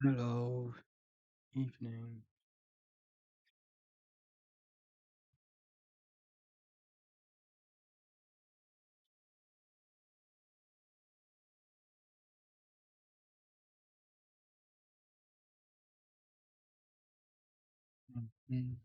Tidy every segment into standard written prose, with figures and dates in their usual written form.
Hello, evening. Mhm,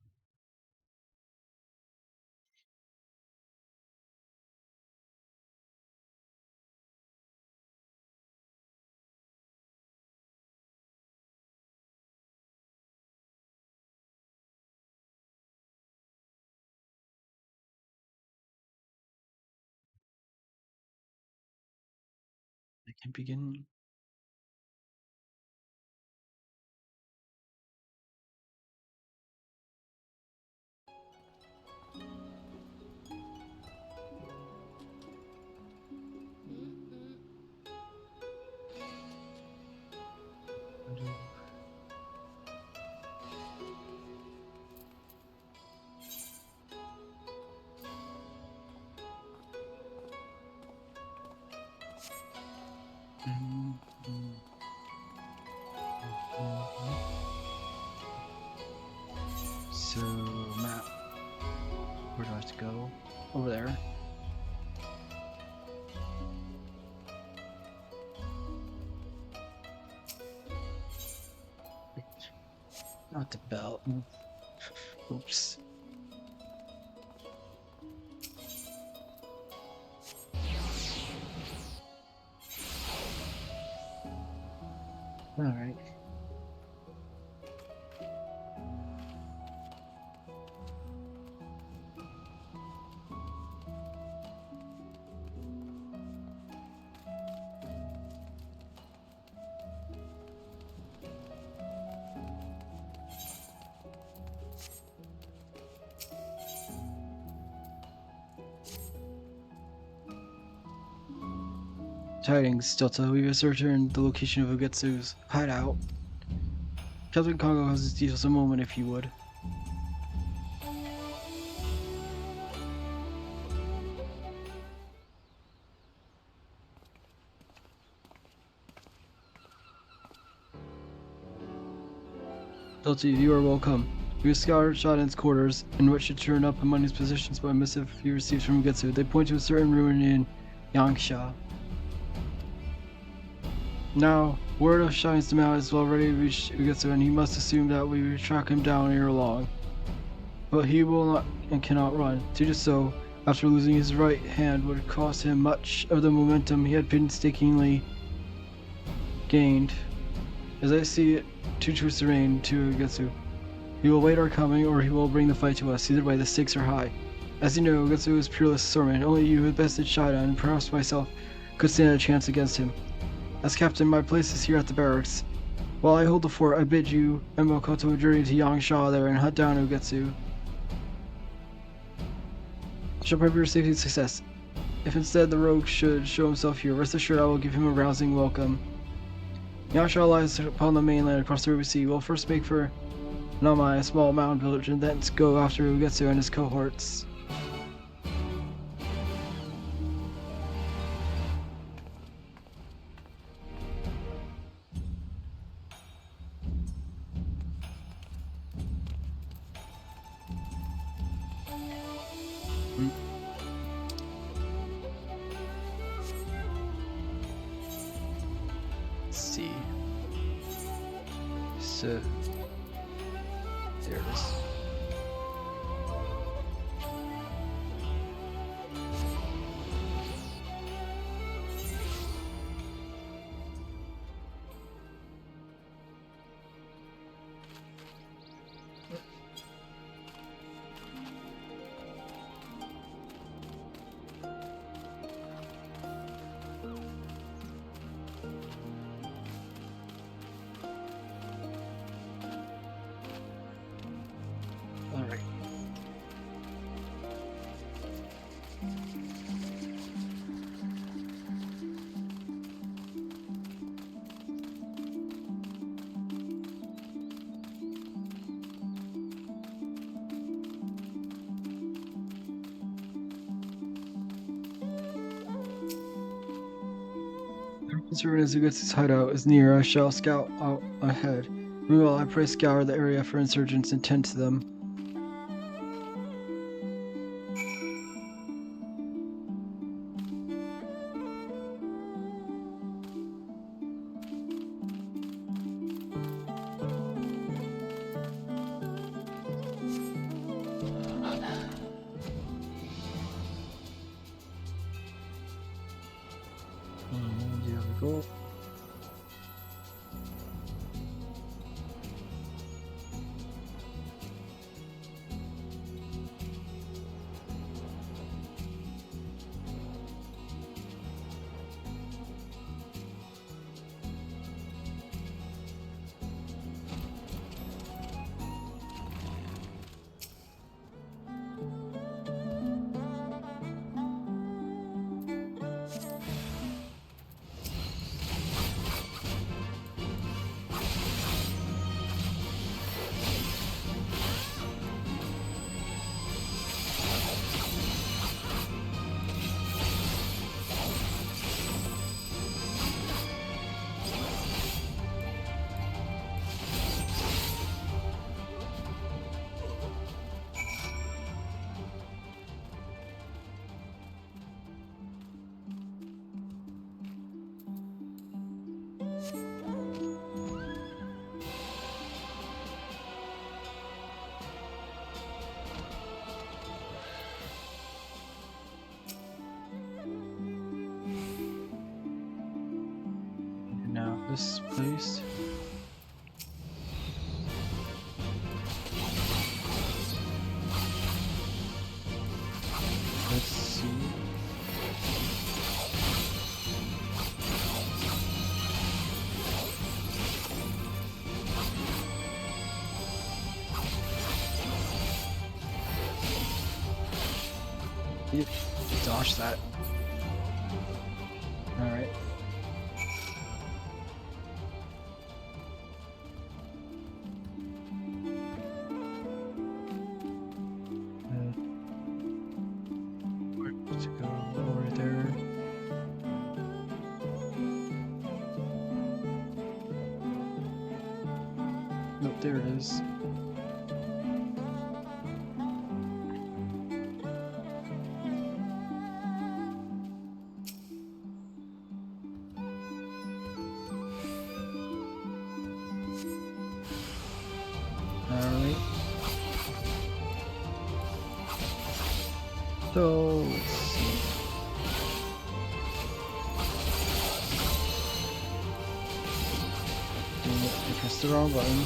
I can begin. Mhm, mhm, mhm. So, map, where do I have to go? Over there. Not the belt. Oops. Alright. Tidings, Delta. We have returned the location of Ugetsu's hideout. Captain Congo has his details a moment if you would. Delta, you are welcome. We have scoured Shodan's quarters, in which should turn up among his positions by a missive he received from Ugetsu. They point to a certain ruin in Yangsha. Now, word of Shine's demise has already reached Ugetsu, and he must assume that we will track him down ere long. But he will not and cannot run. To do so, after losing his right hand, would cost him much of the momentum he had painstakingly gained. As I see it, two truths remain to Ugetsu. He will wait our coming, or he will bring the fight to us. Either way, the stakes are high. As you know, Ugetsu is peerless swordman. Only you who bested Shida, and perhaps myself, could stand a chance against him. As captain, my place is here at the barracks. While I hold the fort, I bid you and Makoto journey to Yangsha there and hunt down Ugetsu. I shall pray for your safety and success. If instead the rogue should show himself here, rest assured I will give him a rousing welcome. Yangsha lies upon the mainland across the Ruby Sea. We'll first make for Namai, a small mountain village, and thence go after Ugetsu and his cohorts. Hmm. Let's see. So, there it is. Considering as its hideout is near, I shall scout out ahead. Meanwhile, I pray scour the area for insurgents and tend to them. There we go. Now this place. Let's see. Yep. Dodge that. Alright. Where to go? Over there. Nope, there it is. Alright. So, let's see. I pressed the wrong button.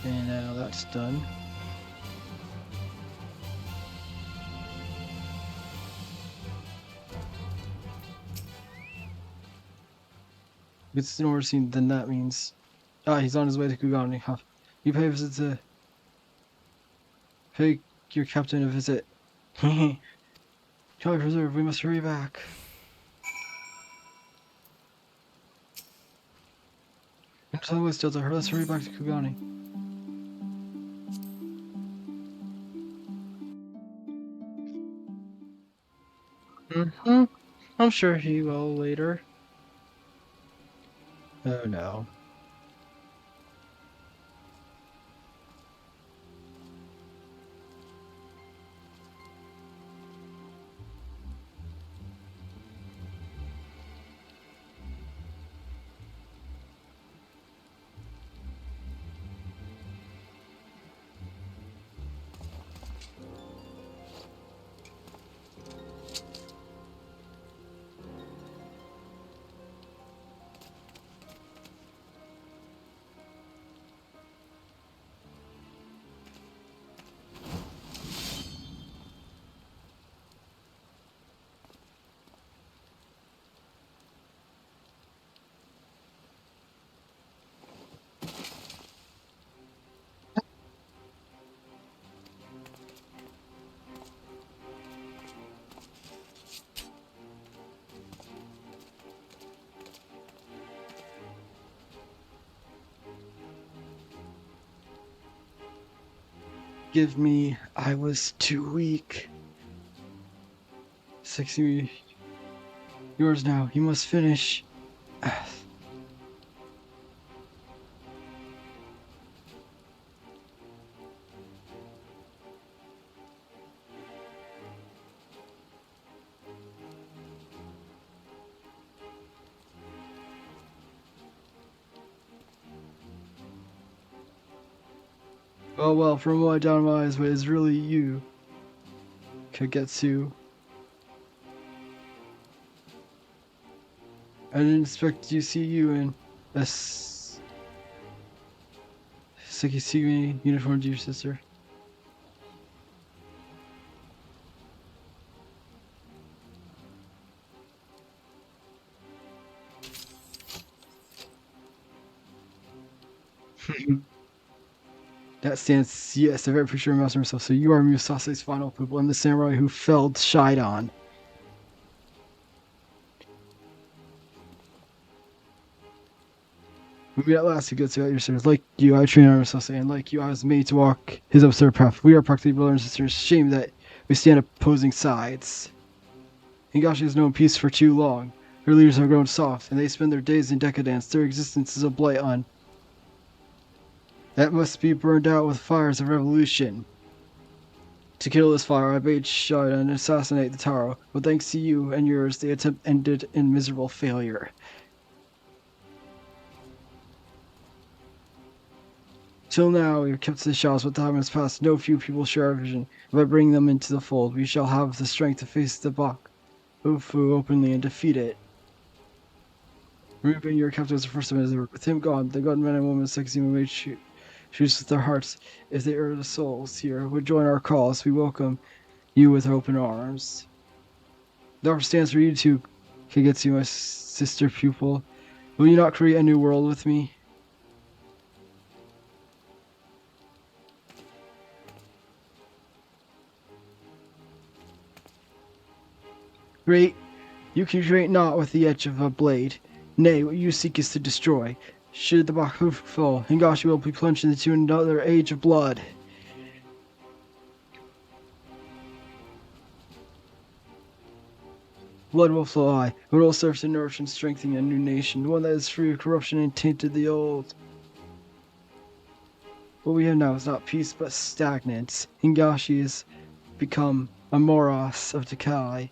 And now that's done. If it's an order scene, then that means... Ah, he's on his way to Kugani. Huh. You pay your captain a visit. Kelly Preserve, we must hurry back. Tell me what's still to her. Let's hurry back to Kugani. I'm sure he will later. Oh no. Give me. I was too weak. Sexy. Yours now. You must finish. Oh well, from what I down my eyes, but it's really you, Kagetsu. I didn't expect to see you in a Sekisumi uniform, dear sister. That stands, yes, a very picture of Master himself. So you are Musase's final pupil and the samurai who felled Shidon. We meet at last, you get to your service. Like you, I train under Musase, and like you, I was made to walk his absurd path. We are practically brothers and sisters. Shame that we stand opposing sides. Higashi has known peace for too long. Her leaders have grown soft, and they spend their days in decadence. Their existence is a blight on that must be burned out with fires of revolution. To kill this fire, I bade Shidon assassinate the Taro, but thanks to you and yours, the attempt ended in miserable failure. Till now, we have kept to the shadows, but time has passed. No few people share our vision. By bringing them into the fold, we shall have the strength to face the Ufu openly and defeat it. Remembering your captain as the first of his work. With him gone, the god men and women sexy made choose with their hearts. If they are the souls here would join our cause, we welcome you with open arms. The arm stands for you too, Kagetsu, my sister pupil. Will you not create a new world with me? Great. You can create not with the edge of a blade. Nay, what you seek is to destroy. Should the Bakufu fall, Higashi will be plunged into another age of blood. Blood will fly, but it will serve to nourish and strengthen a new nation, one that is free of corruption and tainted the old. What we have now is not peace, but stagnance. Higashi has become a morass of decay.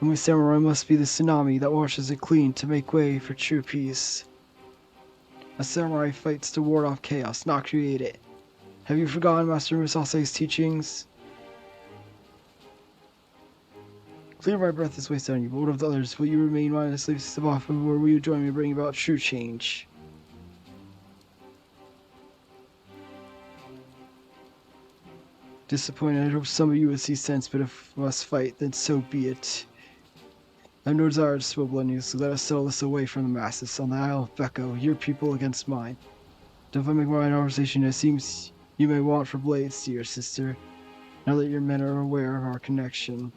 And we samurai must be the tsunami that washes it clean to make way for true peace. A samurai fights to ward off chaos, not create it. Have you forgotten Master Musase's teachings? Clear my breath is wasted on you, but what of the others? Will you remain mindlessly step off, or will you join me in bringing about true change? Disappointed, I hope some of you would see sense, but if we must fight, then so be it. I have no desire to spill blood news, so let us settle this away from the masses. On the Isle of Becco, your people against mine. If I make my conversation, it seems you may want for blades, dear sister, now that your men are aware of our connection.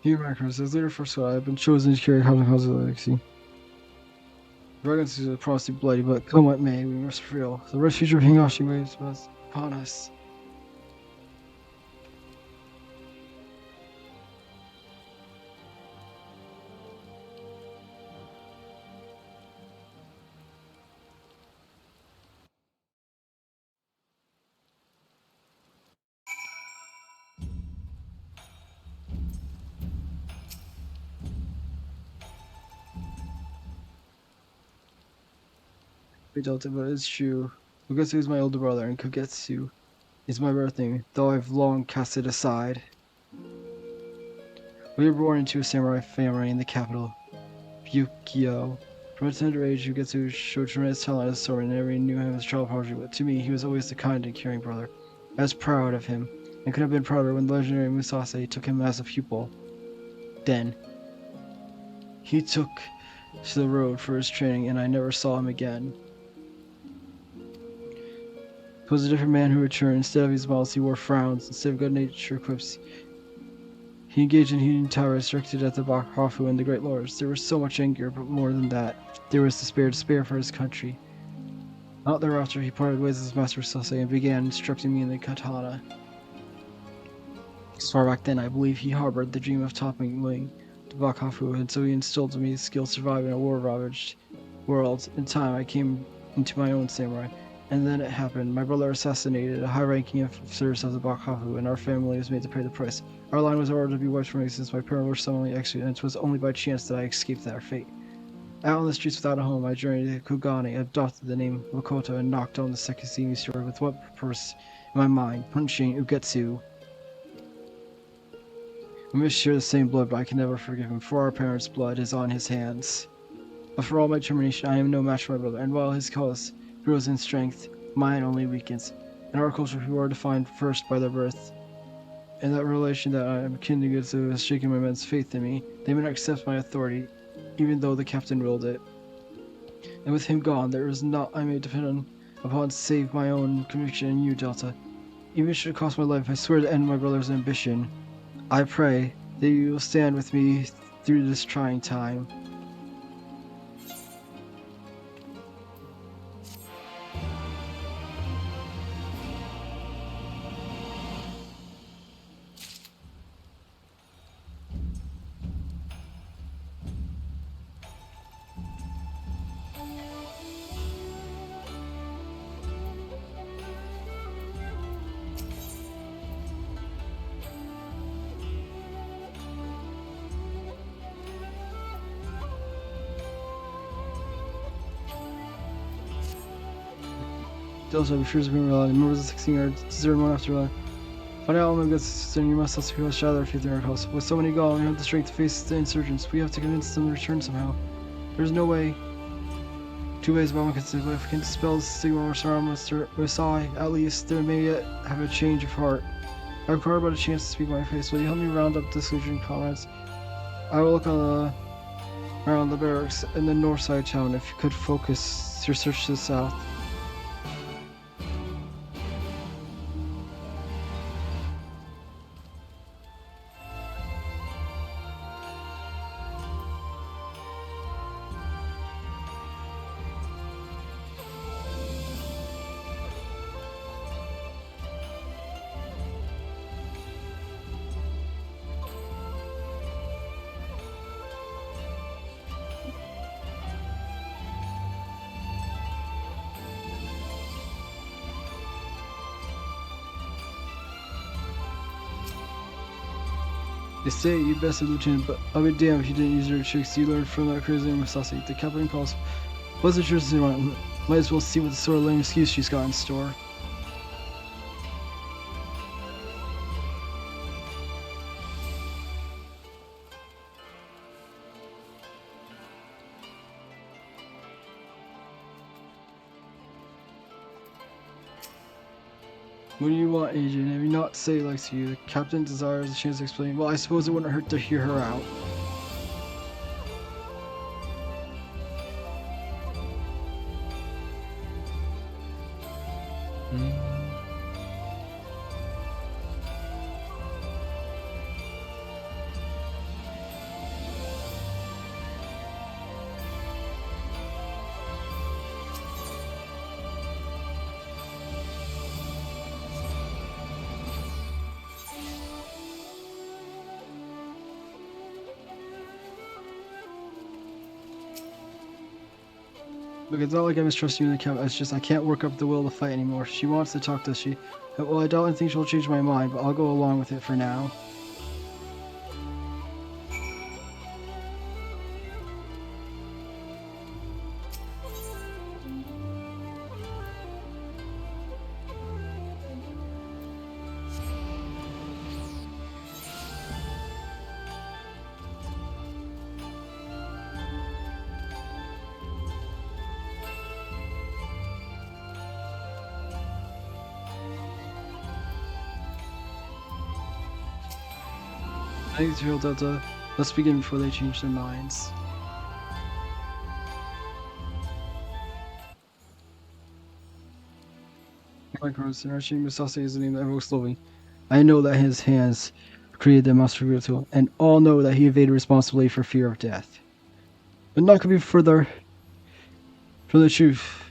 Here, Macros, as leader for Squad, I have been chosen to carry out the cause of the legacy. Dragons is probably bloody, but come what may, we must prevail. The red future of Higashi waves was upon us. We dealt it, but it's true. Ugetsu is my older brother, and Kogetsu is my birth name, though I've long cast it aside. We were born into a samurai family in the capital, Ryukyo. From a tender age, Ugetsu showed tremendous talent as a sword, and everyone knew him as a child prodigy, but to me, he was always the kind and caring brother. I was proud of him, and could have been prouder when the legendary Musase took him as a pupil. Then, he took to the road for his training, and I never saw him again. It was a different man who returned. Instead of his smiles, he wore frowns. Instead of good-natured quips, He engaged in heating towers directed at the Bakufu and the Great Lords. There was so much anger, but more than that, there was despair for his country. Not thereafter, he parted ways with his master Sase and began instructing me in the katana. As far back then, I believe he harbored the dream of toppling the Bakufu, and so he instilled in me the skill to survive in a war-ravaged world. In time, I came into my own samurai, and then it happened. My brother assassinated a high-ranking officer of the Bakufu, and our family was made to pay the price. Our line was ordered to be wiped from me since my parents were suddenly executed, and it was only by chance that I escaped that fate. Out on the streets without a home, I journeyed to Kugane, adopted the name Makoto, and knocked on the Sekisimi sword with what purpose in my mind, punching Ugetsu. We must share the same blood, but I can never forgive him, for our parents' blood is on his hands. But for all my determination, I am no match for my brother, and while his cause grows in strength, mine only weakens. In our culture, people are defined first by their birth. And that relation that I am kin to Ugetsu has shaken my men's faith in me. They may not accept my authority, even though the captain willed it. And with him gone, there is naught I may depend upon save my own conviction in you, Delta. Even should it cost my life, I swear to end my brother's ambition. I pray that you will stand with me through this trying time. Delta, be sure to be relied. Members of the 16 are deserted one after another. Find out all my good sisters, and you must also people shadow their faith in our cause. With so many gone, we have the strength to face the insurgents. We have to convince them to return somehow. There's no way. Two ways about one can say, but if we can dispel the stigma or surround Masai, at least there may yet have a change of heart. I require but a chance to speak my face. Will you help me round up the disillusioned comrades? I will look around the barracks in the north side of town. If you could focus your search to the south. They say you bested Lieutenant, but I'll be damned if you didn't use your tricks you learned from that crazy Masasi. The captain calls. Wasn't sure to run. Might as well see what sort of lame excuse she's got in store. What do you want, agent? Have you not say likes you? The captain desires a chance to explain. Well, I suppose it wouldn't hurt to hear her out. Look, it's not like I mistrust you in the camp, it's just I can't work up the will to fight anymore. She wants to talk, does she? Well, I don't think she'll change my mind, but I'll go along with it for now. Thanks, Real Delta. Let's begin before they change their minds. Like Rose, Archie Musase is the name that evokes Loving. I know that his hands created the master Gurto, and all know that he evaded responsibility for fear of death. But none could be further from the truth.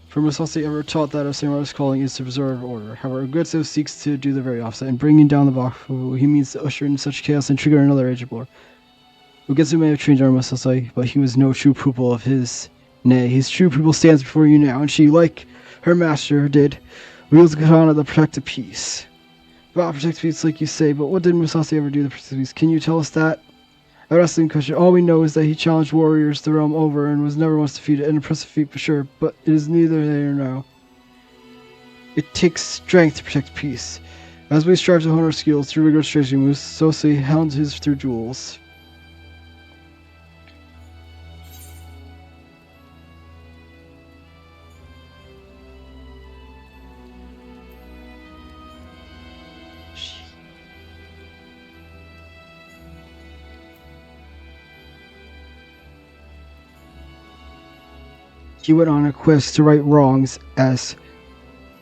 For Musashi ever taught that a samurai's calling is to preserve order. However, Gurto seeks to do the very opposite, and bringing down the Bakufu, he means to usher in such chaos and trigger another age of war. Ugetsu may have trained our Musashi, but he was no true pupil of his. Nay, his true pupil stands before you now, and she, like her master did, wields the katana to protect the peace. Well, protect peace, like you say, but what did Musashi ever do to protect peace? Can you tell us that? A wrestling question. All we know is that he challenged warriors the realm over and was never once defeated. An impressive feat for sure, but it is neither there nor now. It takes strength to protect peace. As we strive to hone our skills through rigorous training, Musashi hounds his through duels. He went on a quest to right wrongs as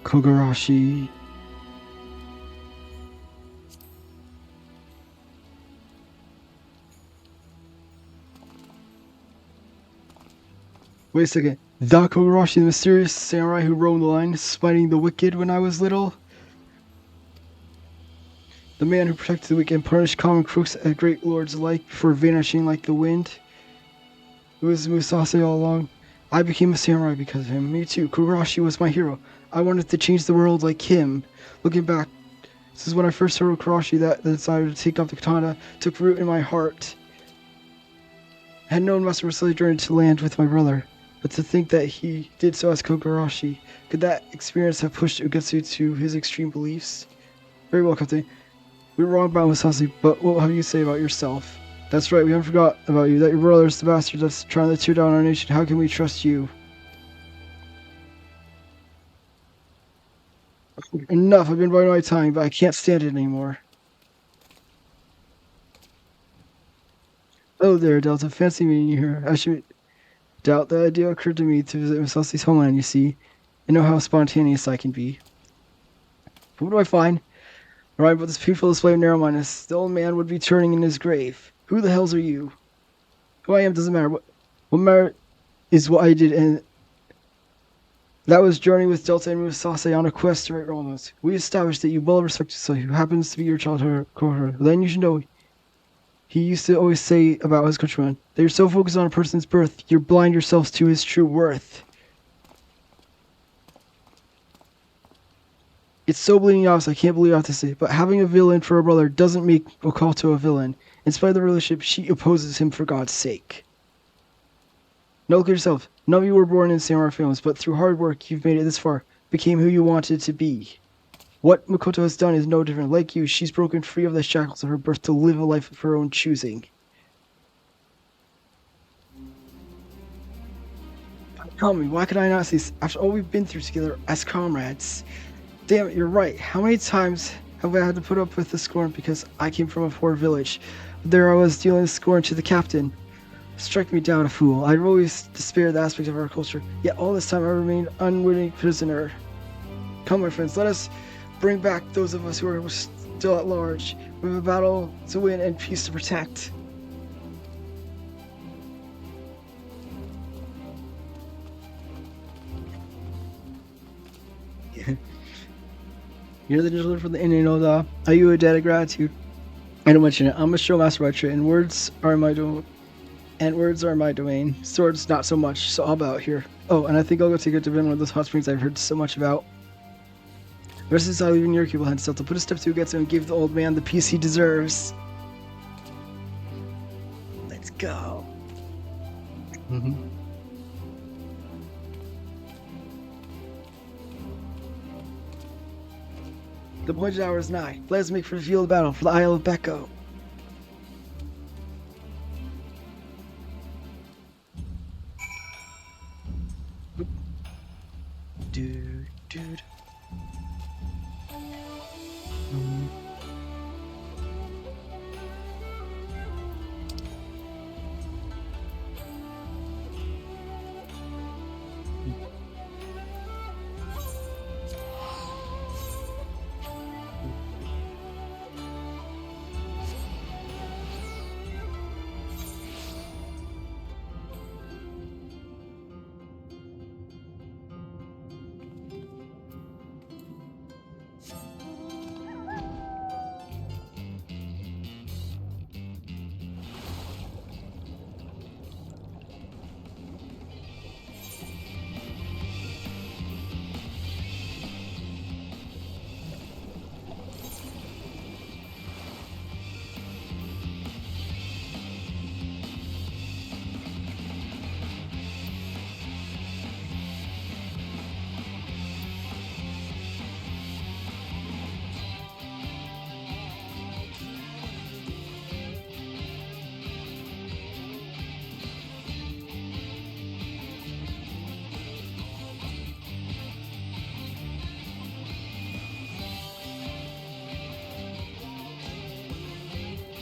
Kogarashi. Wait a second. The Kogarashi, the mysterious samurai who roamed the line, smiting the wicked when I was little? The man who protected the weak and punished common crooks and great lords alike before vanishing like the wind? It was Musashi all along. I became a samurai because of him. Me too. Kogarashi was my hero. I wanted to change the world like him. Looking back, this is when I first heard of Kogarashi that the desire to take off the katana took root in my heart. I had known Master Musashi journey to land with my brother, but to think that he did so as Kogarashi, could that experience have pushed Ugetsu to his extreme beliefs? Very well, Captain. We were wrong about Musashi, but what have you to say about yourself? That's right, we haven't forgot about you, that your brother is the bastard that's trying to tear down our nation. How can we trust you? Enough, I've been biding my time, but I can't stand it anymore. Oh there, Delta, fancy meeting you here. I should doubt the idea occurred to me to visit Musashi's homeland, you see. You know how spontaneous I can be. But what do I find? Right, but this peaceful display of narrow-mindedness, the old man would be turning in his grave. Who the hells are you? Who I am doesn't matter. What matters is what I did, and that was journey with Delta and Musashi on a quest to right wrongs. We established that you well respect Musashi, who happens to be your childhood cohort. Then you should know, he used to always say about his countrymen, that you're so focused on a person's birth, you're blind yourselves to his true worth. It's so bleeding obvious, I can't believe I have to say it, but having a villain for a brother doesn't make Okoto a villain. In spite of the relationship, she opposes him for God's sake. Now look at yourself. None of you were born in samurai families, but through hard work, you've made it this far, became who you wanted to be. What Makoto has done is no different. Like you, she's broken free of the shackles of her birth to live a life of her own choosing. Tell me, why could I not see this after all we've been through together as comrades? Damn it, you're right. How many times have I had to put up with the scorn because I came from a poor village? But there I was dealing scorn to the captain. Strike me down a fool. I'd always despaired the aspect of our culture, yet all this time I remained unwitting prisoner. Come, my friends, let us bring back those of us who are still at large. We have a battle to win and peace to protect. You're the gentleman from the Indian Oda. Are you a debt of gratitude? I don't mention it. I'm a show master by trade, and words are my domain. Swords, not so much, so I'll bow out here. Oh, and I think I'll go take a dip in one of those hot springs I've heard so much about. The rest of this I'll leave in your keepable hands, to put a step to Ugetsu and give the old man the peace he deserves. Let's go. The appointed hour is nigh. Let us make for the field of battle, for the Isle of Beko. Dude.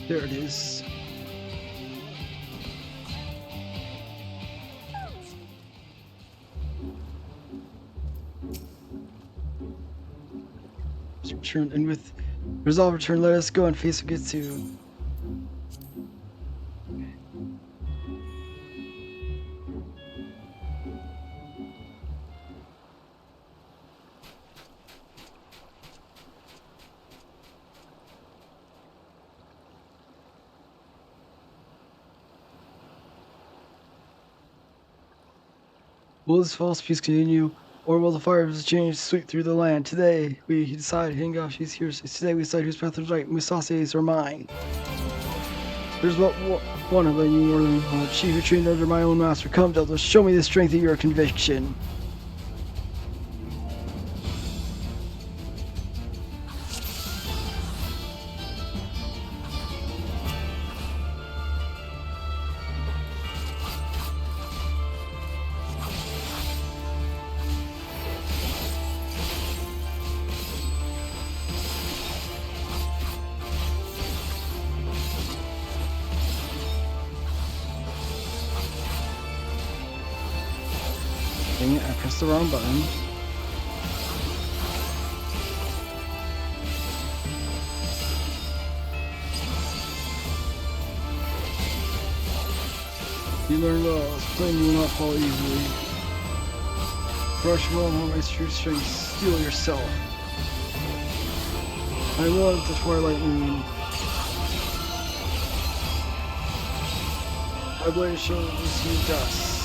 There it is. Return, and with resolve return, let us go and face Getsu. Will this false peace continue, or will the fire of this change sweep through the land? Today we decide Hingashi's here. Today we decide whose path is right, Musase's or mine. There's but one of them more than one. She who trained under my own master. Come, Delta, show me the strength of your conviction. Dang it, I pressed the wrong button. You learn well, it's plain you will not fall easily. Brush well on my true strength, steel yourself. I love the twilight moon. My blade shows you dust.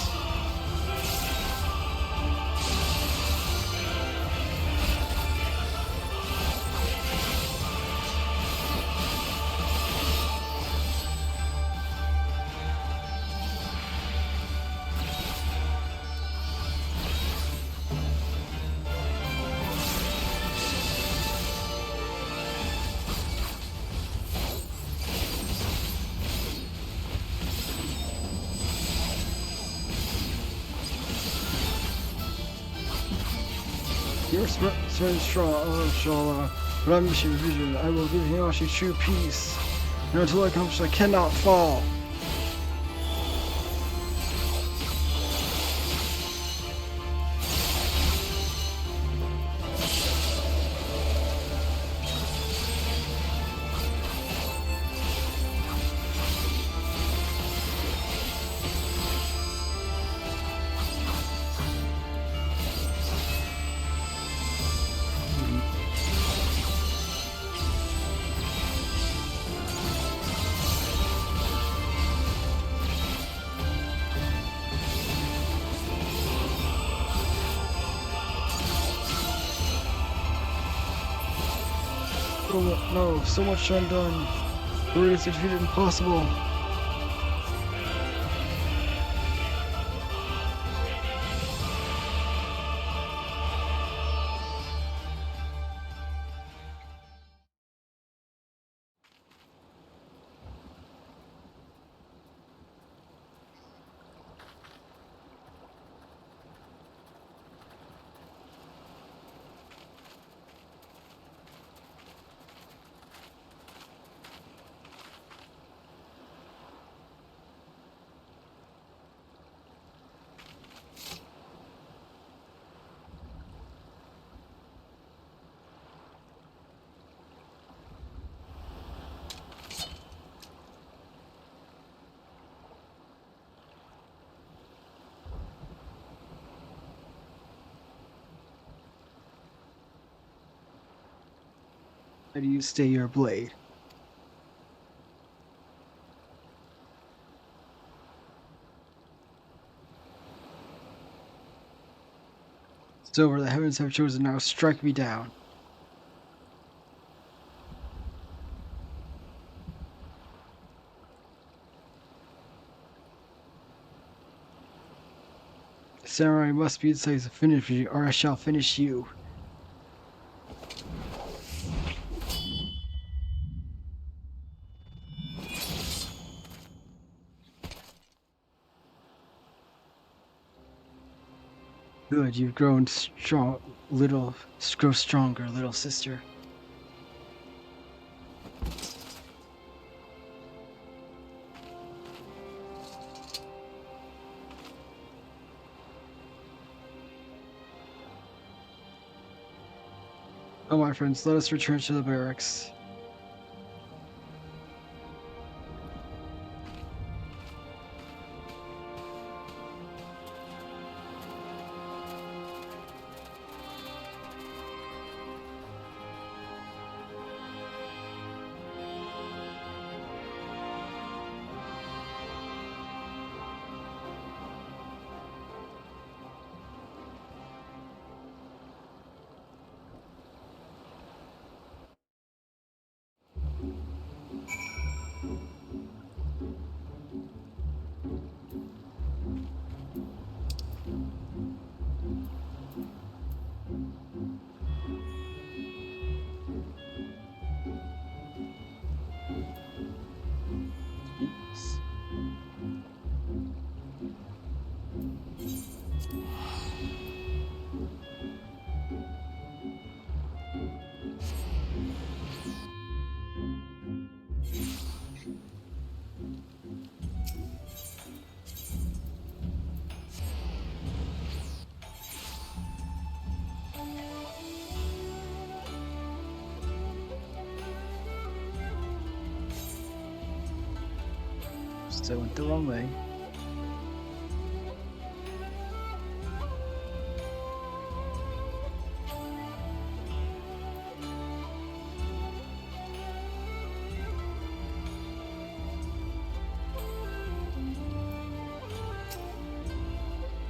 Your strength is strong, but I'm missing vision. I will give Higashi true peace. And until I accomplish, I cannot fall. Oh no, so much undone. The race defeated impossible. How do you stay your blade? It's over, the heavens have chosen, now strike me down. Samurai must be decisive, finish me, or I shall finish you. Good, you've grown strong, grow stronger, little sister. Come, my friends, let us return to the barracks. Yes. So I went the wrong way.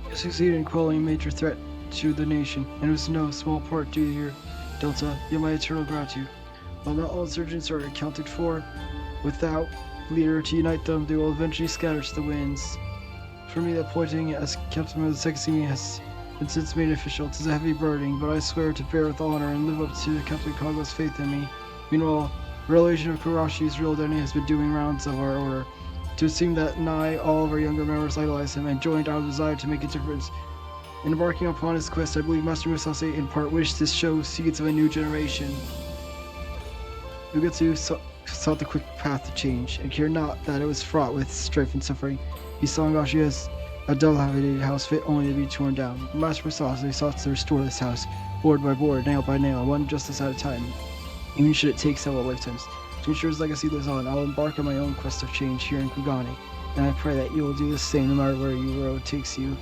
You succeeded in quelling a major threat to the nation, and it was no small part due to your Delta, yet my eternal gratitude. While not all insurgents are accounted for, without leader to unite them, they will eventually scatter to the winds. For me, appointing as captain of the second Simi has been since made official. It is a heavy burden, but I swear to bear with honor and live up to Captain Kaga's faith in me. Meanwhile, the revelation of Kurashi's real identity has been doing rounds of our order. To assume that nigh all of our younger members idolize him and joined our desire to make a difference. In embarking upon his quest, I believe Master Musase in part wished to show seeds of a new generation. Ugetsu sought the quick path to change, and cared not that it was fraught with strife and suffering. He saw Ngashi as a dilapidated house fit only to be torn down. Master Musase sought to restore this house, board by board, nail by nail, one justice at a time, even should it take several lifetimes. To ensure his legacy lives on, I will embark on my own quest of change here in Kugane, and I pray that you will do the same no matter where your road takes you.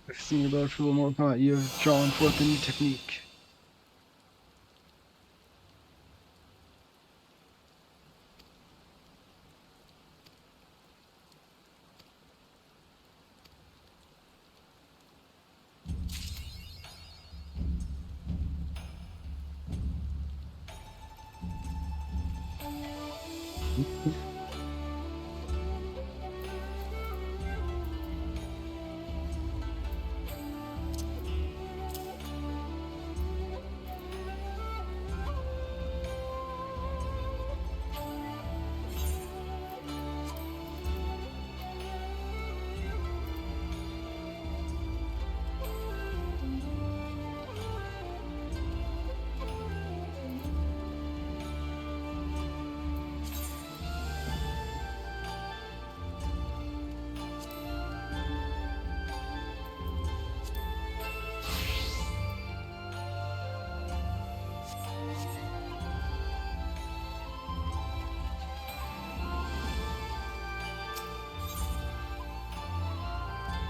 I've seen your blood for more combat. You have drawn forth a new technique.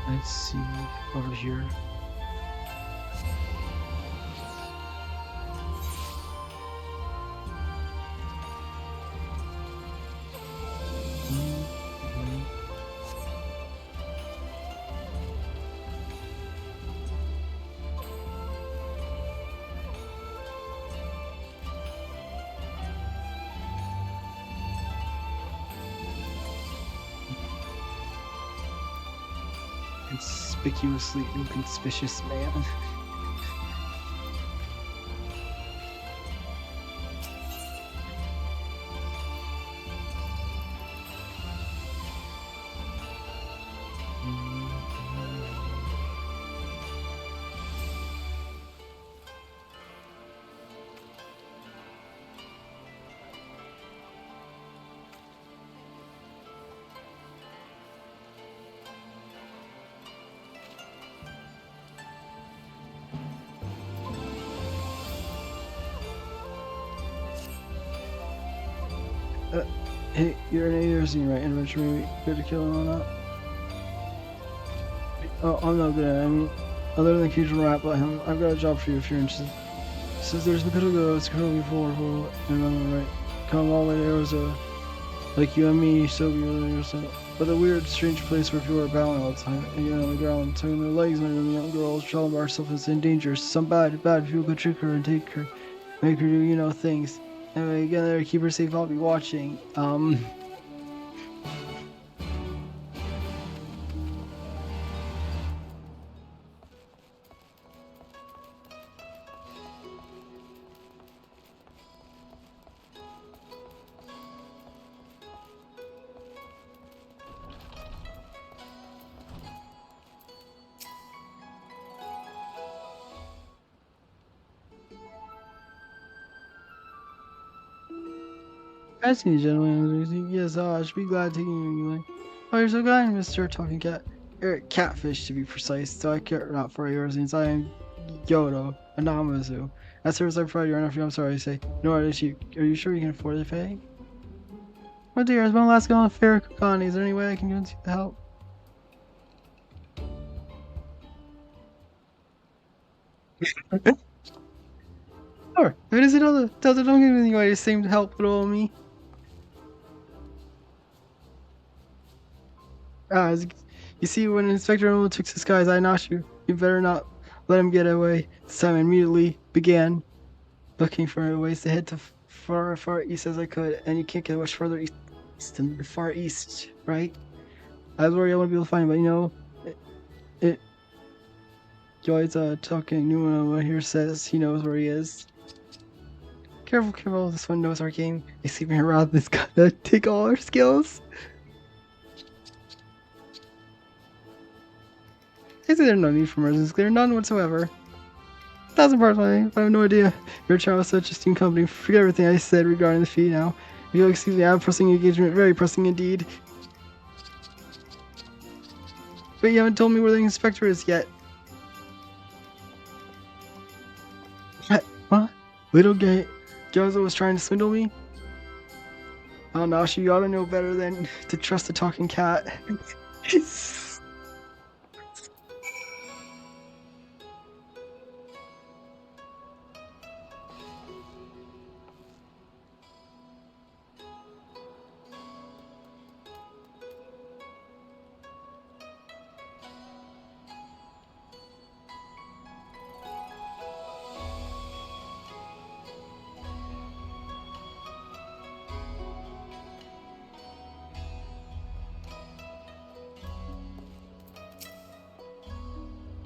Let's see over here. Conspicuously inconspicuous man. Hey, you're an Erzine, right? And maybe good to kill him or not? Oh, I'm not good at it. I mean, other than the occasional rap about him, I've got a job for you if you're interested. Says there's a little girl that's currently before, remember right? Come all the way to Arizona. Like you and me, so we really understand. But a weird, strange place where people are bowing all the time, again on the ground, tugging their legs, and the young girls telling herself is in danger. Some bad people could trick her and take her, make her do, things. Anyway, again, there, keep her safe. I'll be watching. Ask me, gentlemen. Yes, I should be glad taking you. Oh, you're so kind, Mr. Talking Cat. Or catfish, to be precise. So I care not for yours, since I am Yodo, a Namazu. As far as I provide your enough, I'm sorry to say. Nor is she. Are you sure you can afford the pay? Oh dear, is my last go on fair Kokani. Is there any way I can convince you to help? Sure. If it is another, don't give me any way to seem to help at all me. As you see, when Inspector Nolan took his guys, I not you. You better not let him get away. So I immediately began looking for ways to head to far east as I could, and you can't get much further east than the far east, right? I was worried I wouldn't be able to find him, but it you always talking. New one here says he knows where he is. Careful, this one knows our game. They see me around this guy to take all our skills. I say there's no need for mercy, clear, none whatsoever. 1,000 parts, but I have no idea. Your child was such a steam company. Forget everything I said regarding the fee now. If you'll excuse me, I have pressing engagement, very pressing indeed. But you haven't told me where the inspector is yet. What? Little gay Jozo was trying to swindle me? Oh, Nashi, you ought to know better than to trust a talking cat.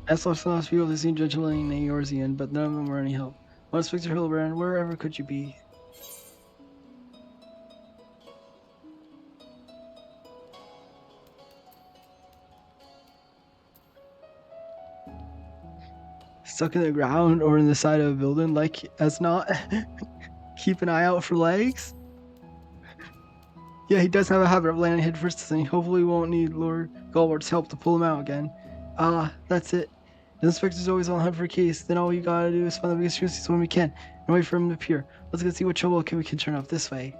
I saw some last people of the same gentleman named Eorzean, but none of them were any help. Well, Inspector Hildebrand, wherever could you be? Stuck in the ground or in the side of a building, like as not. Keep an eye out for legs. Yeah, he does have a habit of landing headfirst, and he hopefully won't need Lord Galward's help to pull him out again. That's it. The inspector's always on the hunt for a case. Then all you gotta do is find the biggest juices when we can, and wait for him to appear. Let's go see what trouble we can turn up this way.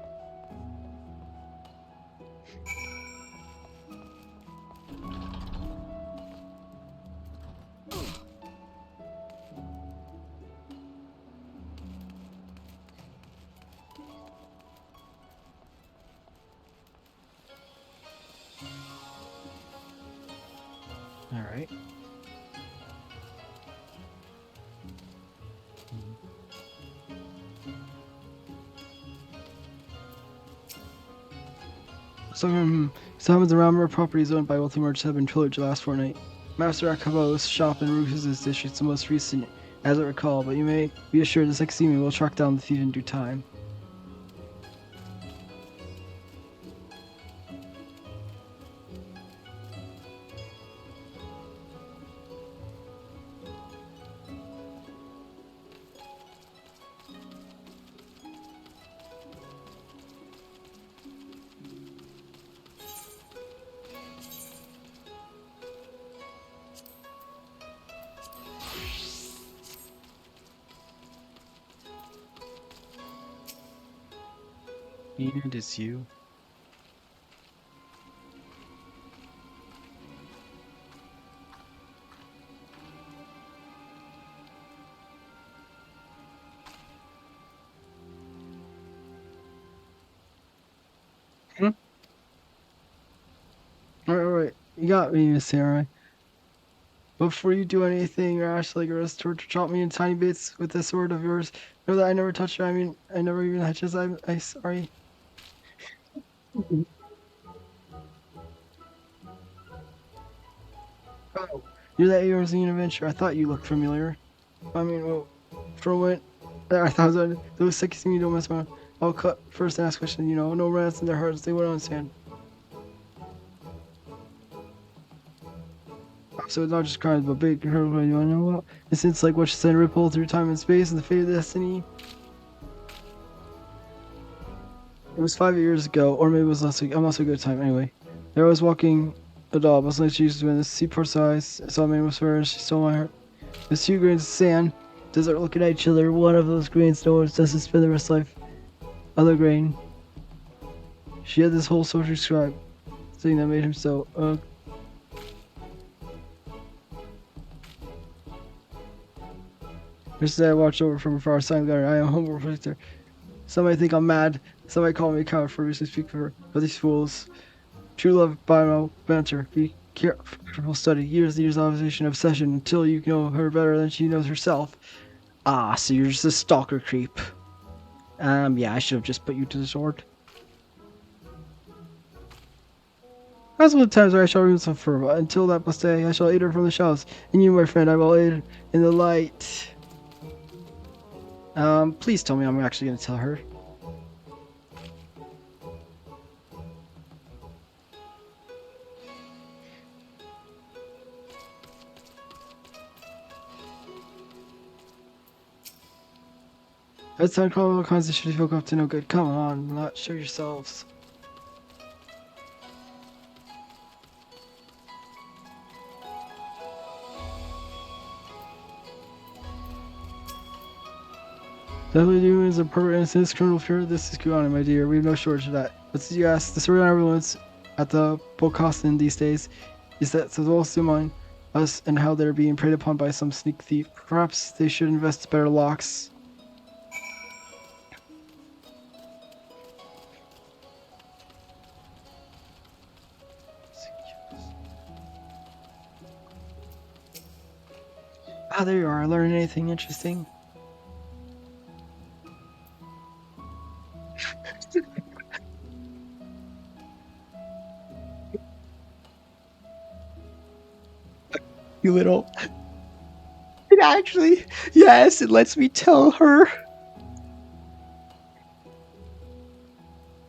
Alright. Some of the Rammer properties owned by wealthy merchants have been pillaged the last fortnight. Master Akabo's shop in Rufus's district is the most recent, as I recall, but you may be assured the Seximi will track down the thief in due time. Enid, it's you. You got me, Miss Samurai. But before you do anything rash like arrest or chop me in tiny bits with this sword of yours, know that I never touched you. I mean, I never even had just. I sorry. Oh, you're that Eorzean adventurer. I thought you looked familiar. I mean, well, for when I thought those sick you don't mess around. I'll cut first and ask question. You know, no rats in their hearts. They won't understand. So it's not just crimes, but big hurt. What you wanna know about? It's like what she said, ripple through time and space, and the fate of destiny. It was 5 years ago, or maybe it was last week. I'm not so good at time. Anyway, there I was walking a dog. I was like she used to be in the seaport size. I saw a man was her, and she stole my heart. There's 2 grains of sand. Desert looking at each other. One of those grains no one does to spend the rest of life. Other grain. She had this whole social scribe thing that made him so. Just as I watched over from afar, silent guard. I am humble protector. Some might think I'm mad. Some might call me a coward for reasons speak for her. But these fools. True love by no banter. Be careful study. Years and years of observation, obsession until you know her better than she knows herself. Ah, so you're just a stalker creep. Yeah, I should have just put you to the sword. As with the times where I shall remove some fur, but until that blessed day, I shall aid her from the shadows. And you, my friend, I will aid in the light. Please tell me I'm actually gonna tell her. That's uncalled all kinds of shit folk up to no good. Come on, not show yourselves. Definitely doing is a perfect innocence, criminal fear. This is Kuana, my dear. We have no shortage of that. But since you asked, the story on everyone's at the Bokosin these days is that the also mine us and how they're being preyed upon by some sneak thief. Perhaps they should invest better locks. Ah, there you are. Learn anything interesting? You little. It actually, yes, it lets me tell her.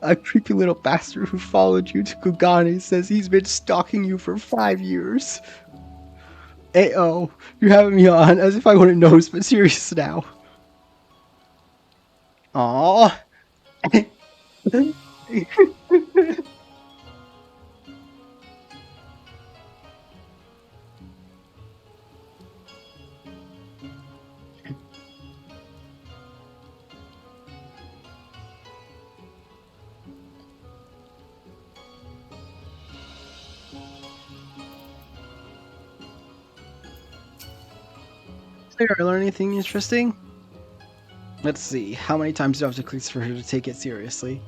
A creepy little bastard who followed you to Kugane says he's been stalking you for 5 years. Ayo, you're having me on as if I wouldn't know, but serious now. Aww. Did I learn anything interesting? Let's see. How many times do I have to click for her to take it seriously?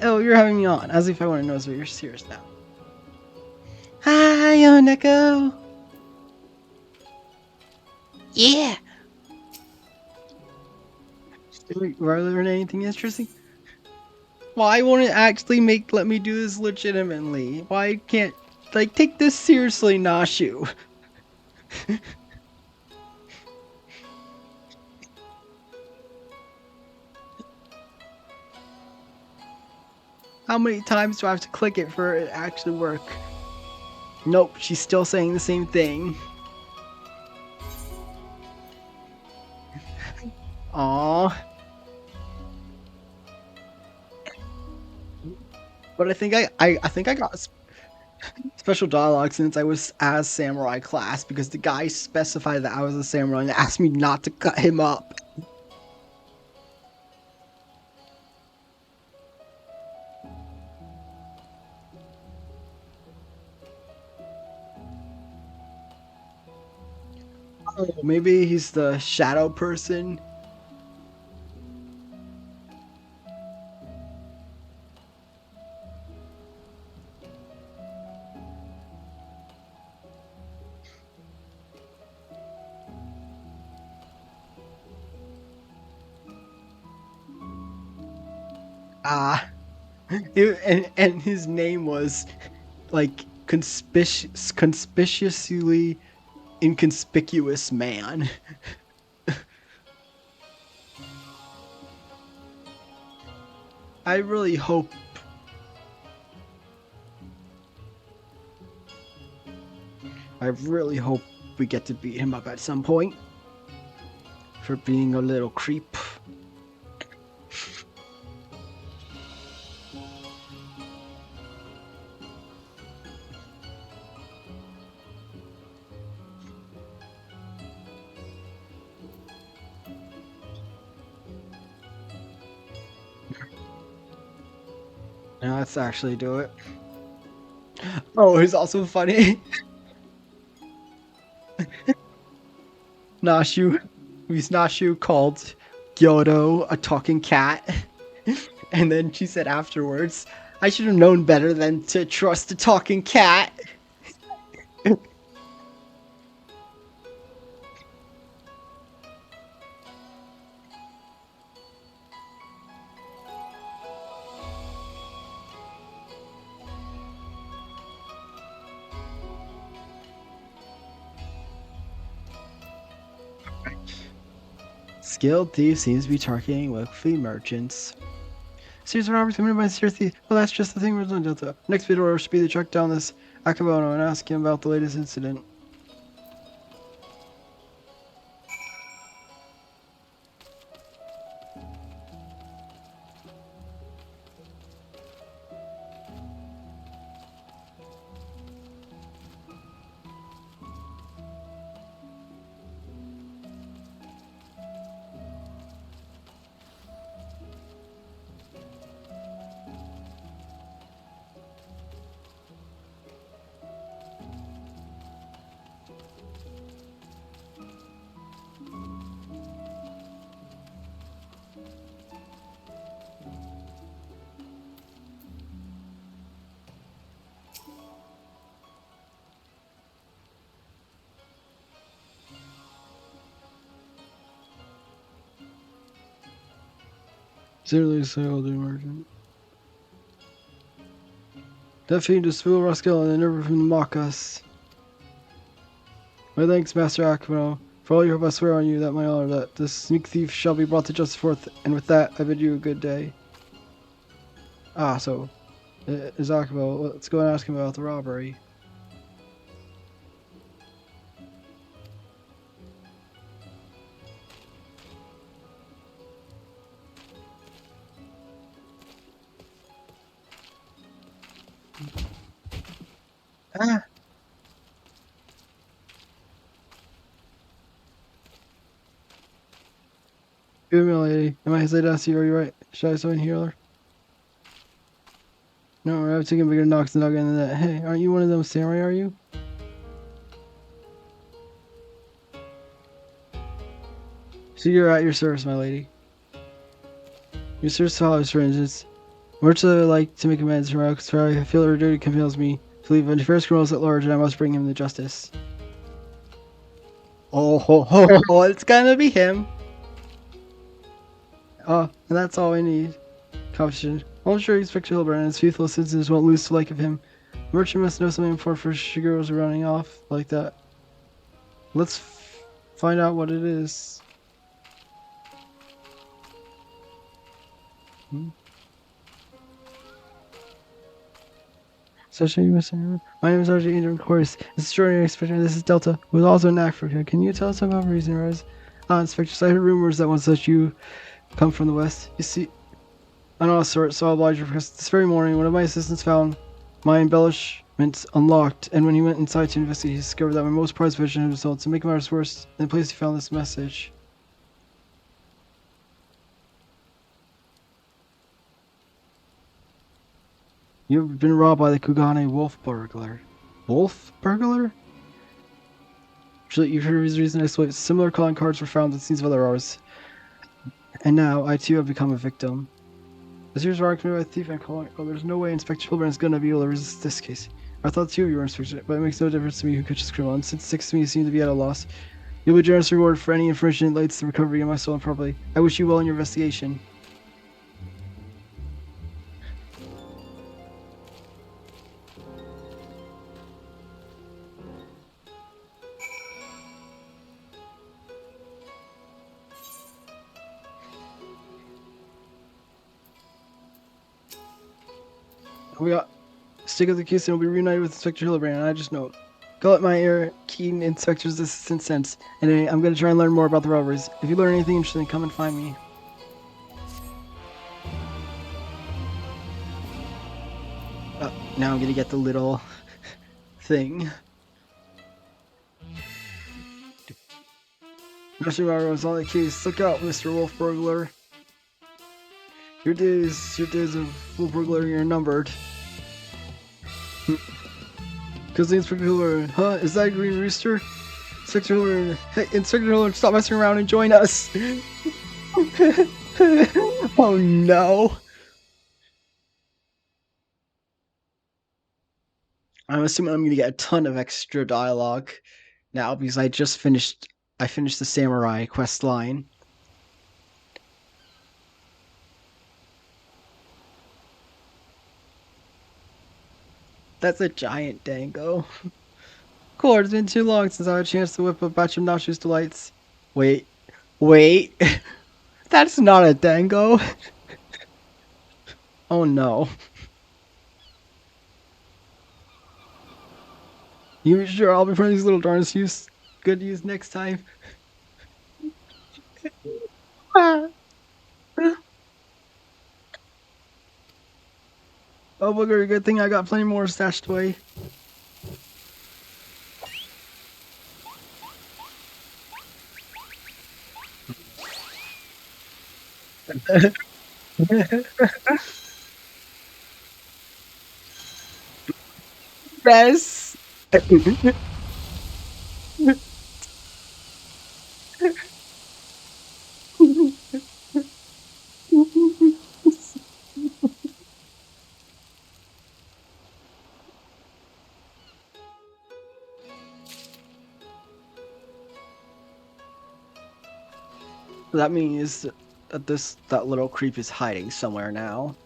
Oh, you're having me on, as if I want to know, but you're serious now. Hi, Oneko. Yeah. Did I learn anything interesting? Why won't it actually let me do this legitimately? Why can't take this seriously, Nashu? How many times do I have to click it for it to actually work? Nope, she's still saying the same thing. Aww. But I think I got special dialogue since I was as samurai class because the guy specified that I was a samurai and asked me not to cut him up. Oh, maybe he's the shadow person. Ah, and his name was like conspicuously inconspicuous man. I really hope. I really hope we get to beat him up at some point for being a little creep. Now let's actually do it. Oh, it's also funny. Nashu, Nashu called Gyoto a talking cat, and then she said afterwards, "I should have known better than to trust a talking cat." Skilled thief seems to be targeting wealthy merchants. Caesar Roberts committed by Sir Thief. Well, that's just the thing we're doing, Delta. Next bid order should be to track down this Akabono and ask him about the latest incident. Seriously, soiled merchant. That fiend is full of rascal and never from mock us. My thanks, Master Akimo. For all your help, I swear on you that my honor that this sneak thief shall be brought to justice forth, and with that, I bid you a good day. Ah, so, is Akimo, let's go and ask him about the robbery. Ah! Good me, lady. Am I his lady? Are you right? Should I summon healer? No, I've taken bigger knocks than than that. Hey, aren't you one of those samurai, are you? So you're at your service, my lady. Your service follows, for instance. Much I would like to make amends for I feel her duty compels me to leave unfair criminals at large, and I must bring him to justice. Oh, ho, ho, ho, it's gonna be him. Oh, and that's all we need. Competition. I'm sure Inspector Hildebrand and his faithful citizens won't lose the like of him. The merchant must know something before Shigeru's running off like that. Let's find out what it is. My name is RJ Ingram, of course. Extraordinary Inspector. This is Delta, who is also in Africa. Can you tell us about reason, Rose? Inspector, I heard rumors that once such you come from the west. You see, I know a sort, so I'll oblige you because this very morning, one of my assistants found my embellishments unlocked, and when he went inside to investigate, he discovered that my most prized possession had been sold. To make matters worse, in the place he found this message. You've been robbed by the Kugane wolf burglar. Wolf burglar? Actually, you've heard of his reason I exploit. Similar calling cards were found at scenes of other robbers. And now, I too have become a victim. As yours are committed by thief and calling. Oh, there's no way Inspector Hildebrand is gonna be able to resist this case. I thought two of you were Inspector, but it makes no difference to me who catches criminal, and since 6 of me seem to be at a loss, you'll be generously rewarded for any information that leads to the recovery of my stolen property. I wish you well in your investigation. We got stick of the Houston will be reunited with Inspector Hildebrand, and I just know. Call it my air keen inspector's assistant sense. Anyway, I'm gonna try and learn more about the robberies. If you learn anything interesting, come and find me. Now I'm gonna get the little thing. Yoshimaro is on the case. Look out, Mr. Wolf Burglar. Your days of wolf burglary are numbered. Because the Inspector Hildebrand, huh? Is that a green rooster? Inspector Hildebrand, hey, Inspector Hildebrand, stop messing around and join us! Oh no! I'm assuming I'm gonna get a ton of extra dialogue now because I finished the Samurai quest line. That's a giant dango. Cool, it's been too long since I had a chance to whip a batch of Nashu's delights. Wait. That's not a dango. Oh no. You sure I'll be putting these little darns to good use next time? Oh booger, good thing I got plenty more stashed away. Yes. That means that that little creep is hiding somewhere now.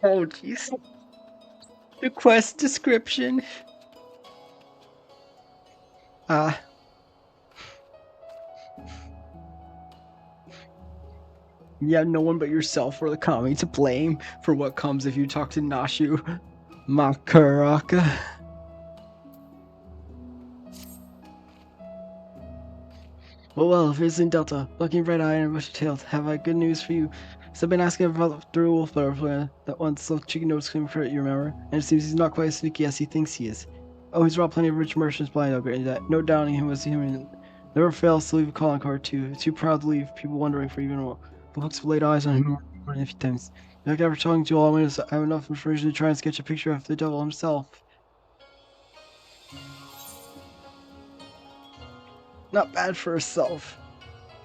Oh jeez. The quest description. Yeah, no one but yourself or the Kami to blame for what comes if you talk to Nashu Makaraka. Well, if it's in Delta, looking red-eyed and bushy-tailed, have I good news for you. So I've been asking about the wolf butterfly that once little chicken nose came for it, you remember? And it seems he's not quite as sneaky as he thinks he is. Oh, he's robbed plenty of rich merchants blind upgrading that. No doubting him was human. Never fails to leave a calling card too. Too proud to leave people wondering for even more. The hooks have laid eyes on him more than a few times. Like after talking to all I have enough information to try and sketch a picture of the devil himself. Not bad for herself.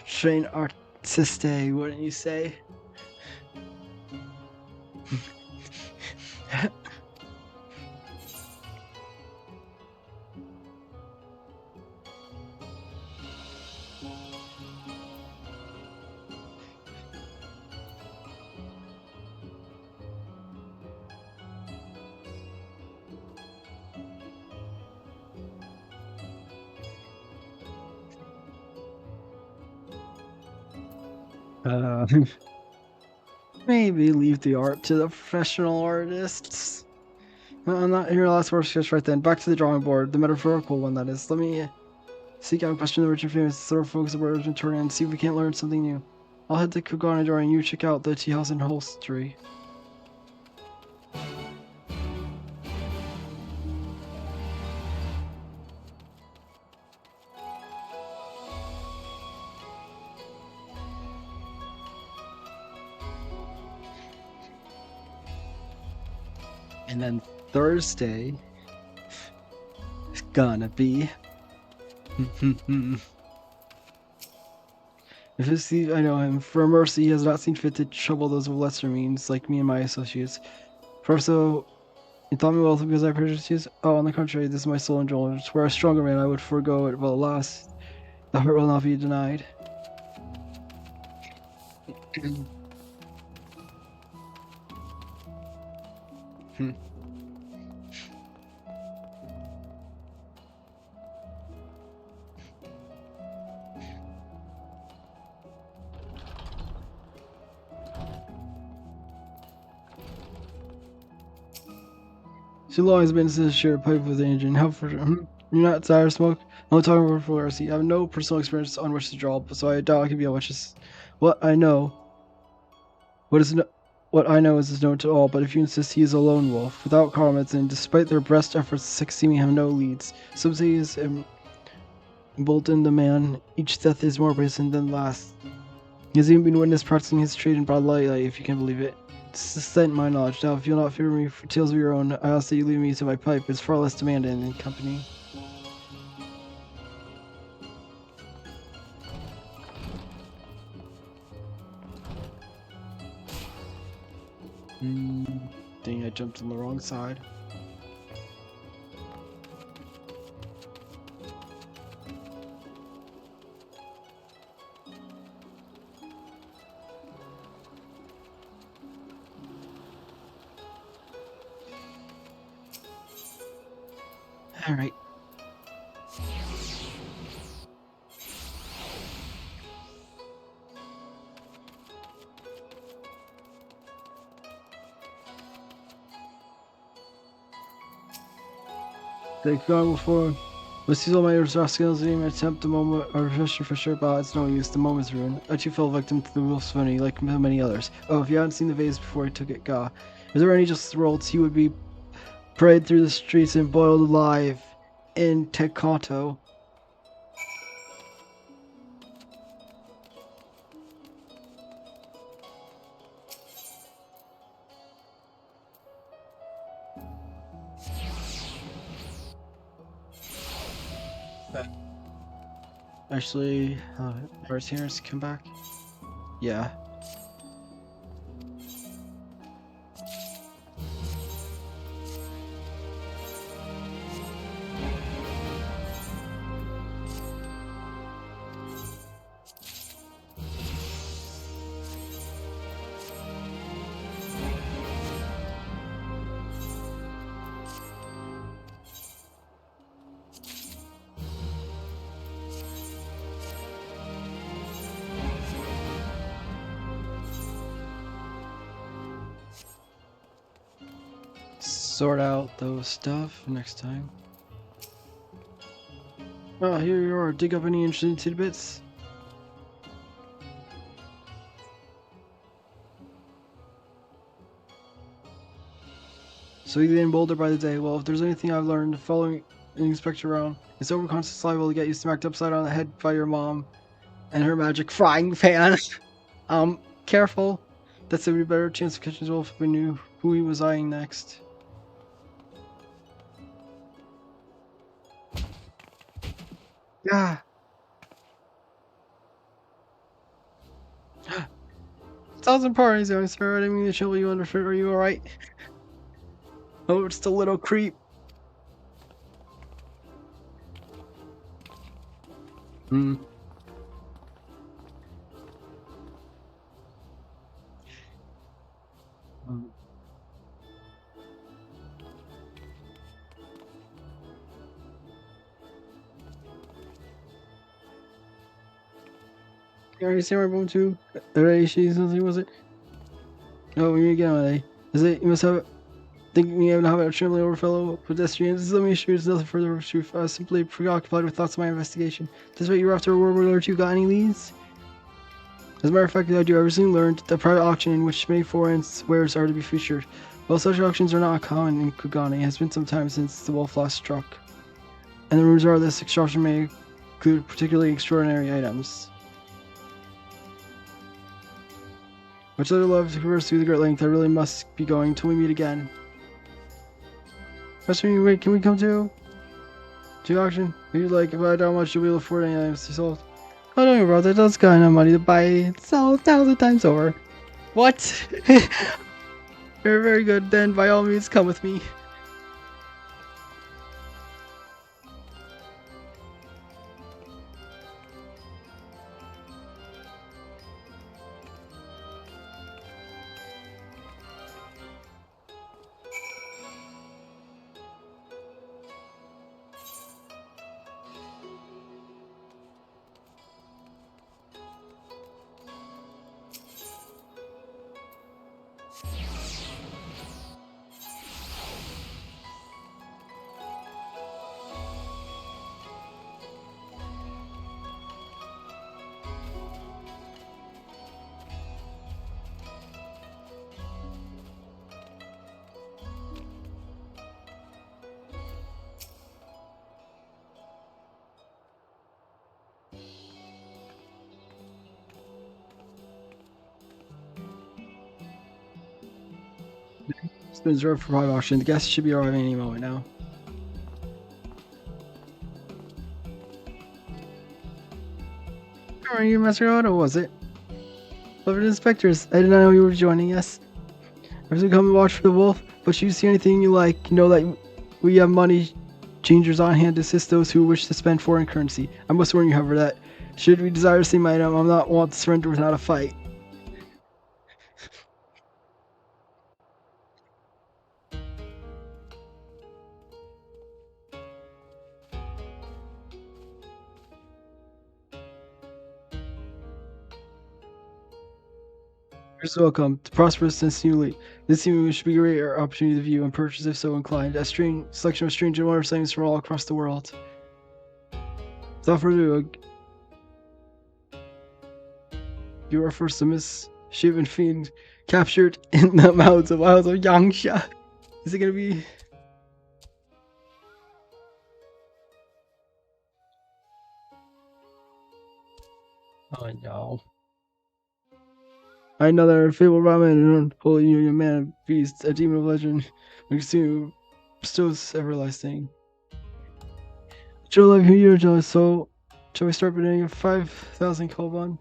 Train artiste, wouldn't you say? Maybe leave the art to the professional artists. I'm not here. Last word sketch right then. Back to the drawing board, the metaphorical one that is. Let me seek out question the rich and famous, sort of focus on where turn and see if we can't learn something new. I'll head to Kugana Door and you check out the tea house and holstery. And then Thursday is gonna be. If it's the, I know him. For mercy, he has not seen fit to trouble those of lesser means, like me and my associates. For so, You thought me wealthy because I purchased you? Oh, on the contrary, this is my sole indulgence. Were I a stronger man, I would forego it, but alas, the heart will not be denied. Too long has been since I shared a pipe with the engine. How for you're not tired of smoke? I'm talking about for RC. I have no personal experience on which to draw, so I doubt I can be on which is what I know. What I know is known to all, but if you insist he is a lone wolf, without comrades, and despite their best efforts, six seeming have no leads. Some say he is emboldened the man. Each death is more brazen than the last. He has even been witnessed practicing his trade in broad light, if you can believe it. This is extent my knowledge. Now, if you'll not favor me for tales of your own, I ask that you leave me to my pipe. It's far less demanding than company. Dang, I jumped on the wrong side. Alright. Like going before, let's see all my skills and attempt the moment or for sure, but it's no use. The moment's ruined. I too fell victim to the wolf's funny, like many others. Oh, if you hadn't seen the vase before I took it, gah. If there were any just worlds, he would be paraded through the streets and boiled alive in Teccato. Actually, where's Harris come back? Yeah. Sort out those stuff next time. Oh, here you are. Dig up any interesting tidbits? So you get bolder by the day. Well, if there's anything I've learned following an inspector around, it's overconscious liable to get you smacked upside on the head by your mom and her magic frying pan. Careful. That's a better chance of catching the wolf if we knew who he was eyeing next. Yeah. Thousand parties, young sir. I didn't mean to trouble you under foot. Are you alright? Oh, it's the little creep. Hmm. You already see my bone too? Already, she something was it? Oh, we need to get on it. Is it? You must have. Think me have a trembling over fellow pedestrians. Let me assure you, there's nothing further of truth. I was simply preoccupied with thoughts of my investigation. Despite you were after a word or two, got any leads? As a matter of fact, I do. I recently learned the private auction in which many foreign wares are to be featured. While such auctions are not common in Kugane, it has been some time since the wolf last struck. And the rumors are this auction may include particularly extraordinary items. Much I'd love to converse through the great length, I really must be going till we meet again. Wait, can we come to auction? Maybe like, if I don't much, you'll be able to afford any items to sold. Oh, don't worry about that, that's kind of money to buy and sell 1,000 times over. What? Very, very good, then by all means, come with me. Spins reserved for private auction. The guests should be arriving any moment now. Are you Master Otto, was it? Beloved inspectors, I did not know you were joining us. I was to come and watch for the wolf, but should you see anything you like, know that we have money changers on hand to assist those who wish to spend foreign currency. I must warn you, however, that should we desire the same item, I'm not want to surrender without a fight. You're welcome to prosperous and newly. This evening should be a great opportunity to view and purchase, if so inclined, a strange selection of strange and wonderful things from all across the world. Without further ado, you are first a misshapen fiend captured in the mountains of wilds of Yangsha. Is it gonna be? Oh no. I know that a fabled ramen and unholy union man of beasts, a demon of legend, we consume bestows everlasting. Joe like who you're jealous, so shall we start bidding 5,000 Kolban?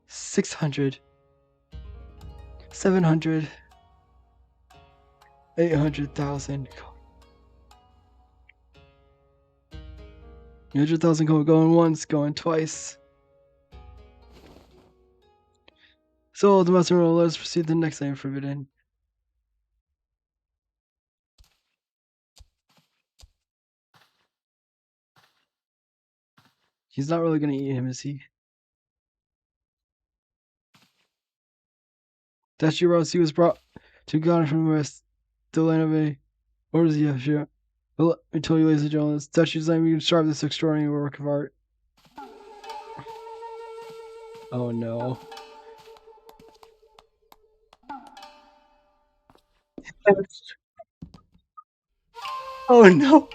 600 700 800,000 100,000 going once, going twice. So the master will let us proceed to the next item forbidden. He's not really gonna eat him, is he? Dashirasi was brought to Ghana from the west, the land of a orders Yeshua. But let me tell you, ladies and gentlemen, this Dash's name you can describe this extraordinary work of art. Oh no. Oh no.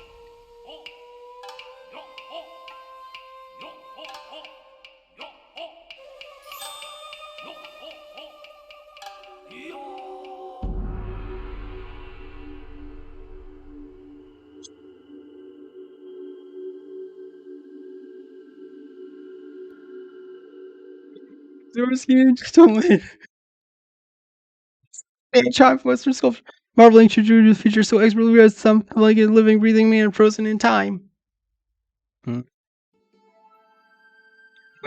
Zorski gentlemen. A child from Western sculpture. Marveling to drew the feature so expertly as some like a living, breathing man frozen in time. What'd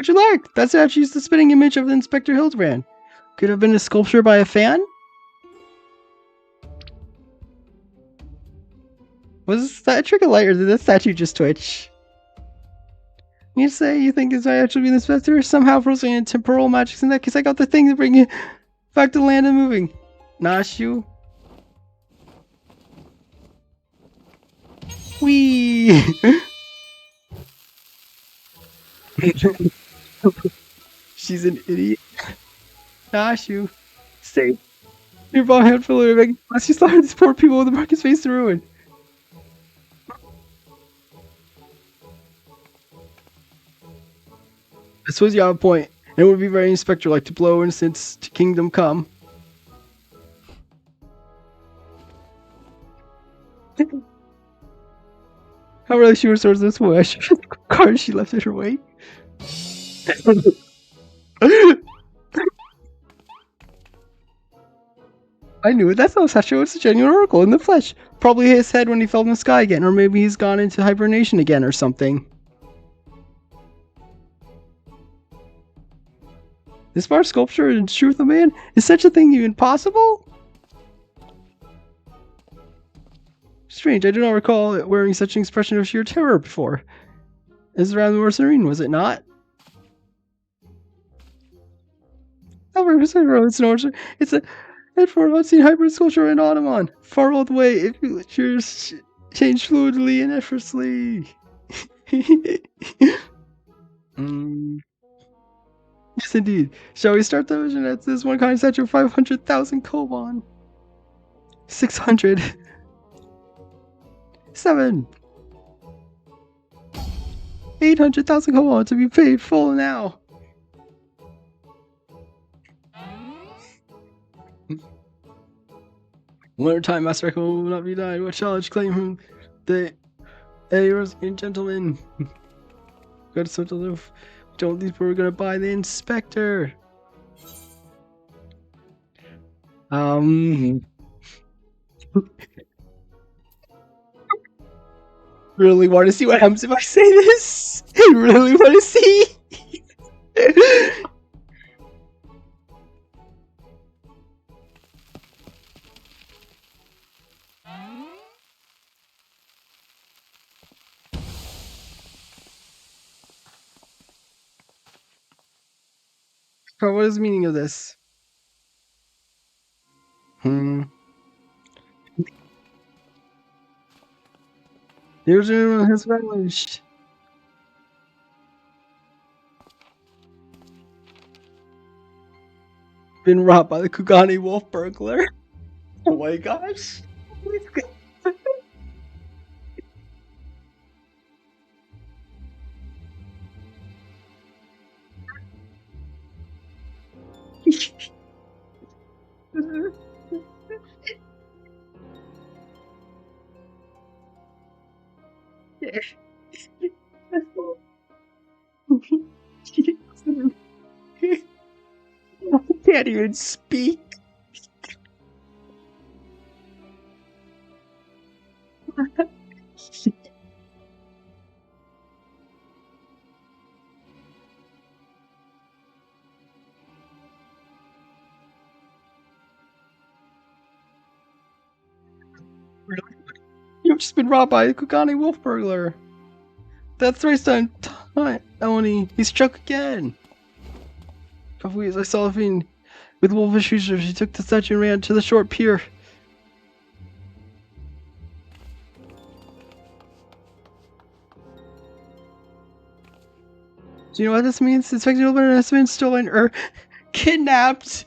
you like? That's actually the spitting image of Inspector Hildebrand. Could have been a sculpture by a fan? Was that a trick of light or did that statue just twitch? You say you think this might actually be the inspector? Somehow frozen in temporal magics in that case I got the thing to bring you back to land and moving. Nashu. Wee. She's an idiot. Nashu. Stay. Your bomb handful of egg. Unless you slaughter these poor people with the market's face to ruin. I suppose you have a point. It would be very inspector-like to blow innocence to kingdom come. How really she restores this wish? Card she left at her wake. I knew it. That's not Sasha. It's a genuine oracle in the flesh. Probably his head when he fell in the sky again, or maybe he's gone into hibernation again or something. This far sculpture in truth of man? Is such a thing even possible? Strange, I do not recall it wearing such an expression of sheer terror before. It's rather more serene, was it not? It's a head for an unseen hybrid sculpture in Automon. Far old way, it features change fluidly and effortlessly. Yes, indeed. Shall we start the vision at this one kind statue of 500,000 Koban? 600. 7. 800,000 Koban to be paid full now. One time, Master Echo will not be denied. What challenge claim him? The heroes and gentlemen. Got something to live. Don't these people are gonna buy the inspector. Really want to see what happens if I say this? I really want to see. What is the meaning of this? Here's everyone has vanished. Been robbed by the Kugani wolf burglar. Oh my gosh. I can't even speak. You've just been robbed by a Kugani wolf burglar. That's the first time, Oni. He struck again. A couple weeks I saw him with wolfish features. He took the statue and ran to the short pier. Do you know what this means? Inspector Hildebrand has been stolen or kidnapped.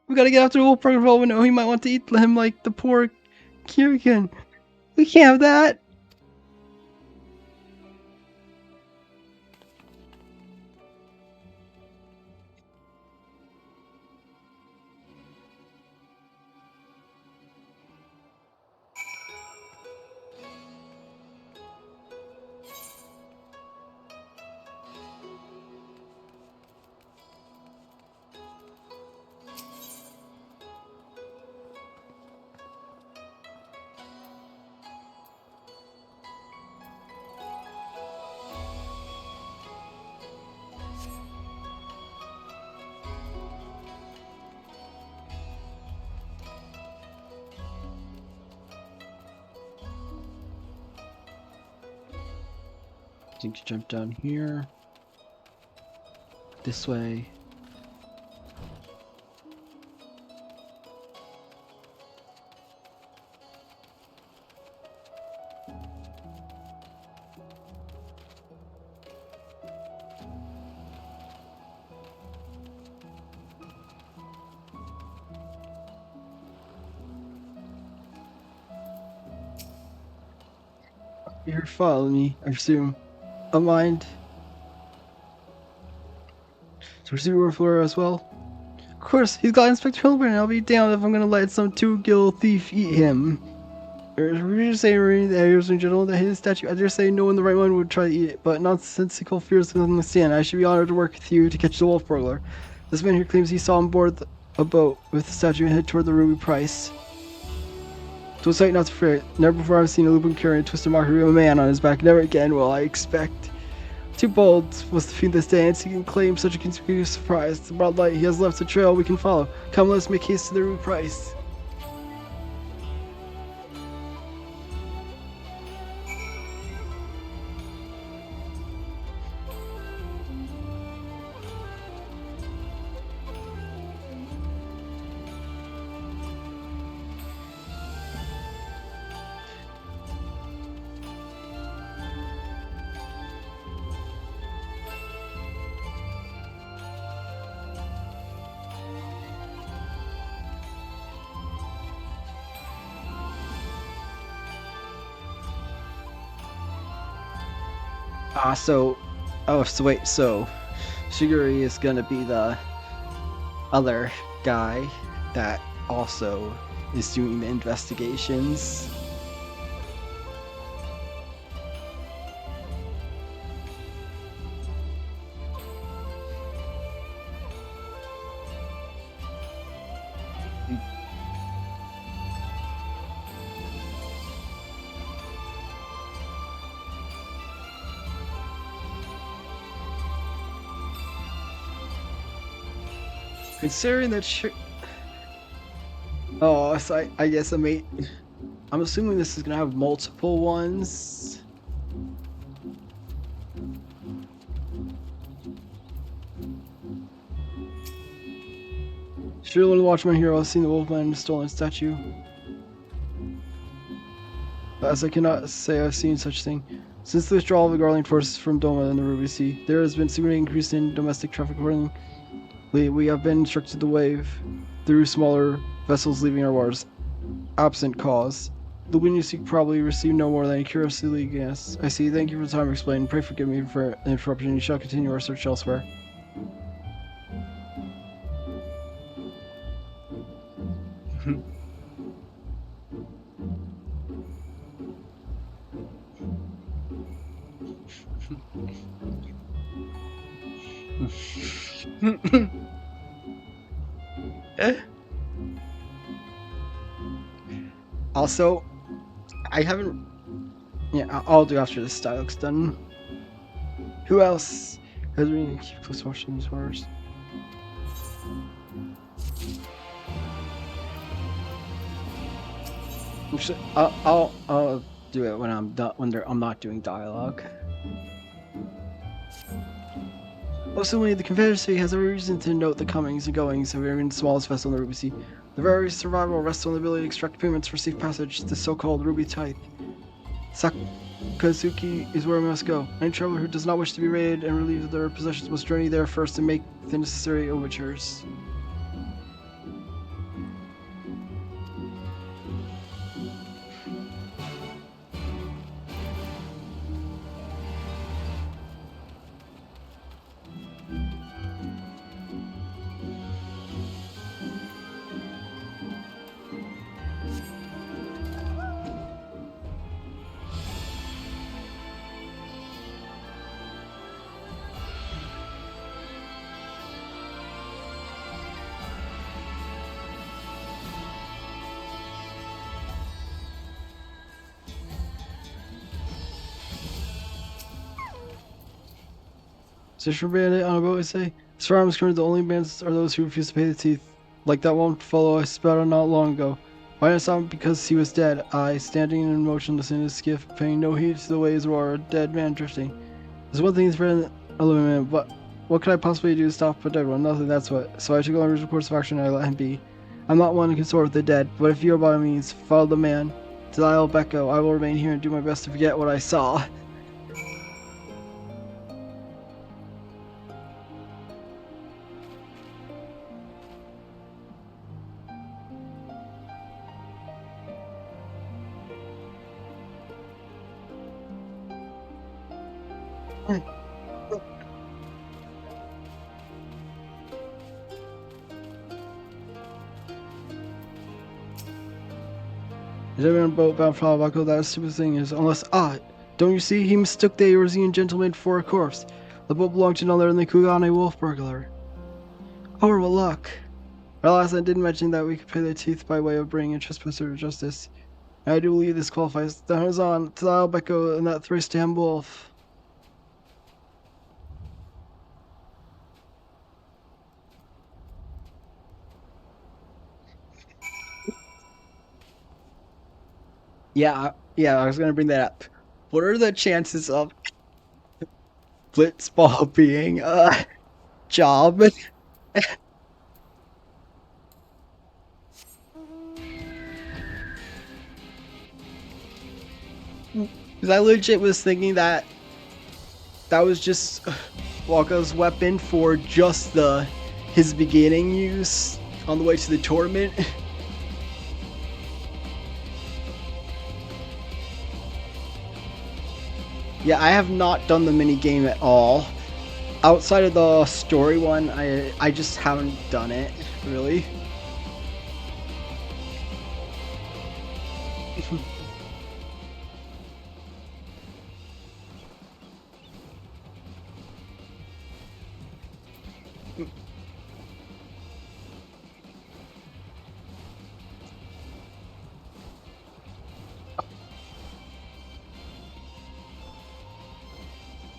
We gotta get after the wolf burglar. We know he might want to eat him like the poor Kirikin. We can't have that. I think you jump down here. This way. You're following me, I assume. A mind. So we're Flora as well. Of course, he's got Inspector Hildebrand, and I'll be damned if I'm gonna let some two-gill thief eat him. We just say, ladies and gentlemen, that his statue. I dare say no one the right one would try to eat it, but nonsensical fears within the stand. I should be honored to work with you to catch the wolf burglar. This man here claims he saw on board a boat with the statue and head toward the ruby price. To a sight not to fear. Never before I've seen a lupin carrying a twisted mockery of a man on his back. Never again will I expect. Too bold was the fiend this day, and he can claim such a conspicuous surprise. The broad light, he has left a trail we can follow. Come, let us make haste to the ruby price. So wait, so Shiguri is gonna be the other guy that also is doing the investigations. Considering that oh, so I guess I'm assuming this is gonna have multiple ones. Surely to watch my hero has seen the Wolfman stolen statue. As I cannot say I've seen such thing. Since the withdrawal of the Garling forces from Doma and the Ruby Sea, there has been a significant increase in domestic traffic. Accordingly, we have been instructed to wave through smaller vessels leaving our waters, absent cause. The wind you seek probably received no more than a curiosity guess. I see. Thank you for the time to explain. Pray forgive me for the interruption. You shall continue our search elsewhere. Also, I haven't. Yeah, I'll do after this dialogue's done. Who else has been keep close watching these waters? I'll do it when I'm done. I'm not doing dialogue. Assuming the Confederacy has every reason to note the comings and goings of even the smallest vessel in the Ruby Sea. The very survival rests on the ability to extract payments for safe passage, the so-called Ruby Tithe. Sakazuki is where we must go. Any traveler who does not wish to be raided and relieved of their possessions must journey there first and make the necessary overtures. Sister bandit on a boat, I say. As far as I'm concerned, the only bandits are those who refuse to pay the teeth. Like that one fellow I spat on not long ago. Why not stop him? Because he was dead. I, standing and motionless in his skiff, paying no heed to the waves roar, a dead man drifting. There's one thing that's better than a living man, but what could I possibly do to stop a dead one? Nothing, that's what. So I took on his course of action and I let him be. I'm not one to consort with the dead, but if you are by means, follow the man. To the Isle of Becco, I will remain here and do my best to forget what I saw. Is everyone boat bound for Albaco? That stupid thing is, unless, don't you see? He mistook the Eurasian gentleman for a corpse. The boat belonged to another than the Kugane wolf burglar. Horrible luck. Alas, I didn't mention that we could pay their teeth by way of bringing a trespasser to justice. And I do believe this qualifies. That is on to the Albaco and that thrice damned wolf. Yeah, I was gonna bring that up. What are the chances of Blitzball being a job? Because I legit was thinking that was just Waka's weapon for just his beginning use on the way to the tournament. Yeah, I have not done the mini game at all. Outside of the story one, I just haven't done it, really.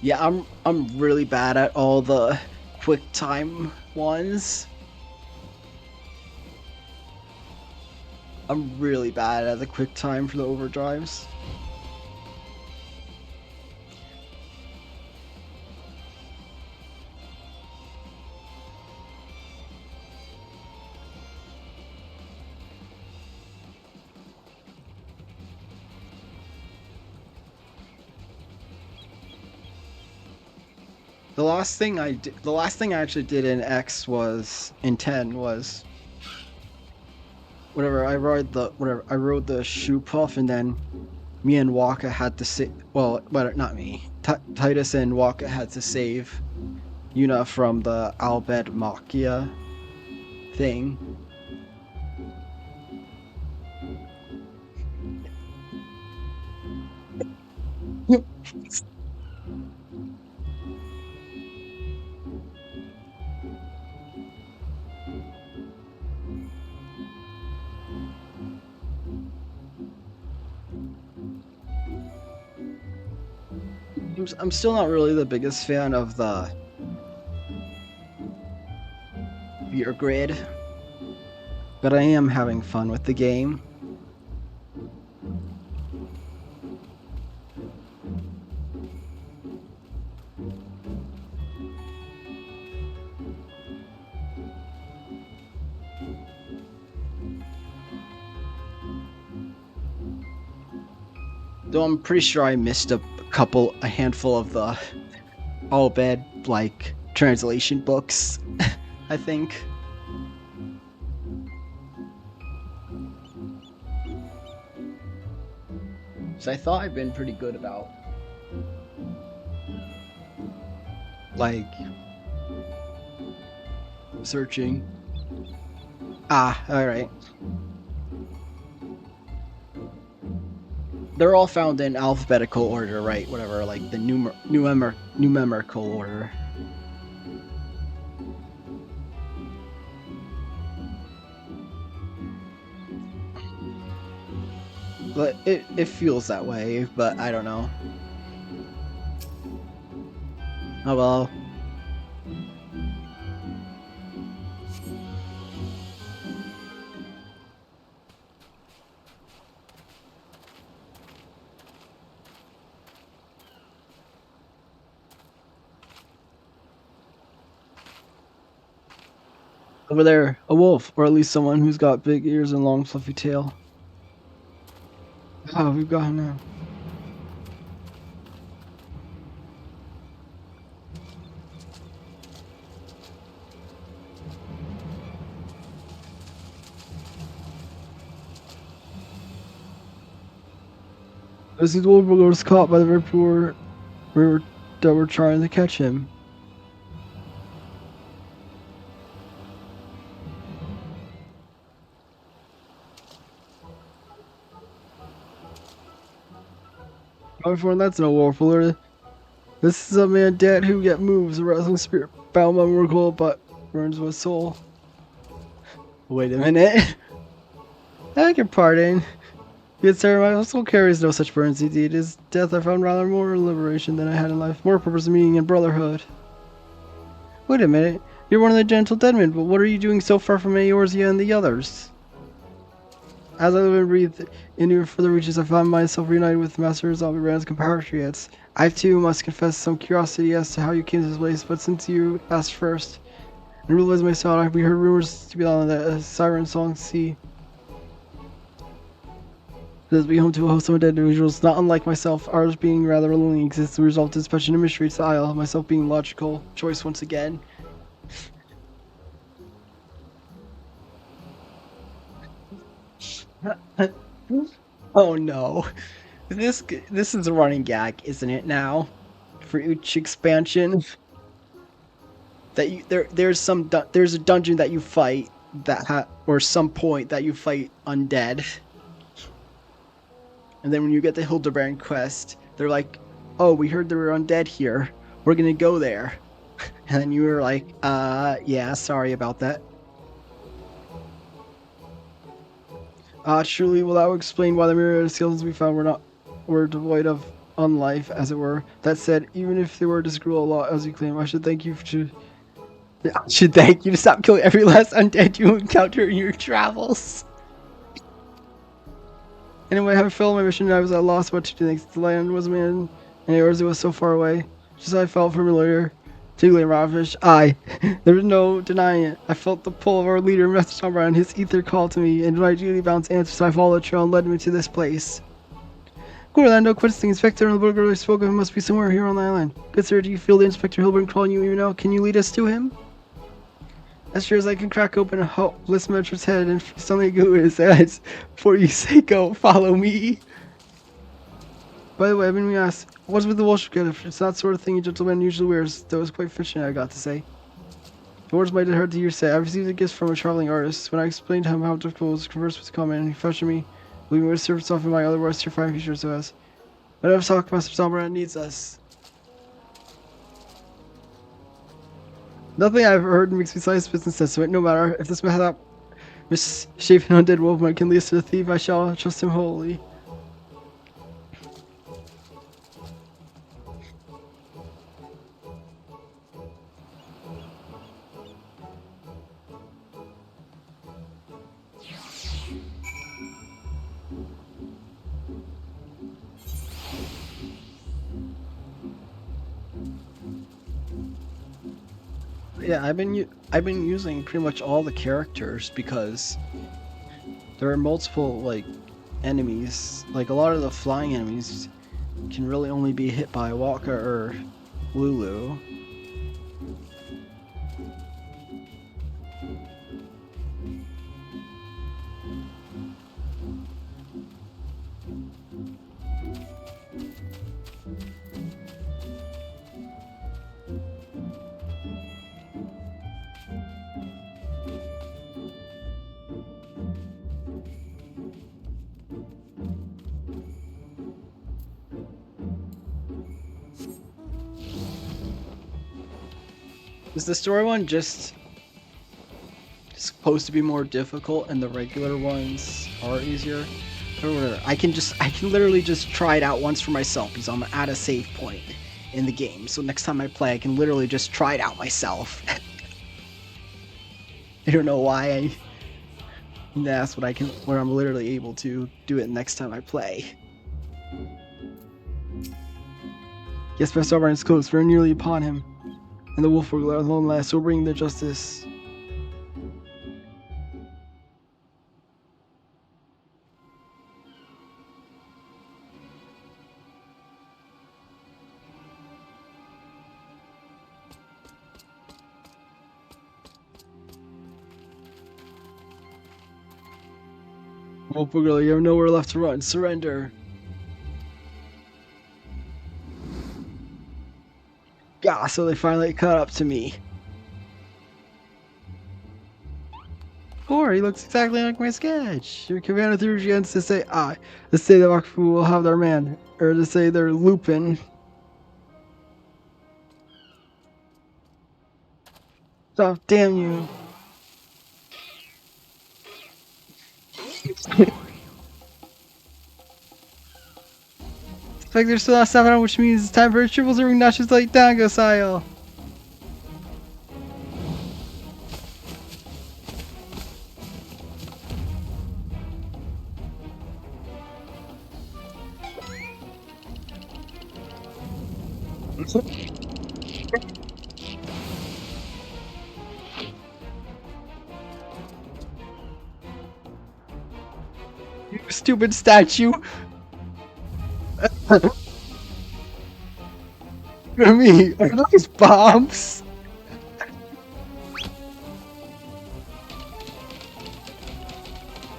Yeah, I'm really bad at all the quick time ones. I'm really bad at the quick time for the overdrives. The last thing I actually did in X was in 10 was whatever I rode the shoe puff, and then me and Waka had to save. Well, but not me. Titus and Waka had to save Yuna from the Albed Machia thing. I'm still not really the biggest fan of the beer grid, but I am having fun with the game. Though I'm pretty sure I missed a handful of the Albed like translation books. I think. So I thought I'd been pretty good about like searching. Ah, all right. They're all found in alphabetical order, right? Whatever, like the numerical order. But it feels that way, but I don't know. Oh well. Over there, a wolf, or at least someone who's got big ears and long fluffy tail. Oh, we've got him now. This is wolf was caught by the very poor that were trying to catch him. Everyone, that's no wolf alert. This is a man dead who yet moves, a wrestling spirit bound by miracle, but burns with soul. Wait a minute. I beg your pardon. Yet, sir, my soul carries no such burns. Indeed, his death I found rather more liberation than I had in life, more purpose, meaning, and brotherhood. Wait a minute. You're one of the gentle dead men, but what are you doing so far from Eorzea and the others? As I live and breathe in your further reaches, I find myself reunited with Master Zombie compatriots. I too must confess some curiosity as to how you came to this place, but since you asked first, and realized myself, we heard rumors to be on the Siren Song Sea. Does be home to a host of dead individuals, not unlike myself, ours being rather lonely exists, the result is such an mystery to the Isle, myself being logical choice once again. Oh no. This is a running gag, isn't it now? For each expansion. That you there's a dungeon that you fight or some point that you fight undead. And then when you get the Hildebrand quest, they're like, "Oh, we heard there were undead here. We're gonna go there." And then you were like, yeah, sorry about that. Truly, well, that would explain why the myriad of skeletons we found were devoid of unlife, as it were. That said, even if they were to screw a lot, as you claim, I should thank you I should thank you to stop killing every last undead you encounter in your travels. Anyway, having failed my mission, I was at a loss what to do next. The land was man, and yours it was so far away. Just as I felt familiar, tingling ravish. There was no denying it. I felt the pull of our leader, Master Sombra, and his ether called to me, and my duty bound to answer, so I followed the trail and led me to this place. Good Orlando, quit the inspector and the little girl I spoke of must be somewhere here on the island. Good sir, do you feel the Inspector Hildebrand calling you even now? Can you lead us to him? As sure as I can crack open a hopeless mentor's head and suddenly go in his eyes. Before you say go, follow me. By the way, I've been asked, what's with the Welsh gift? It's that sort of thing a gentleman usually wears. That was quite fitting, I got to say. The words might have hard to hear say. I received a gift from a traveling artist. When I explained to him how difficult it was to converse with the common, he fetched me, leaving me to serve itself in my otherwise terrifying future so as. Whatever talk Master Sombra needs us. Nothing I've ever heard makes me slice business sense to it. No matter if this misshapen undead wolfman can lead us to the thief, I shall trust him wholly. Yeah, I've been using pretty much all the characters because there are multiple like enemies. Like a lot of the flying enemies can really only be hit by Walker or Lulu. Is the story one just supposed to be more difficult and the regular ones are easier? Or whatever. I can literally just try it out once for myself because I'm at a save point in the game. So next time I play, I can literally just try it out myself. I don't know why that's where I'm literally able to do it next time I play. Yes, Master Sombra is close, very nearly upon him. And the wolf will alone last, will bring the justice. Wolf girl, you have nowhere left to run. Surrender. Gah, so they finally caught up to me. Or he looks exactly like my sketch. Your commander threw against to say, to say the Wakfu will have their man, or to say they're Lupin. Oh, damn you. It's like there's still not 7 which means it's time for a triple serving notches like Dango style. You stupid statue. Me, are those bombs?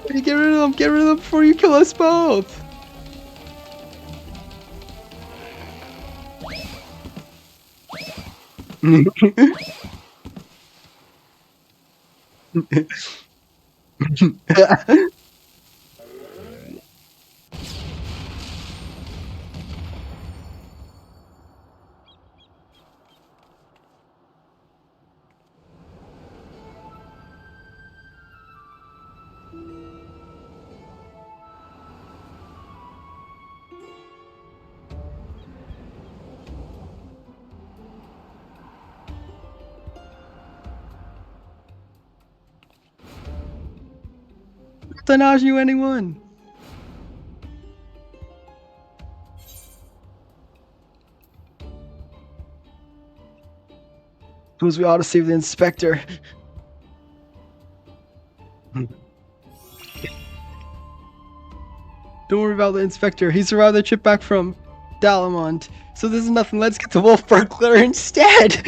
Get rid of them! Get rid of them before you kill us both! Tanashi anyone? Because we ought to save the inspector. Don't worry about the inspector. He survived the trip back from Dalamont. So this is nothing. Let's get the wolf burglar instead.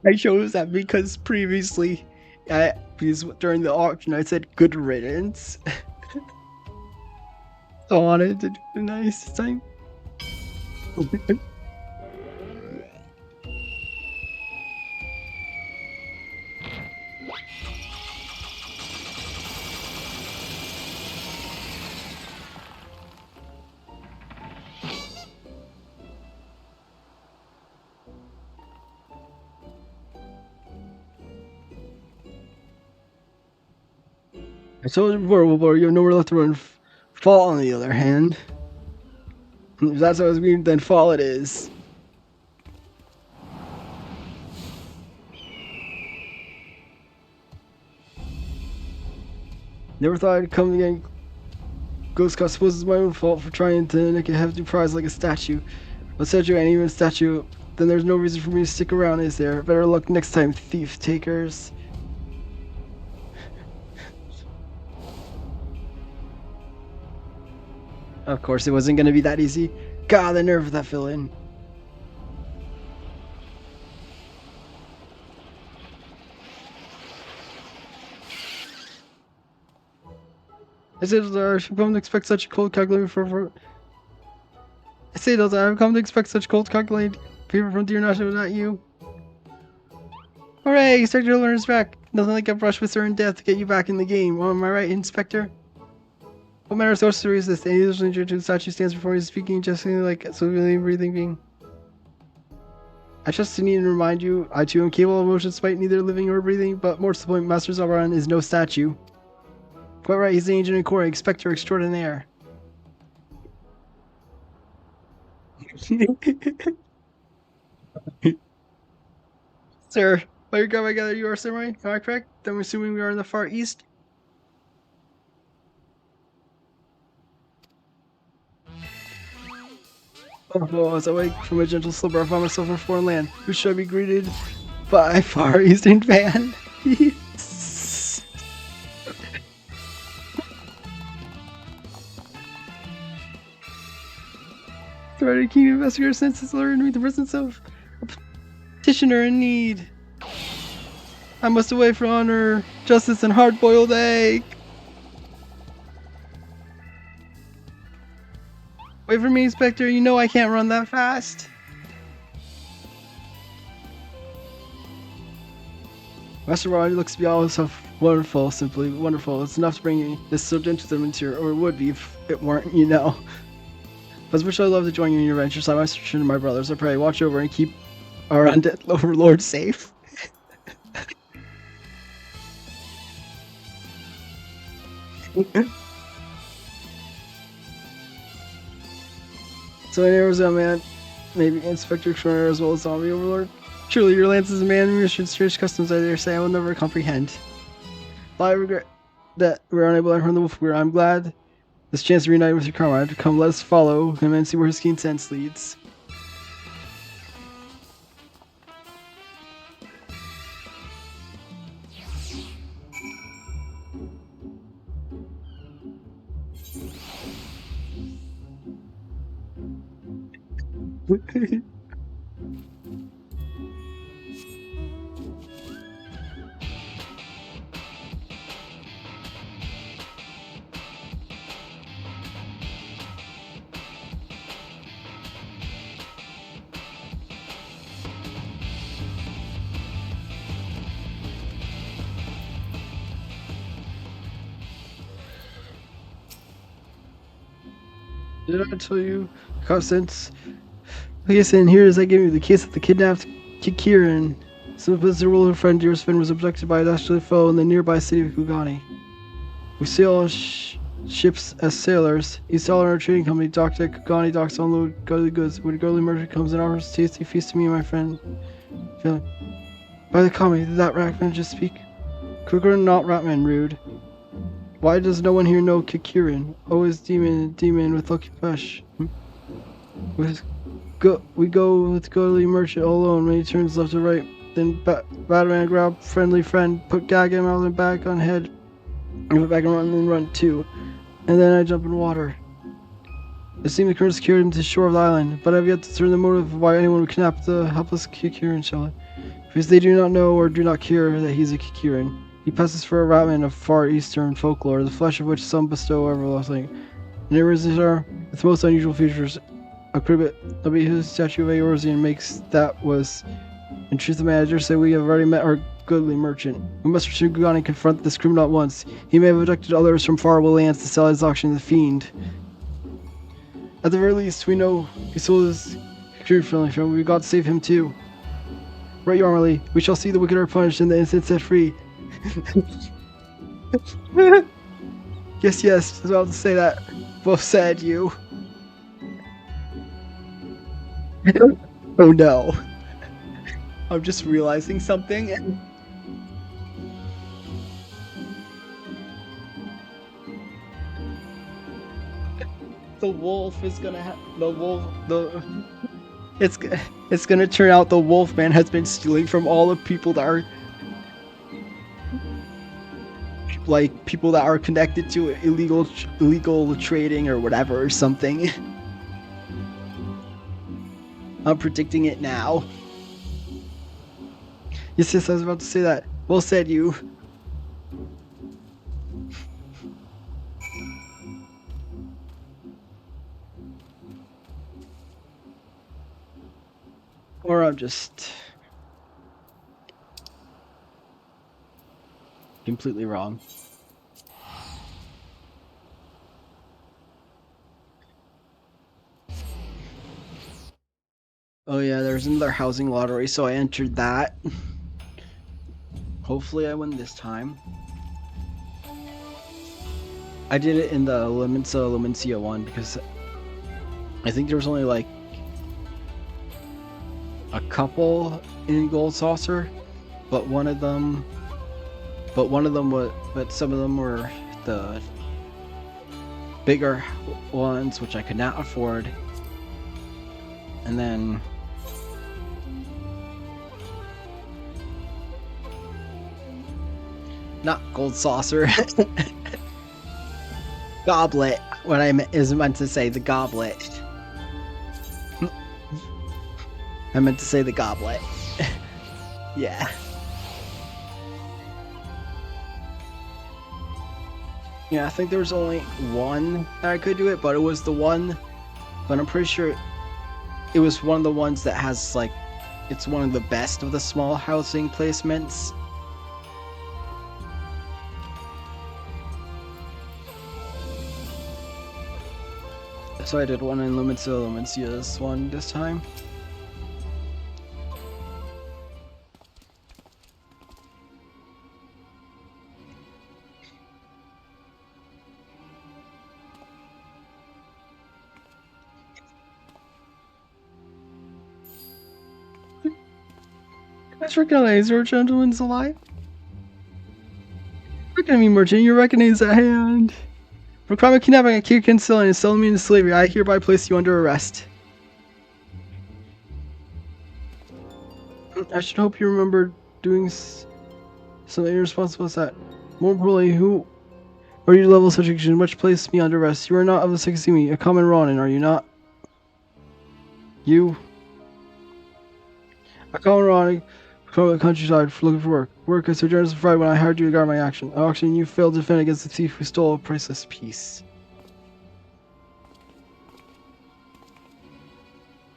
I chose that because previously, because during the auction I said good riddance. So I wanted to do a nice thing. I told you before, you have nowhere left to run. Fall, on the other hand. If that's what I was reading, then fall it is. Never thought I'd come again. Ghost Cop, suppose it's my own fault for trying to make a hefty prize like a statue. A statue ain't even a statue, then there's no reason for me to stick around, is there? Better luck next time, thief takers. Of course, it wasn't gonna be that easy. God, the nerve of that villain. I said, I've come to expect such cold calculated I say, I've come to expect such cold calculated paper from Dear National, not you. Hooray! Inspector Learner's back. Nothing like a brush with certain death to get you back in the game. Well, am I right, Inspector? What manner of sorcery is this? Any illusion to the statue stands before you speaking, just like a slowly breathing being. I just need to remind you, I too am capable of motion despite neither living or breathing, but more to the point, Master Zalbaran is no statue. Quite right, he's the ancient and core, Inspector Extraordinaire. Sir, by your God, I gather you are samurai, am I correct? Then we're assuming we are in the far east? Oh, as I wake from a gentle slumber, I find myself in a foreign land. Who should I be greeted by Far Eastern Band? Threatened keen investigator senses alerted me the presence of a petitioner in need. I must away for honor, justice, and hard-boiled egg. Wait for me, Inspector. You know I can't run that fast. Master Rod looks beyond himself wonderful, simply wonderful. It's enough to bring this so gentleman into your, or it would be if it weren't, you know. But as much as I love to join you in your adventures, I must return to my brothers. I pray, watch over and keep our undead overlord safe. So in Arizona, man, maybe Inspector Extraordinaire as well as Zombie Overlord. Surely your lance is a man who should strange customs I dare say I will never comprehend. While I regret that we're unable to learn the wolf weir, I'm glad this chance to reunite with your comrade. Come, let us follow him and see where his keen sense leads. Did I tell you, Constance? Yes, and here is I gave you the case of the kidnapped Kikirin. Some of his ruler friend Deersfin was abducted by a dastardly foe in the nearby city of Kugani. We sail ships as sailors. East Dollar Trading Company docked at Kagani docks to unload godly goods. When a godly merchant comes and offers a tasty feast to me and my friend. Feeling. By the kami, did that Ratman just speak? Cooker, not Ratman, rude. Why does no one here know Kikirin? Always demon with lucky flesh. We go with godly merchant all alone when he turns left to right. Then Batman grab friendly friend, put gag him out and back on head, and put back and run too. And then I jump in water. It seems the currents carried him to the shore of the island, but I've yet to discern the motive of why anyone would kidnap the helpless Kikirin shall. Because they do not know or do not care that he's a Kikirin. He passes for a Ratman of far eastern folklore, the flesh of which some bestow everlasting. And it is with most unusual features. A cribbit, a his statue of Eorzean makes that was. In truth, the manager said we have already met our goodly merchant. We must return to Gugani and confront this criminal at once. He may have abducted others from faraway lands to sell his auction to the fiend. At the very least, we know he sold his crew friendly friend. We've got to save him too. Right, Yarmley. We shall see the wicked are punished and the innocent set free. Yes, I was about to say that. Both said you. Oh no. I'm just realizing something. The wolf is gonna have it's gonna turn out the wolf man has been stealing from all the people that are like people that are connected to illegal trading or whatever or something. I'm predicting it now. Yes, I was about to say that. Well said, you. Or I'm just completely wrong. Oh yeah, there's another housing lottery, so I entered that. Hopefully I win this time. I did it in the Lumencia one because I think there was only like a couple in Gold Saucer, but some of them were the bigger ones, which I could not afford. And then not Gold Saucer. Goblet. What I meant to say, the goblet. I meant to say the goblet. Yeah. Yeah, I think there was only one that I could do it, but it was the one. But I'm pretty sure it was one of the ones that has like, it's one of the best of the small housing placements. So I did one in Lumencia's one this time. You guys recognize your gentleman's alive? Look at me, merchant, your reckoning is at hand. For crime of kidnapping a Kirkin Sillen and selling me into slavery, I hereby place you under arrest. I should hope you remember doing something irresponsible as that. More importantly, who are you to level such action which place me under arrest? You are not of the Sekisimi, a common Ronin, are you not? You? A common Ronin from the countryside for looking for work. Work I so generous and fried when I hired you to guard my action. An auction you failed to defend against the thief who stole a priceless piece.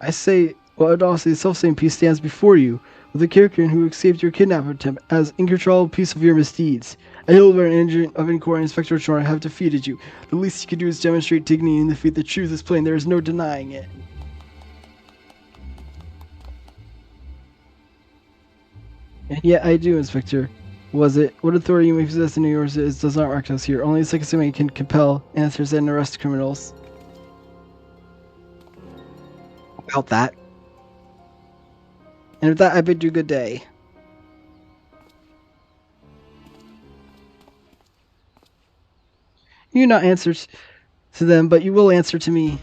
I say, well, audacity, the self-same piece stands before you, with the character who escaped your kidnapping attempt as incontrollable piece of your misdeeds. A Hildebrand agent of Inquiry and Inspector Chorn have defeated you. The least you can do is demonstrate dignity and defeat. The truth is plain, there is no denying it. And yet I do, Inspector. was it? What authority you may possess in New York does not mark us here. Only the Sekisumi can compel answers and arrest criminals. About that. And with that, I bid you good day. You not answer to them, but you will answer to me.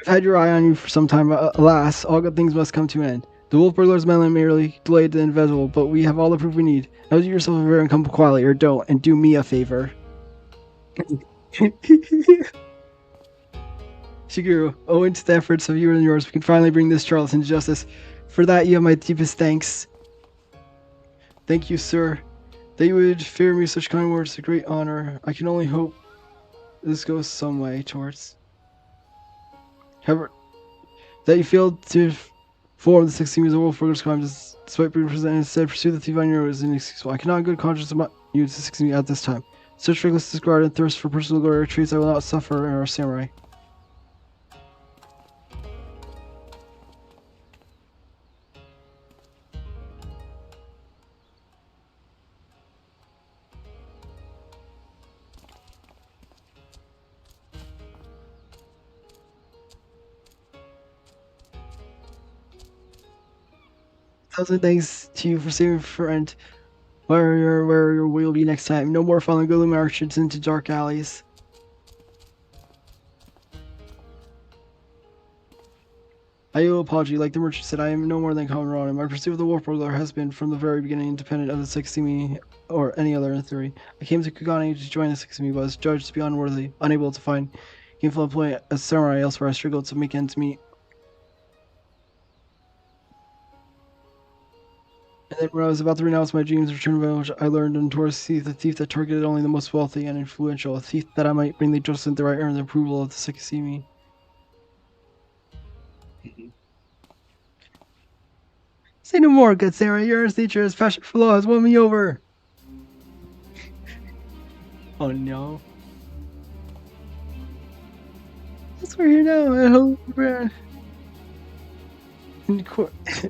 I've had your eye on you for some time. Alas, all good things must come to an end. The wolf burglar's men merely delayed the inevitable, but we have all the proof we need. Now do yourself a favor and come quietly, or don't, and do me a favor. Shigeru, owing to the efforts of you and yours, we can finally bring this charlatan to justice. For that, you have my deepest thanks. Thank you, sir. That you would favor me such kind words is a great honor. I can only hope this goes some way towards. However, that you failed to form the 16 years of wolf burglar's crime despite being presented instead pursue the thief on your road is inexcusable. I cannot in good conscience about you to 16 at this time. Such reckless disregard and thirst for personal glory are traits I will not suffer in our samurai. Thousand thanks to you for saving a friend. Where we'll be next time. No more following gloomy marches into dark alleys. I owe apology. Like the merchant said, I am no more than common Ronin. My pursuit of the wolf burglar has been from the very beginning independent of the Sekisumi or any other authority. I came to Kugane to join the Sekisumi, but was judged to be unworthy, unable to find gainful employment as samurai elsewhere. I struggled to make ends meet. And then when I was about to renounce my dreams of return revenge, I learned and tore to the thief that targeted only the most wealthy and influential, a thief that I might bring the justice that I earned the approval of the Sekisumi. Say no more, good samurai. Your earnest nature as passion for law has won me over. Oh no. Yes, we're here now at Hildebrand.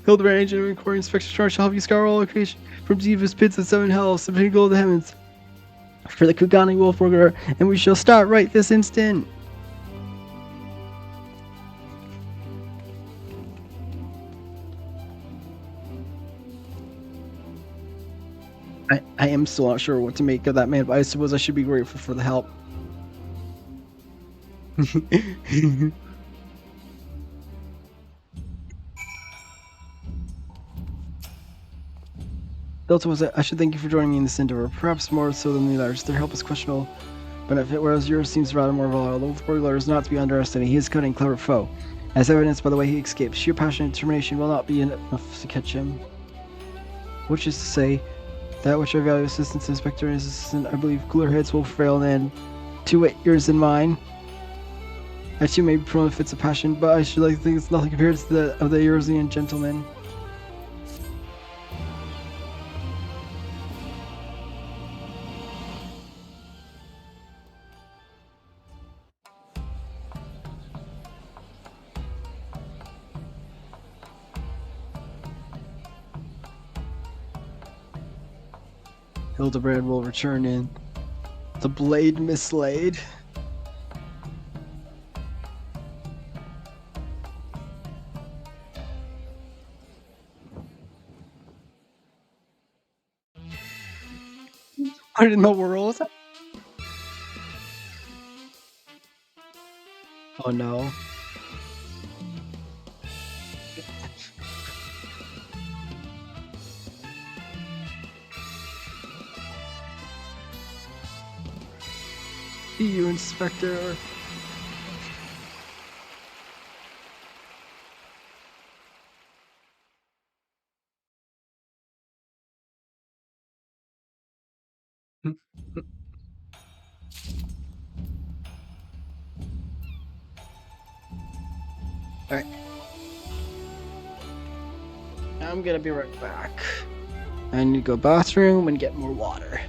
Hildebrand, agent of inquiry inspector charge shall help you scour all location from deepest pits of seven hells to the pinnacle of the heavens for the Kugane wolf burglar, and we shall start right this instant. I am still not sure what to make of that man, but I suppose I should be grateful for the help. Delta was I should thank you for joining me in this endeavor, perhaps more so than the others. Their help is questionable benefit, whereas yours seems rather more valuable. The wolf burglar is not to be underestimated. He is a cunning, clever foe, as evidenced by the way he escapes. Sheer passion and determination will not be enough to catch him. Which is to say, that which I value assistance, inspector, and his assistant, I believe cooler heads will prevail than to wit yours and mine. I too may be prone to fits of passion, but I should like to think it's nothing compared to that of the Eurasian gentleman. Hildebrand will return in the blade mislaid. What in the world? Oh no. You, Inspector. Alright. I'm gonna be right back. I need to go bathroom and get more water.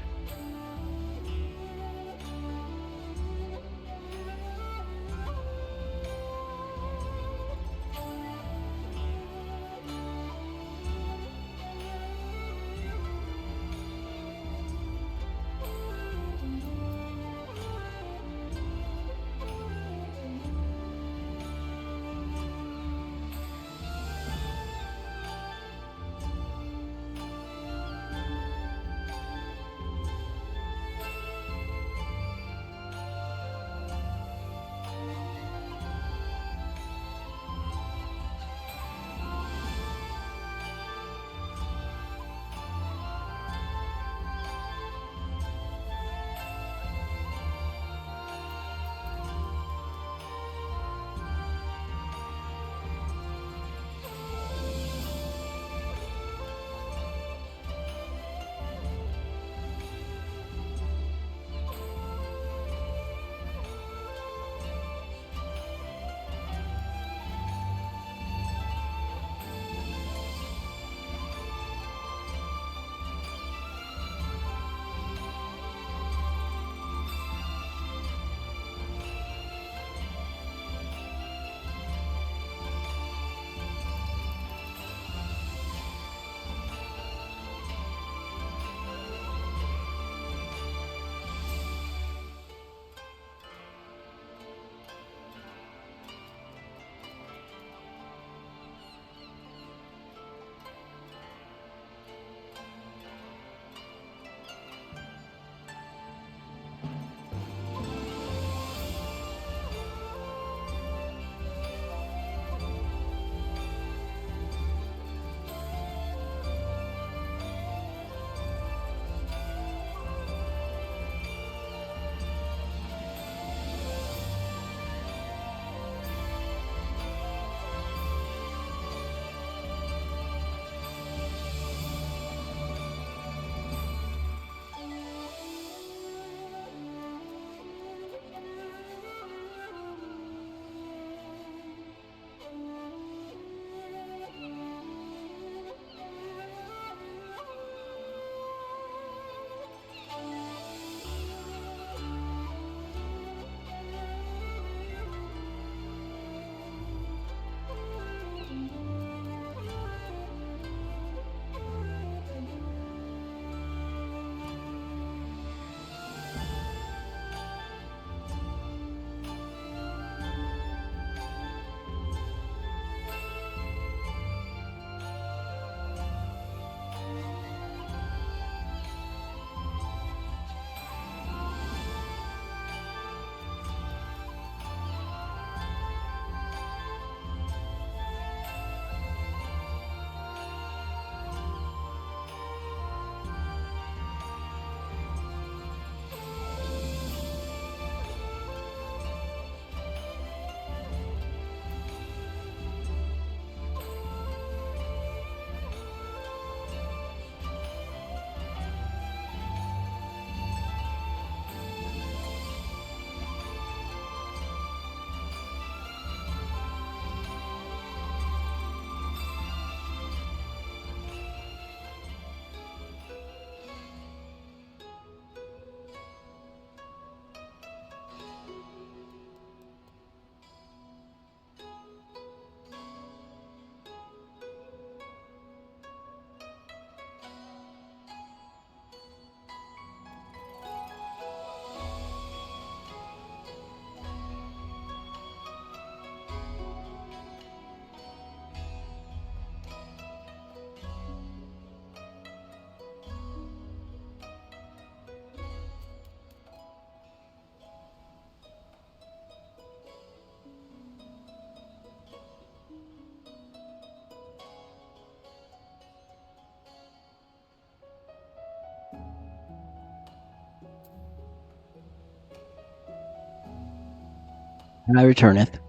and I returneth.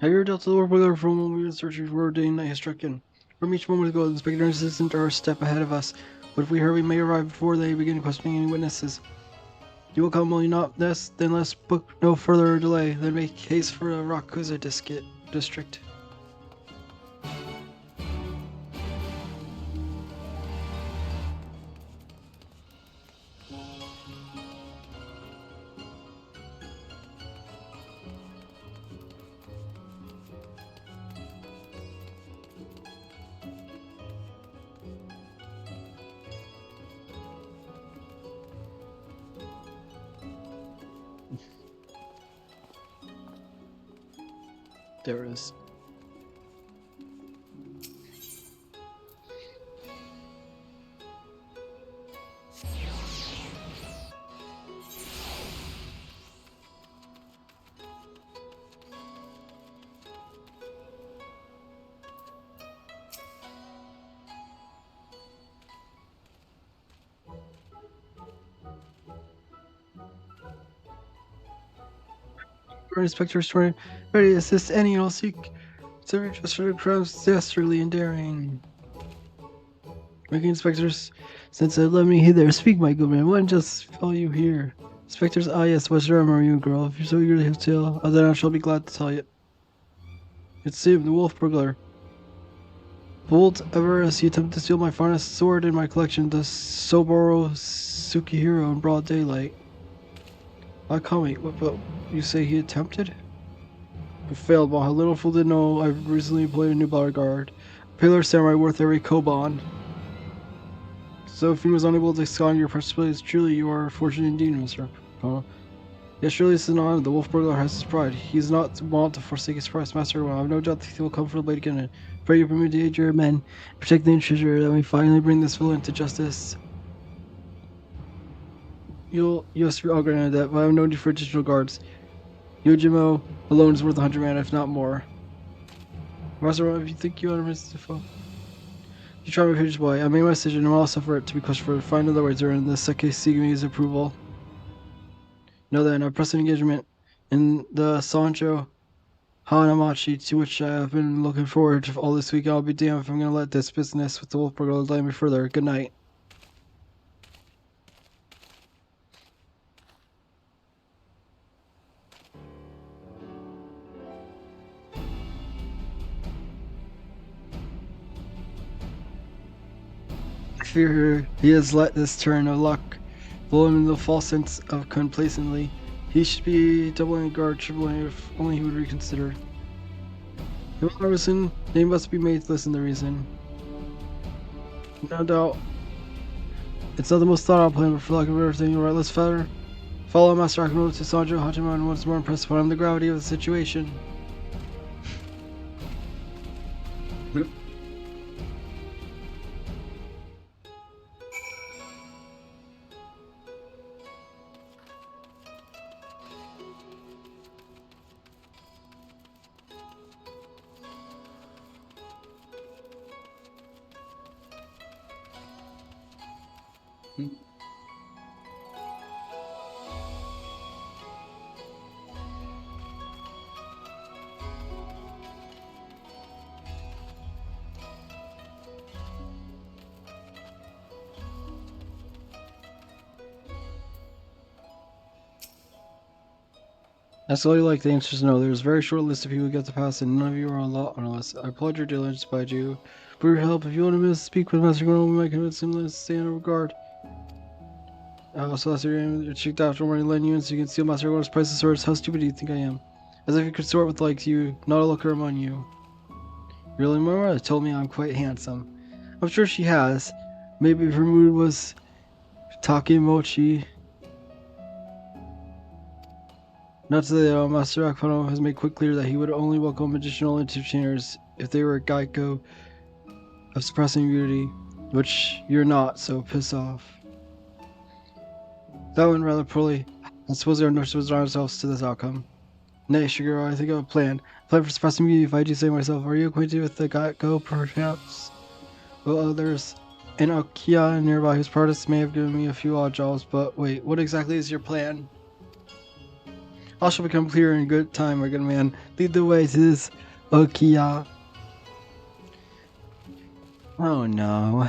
Have you ever dealt with the Warburglar from when we were searching for a day and night has struck in? From each moment ago, the Inspector and Assistant are a step ahead of us, but if we hurry, we may arrive before they begin questioning any witnesses. You will come, will you not? Yes, then let's book no further delay, then make haste for the Rakuza district. There it is. Inspector Story, ready to assist any and all seek to just for the crimes dastardly and daring. Making inspectors, since let me hither, speak, my good man. What just fell you here? Inspectors, ah yes, what armor are you, girl? If you're so eager to tell, then I shall be glad to tell you. It's him, the wolf burglar. Bold ever as he attempted to steal my finest sword in my collection, the Soboro Tsukihiro, in broad daylight. I comment, but you say he attempted? I failed, but how little fool did know I've recently employed a new bodyguard. A paler samurai worth every koban. So if he was unable to scan your possibilities, truly you are fortunate indeed, Mr. Kono. Yes, surely this is an honor. The wolf burglar has his pride. He is not wont to forsake his prize, Master. Well, I have no doubt that he will come for the blade again. Pray you permit to aid your men, protect the treasure, that we finally bring this villain to justice. Yes, I'll grant that, but I have no need for additional guards. Yojimbo alone is worth 100 man, if not more. Master, if you think you are merciful, you try my patience, boy. I made my decision, and I'll suffer it to be questioned for. Find other ways to earn the Seke Sigami's approval. Know then, our present engagement in the Sancho Hanamachi, to which I have been looking forward to all this week. I'll be damned if I'm going to let this business with the wolf burglar delay me further. Good night. I fear he has let this turn of luck blow him into a false sense of complacently. He should be doubling guard, tripling if only he would reconsider. He will not listen, they must be made to listen to reason. No doubt. It's not the most thought out plan, but for lack of better thing, alright, let's follow Master Akimoto to Sanjo Hachima and once more impress upon him the gravity of the situation. That's all you like the answers to know. There's a very short list of people who get to pass, and none of you are on the list. I applaud your diligence, by you. For your help, if you want to speak with Master Gono, we might convince him to stay in regard. So that's your checked after morning letting you in so you can steal Master Gono's priceless swords. How stupid do you think I am? As if you could sort with like you, not a looker among you. Really, my mother told me I'm quite handsome. I'm sure she has. Maybe if her mood was Takemochi. Not to say Master Akano has made quite clear that he would only welcome additional entertainers if they were a Geico of suppressing beauty, which you're not, so piss off. That went rather poorly. I suppose our nurse was ourselves to this outcome. Nay, Shigeru, I think I have a plan. A plan for suppressing beauty, if I do say myself. Are you acquainted with the Geico, perhaps? Well, there's an Okia nearby whose artists may have given me a few odd jobs, but wait, what exactly is your plan? All shall become clear in good time, my good man. Lead the way to this Okia. Oh no.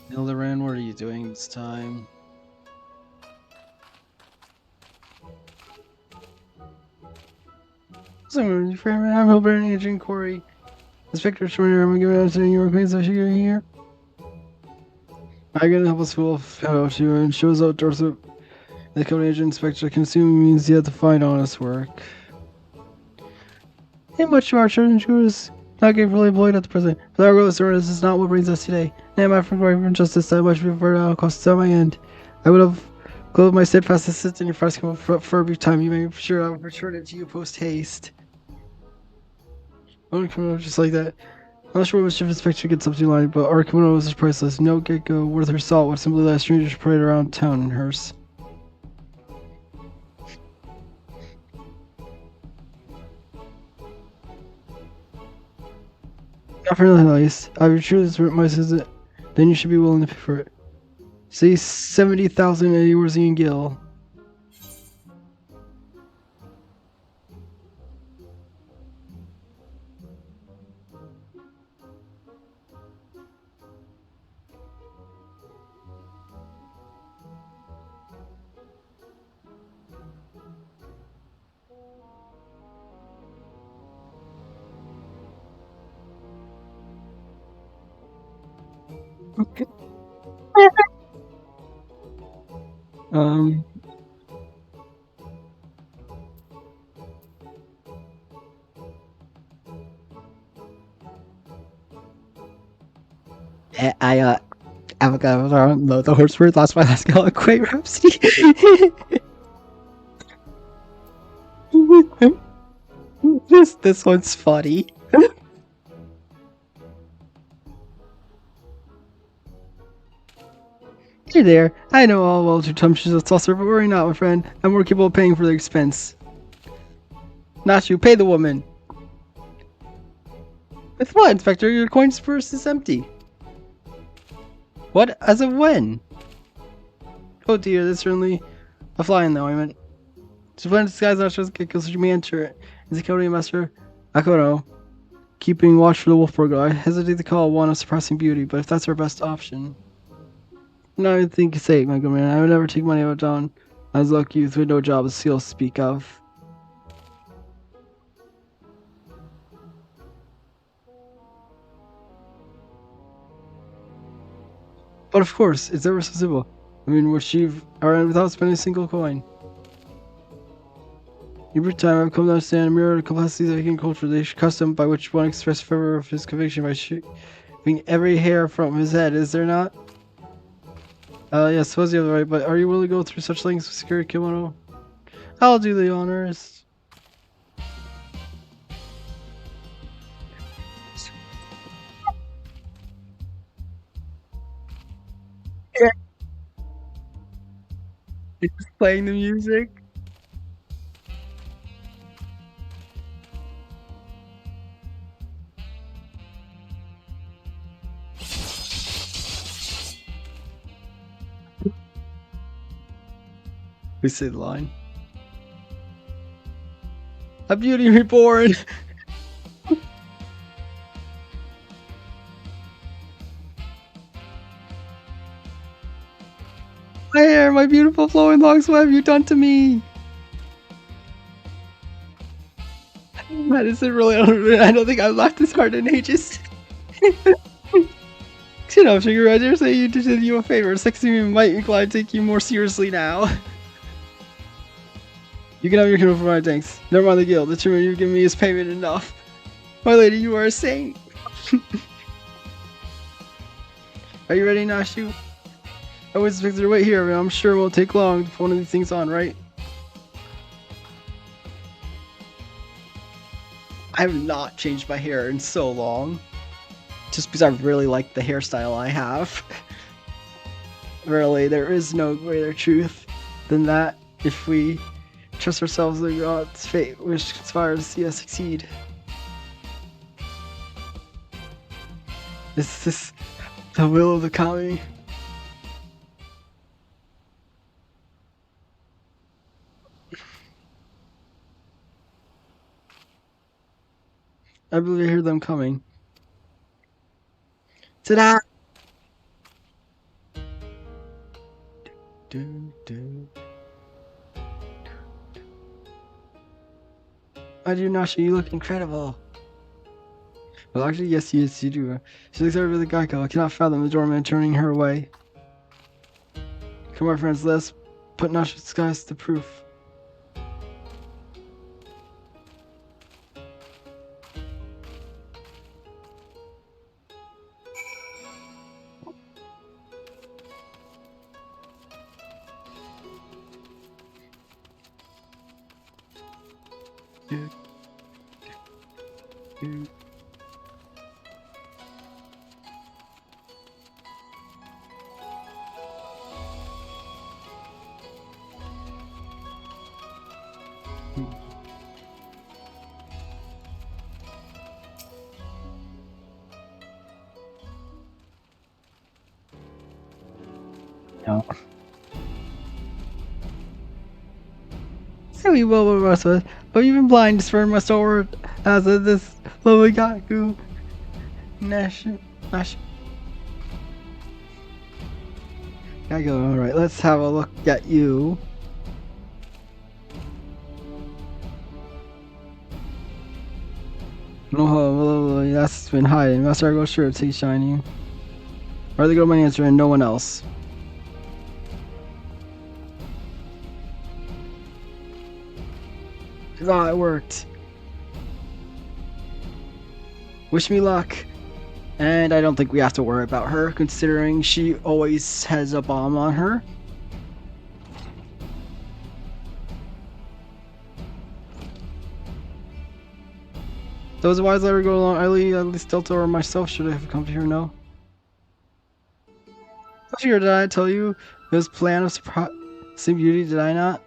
Hildebrand, what are you doing this time? I'm Hildebrand, Agent Corey. Inspector Schwinner, I'm giving out to your acquaintance, so she get here. I gotta help us fool out you and shows out Dorset. The company agent inspector consuming means you have to find honest work. Ain't much to our church insurers. Not getting fully employed at the present. But our goal is is not what brings us today. Now my friend from justice that much before it costs on my end. I would have clothed my steadfast assist in your first come for a brief time. You may be sure I will return it to you post haste. I wouldn't come out just like that. I'm not sure what mischief inspector gets up to line, but our kimono was priceless. No gecko worth her salt would simply let strangers parade around town in hers. Not for nothing, at least. If you truly my visit, then you should be willing to pay for it. Say 70,000 Eddie and Gill. Okay. I forgot the horse word lost my last Quay Rhapsody. This one's funny. Hey there, I know all well to tumches of saucer, but worry not, my friend. I'm more capable of paying for the expense. Not you, pay the woman. With what, Inspector? Your coin's purse is empty. What? As of when? Oh dear, that's certainly a fly in the ointment. To blend disguise not just get closer to me enter it. Is the company master Akono keeping watch for the wolf burglar? I hesitate to call one a suppressing beauty, but if that's our best option. No, I think you say, my good man. I would never take money out down as lucky youth with no job as seal speak of. But of course, it's ever so simple. I mean, we'll achieve our end without spending a single coin. Every time I've come to understand a mirror of the capacities of human culture, the custom by which one expressed favor of his conviction by shaving every hair from his head, is there not? Yeah, suppose you have the right, but are you willing to go through such things to secure a kimono? I'll do the honors. It's playing the music. We say the line. A beauty reborn. My hair, my beautiful flowing locks, what have you done to me? Madison really, I don't think I've laughed this hard in ages. You know, figure I dare say you did you a favor. Sexy me might incline to take you more seriously now. You can have your canoe for my thanks. Never mind the guild. The treatment you've given me is payment enough. My lady, you are a saint. Are you ready, Nashu? I was expected to wait here, but I'm sure it won't take long to put one of these things on, right? I have not changed my hair in so long. Just because I really like the hairstyle I have. Really, there is no greater truth than that if we trust ourselves in God's fate, which conspires to see us succeed. Is this the will of the kami? I believe I hear them coming. Ta-da! I do not show you look incredible. Well, actually, yes, you do. She looks over the Geico. I cannot fathom the doorman turning her away. Come on, friends, let's put Nasha's disguise to proof. No. So we will with us. Oh, you've been blind, spurn my sword as of this lovely Gaku. Nash. Gotta go. Alright, let's have a look at you. Oh, that's been hiding. Master, go sure to shining. Or they go my answer and no one else. Ah, it worked. Wish me luck. And I don't think we have to worry about her, considering she always has a bomb on her. So is it wise let her go along? At least Delta or myself should have come to here, no? Last year, did I tell you his plan of surprising beauty, did I not?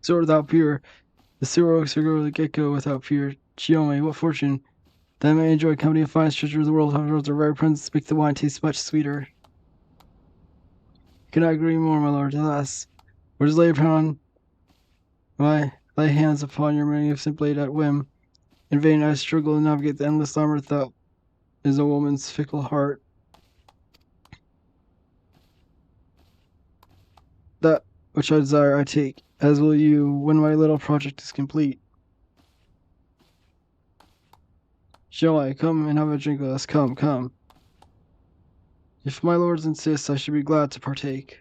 Sword without fear. The Suros who go the Gecko without fear. Chiome, what fortune. That I may enjoy company of finest treasure of the world. However, the rare presents make the wine taste much sweeter. Cannot agree more, my lord. Alas, where does lay upon lay hands upon your magnificent blade at whim. In vain I struggle to navigate the endless armor that is a woman's fickle heart. That which I desire I take, as will you when my little project is complete. Shall I come and have a drink with us? Come, come. If my lords insist, I should be glad to partake.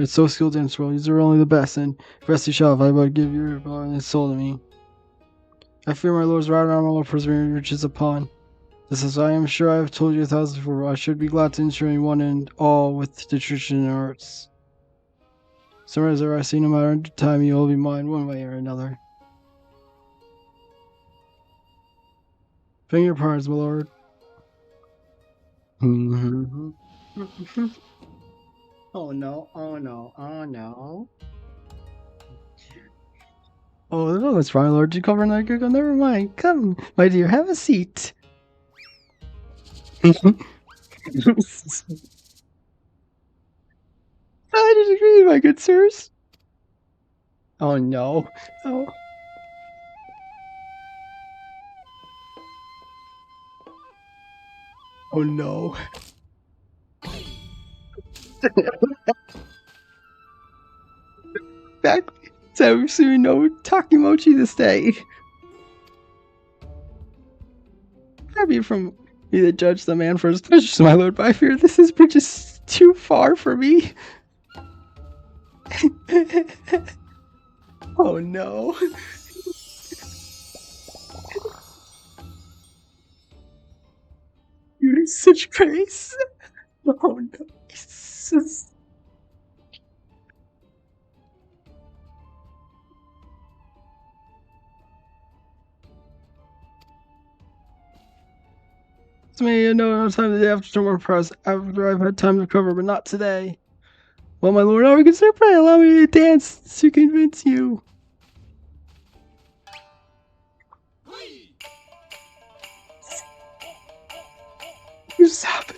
It's so skilled in this world. These are only the best, and rest you shall if I but give your body and soul to me. I fear my lord's right arm will preserve riches upon. This is I am sure I have told you 1,000 before. I should be glad to ensure you one and all with the tradition and arts. Somewhere as ever I see, no matter the time, you will be mine one way or another. Bring your parts, my lord. Oh no, oh no, oh no. Oh, no, that's fine, Lord. You cover that giggle. Never mind. Come, my dear, have a seat. I disagree, my good sirs. Oh no. Oh. Oh no. Back. So soon, no Takimochi this day. Happy from me to judge the man for his pleasures, my lord, but I fear this is bridge is too far for me. Oh no. You're such grace. Oh no. Jesus. It's me, no time the day after tomorrow press after I've had time to recover, but not today. Well, my lord, now we can start pray. Allow me to dance to convince you. You stop it.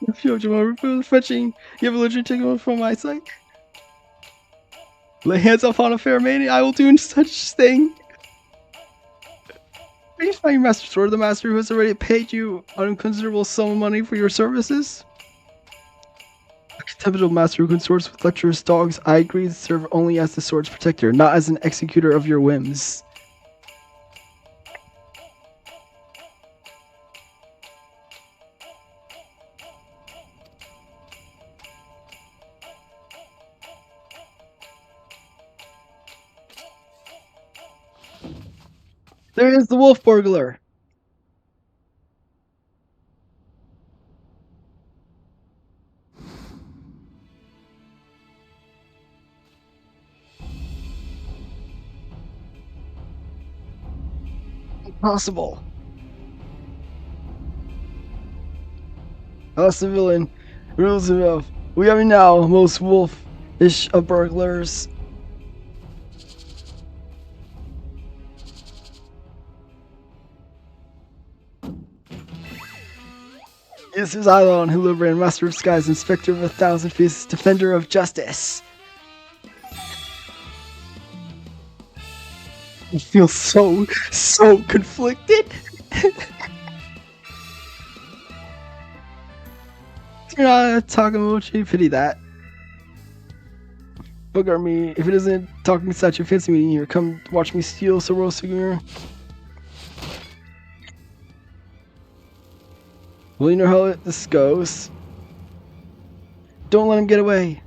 If you want fetching, you have a literally taken one from my sight. Lay hands upon a fair maiden, I will do such thing. Are you finding Master Sword, the master who has already paid you an considerable sum of money for your services? A contemptible master who consorts with lecherous dogs, I agree to serve only as the sword's protector, not as an executor of your whims. There is the wolf burglar. Impossible. Us the villain. Rules enough. We have now most wolfish of burglars. This is Ilon Hildebrand, Master of Skies, Inspector of 1,000 Faces, Defender of Justice. I feel so conflicted. You're not a Takamochi, pity that. Booger me, if it isn't talking such a fancy meeting here, come watch me steal Sorosugura. Well, you know how this goes. Don't let him get away.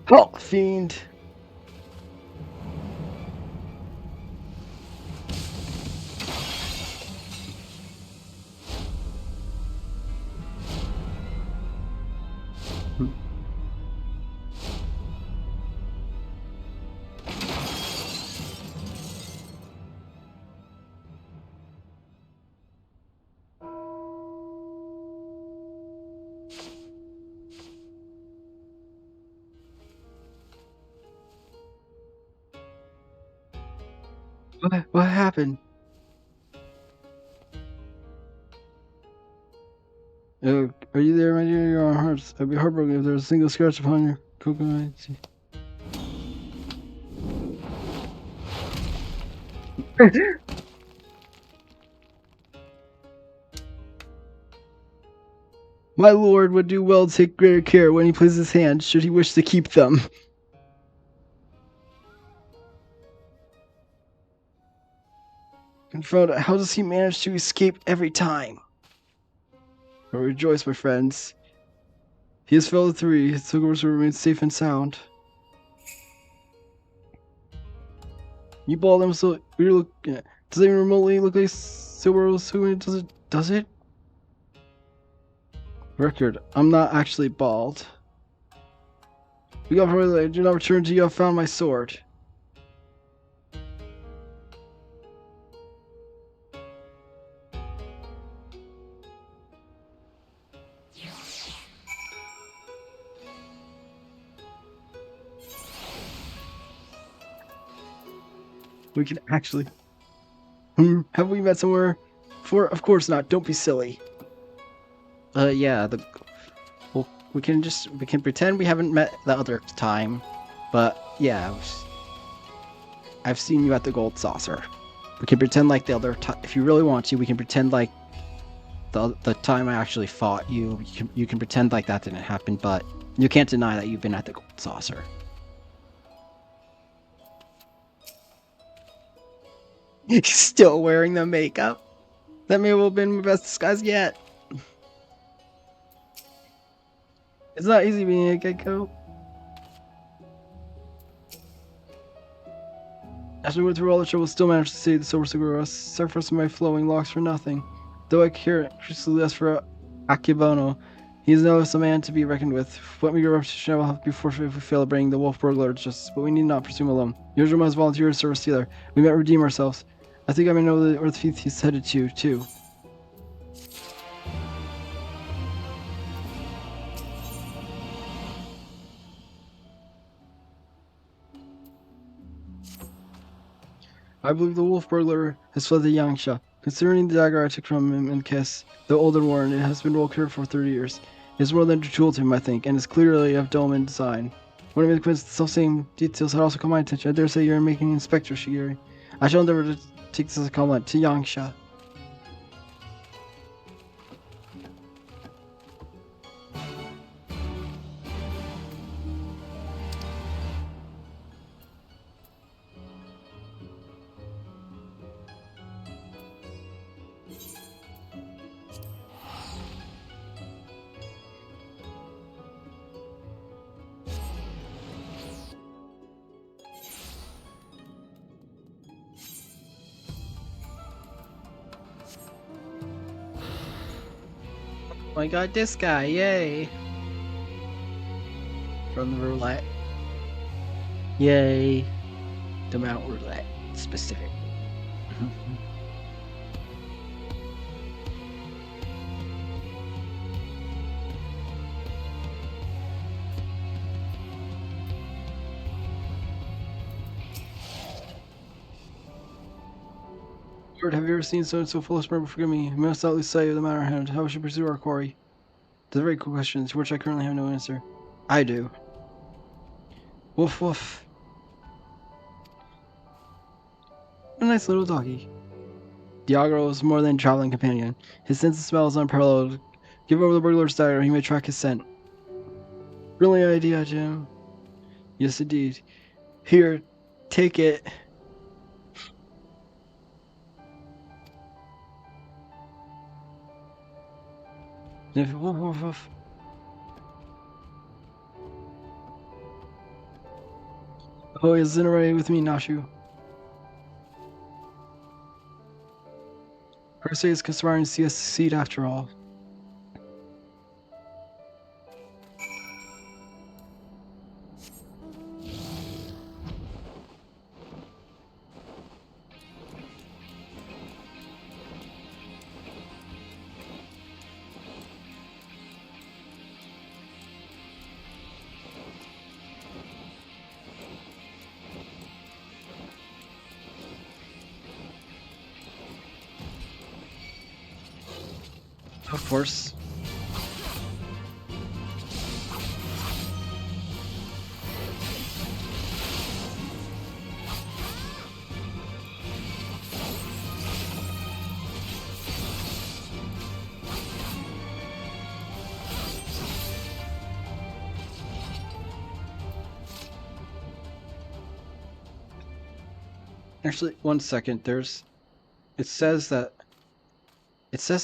Halt, fiend. What happened? Are you there, my dear? You're on hearts. I'd be heartbroken if there's a single scratch upon your coconut. My lord would do well to take greater care when he places his hand, should he wish to keep them. Confront, how does he manage to escape every time? But rejoice, my friends. He has failed 3. His Sugars will remain safe and sound. You bald him so we're looking at. Does it even remotely look like Silver? Does it? Record, I'm not actually bald. We got probably do not return till you have found my sword. We can actually... have we met somewhere before? Of course not. Don't be silly. Yeah, well, we can pretend we haven't met the other time. But, yeah, I've seen you at the Gold Saucer. We can pretend like the other time. If you really want to, we can pretend like the time I actually fought you. You can pretend like that didn't happen, but you can't deny that you've been at the Gold Saucer. He's still wearing the makeup. That may well have been my best disguise yet. It's not easy being a Gecko. After we went through all the trouble, still managed to save the Silver Cigar, sacrificing my flowing locks for nothing. Though I care anxiously less for Akebono, he is no less a man to be reckoned with. What meager reputation I will have to be forfeit if we fail at bringing the wolf burglar to justice, but we need not pursue him alone. Yours must volunteer to serve a stealer. We might redeem ourselves. I think I may know where the thief he's headed to, too. I believe the wolf burglar has fled the Yangsha. Considering the dagger I took from him in Kiss, though old and worn, it has been well cared for 30 years. It is more than a tool to him, I think, and is clearly of dome in design. One of the self-same details had also caught my attention. I dare say you're making Inspector Shigiri. I shall endeavor to take this as a compliment to Yangsha. Oh my god, this guy, yay! From the roulette. Yay! The Mount Roulette, specific. Lord, have you ever seen someone so full of sperm? Forgive me. I must not lose sight of the matter at hand. How should we pursue our quarry? Those are very cool questions, to which I currently have no answer. I do. Woof woof. A nice little doggy. Diagro is more than a traveling companion. His sense of smell is unparalleled. Give over the burglar's dagger, he may track his scent. Brilliant idea, Jim. Yes, indeed. Here, take it. Woof, woof, woof. Oh, is Zinare with me, Nashu? Percy is conspiring to see us succeed after all. Of course. Actually, one second. It says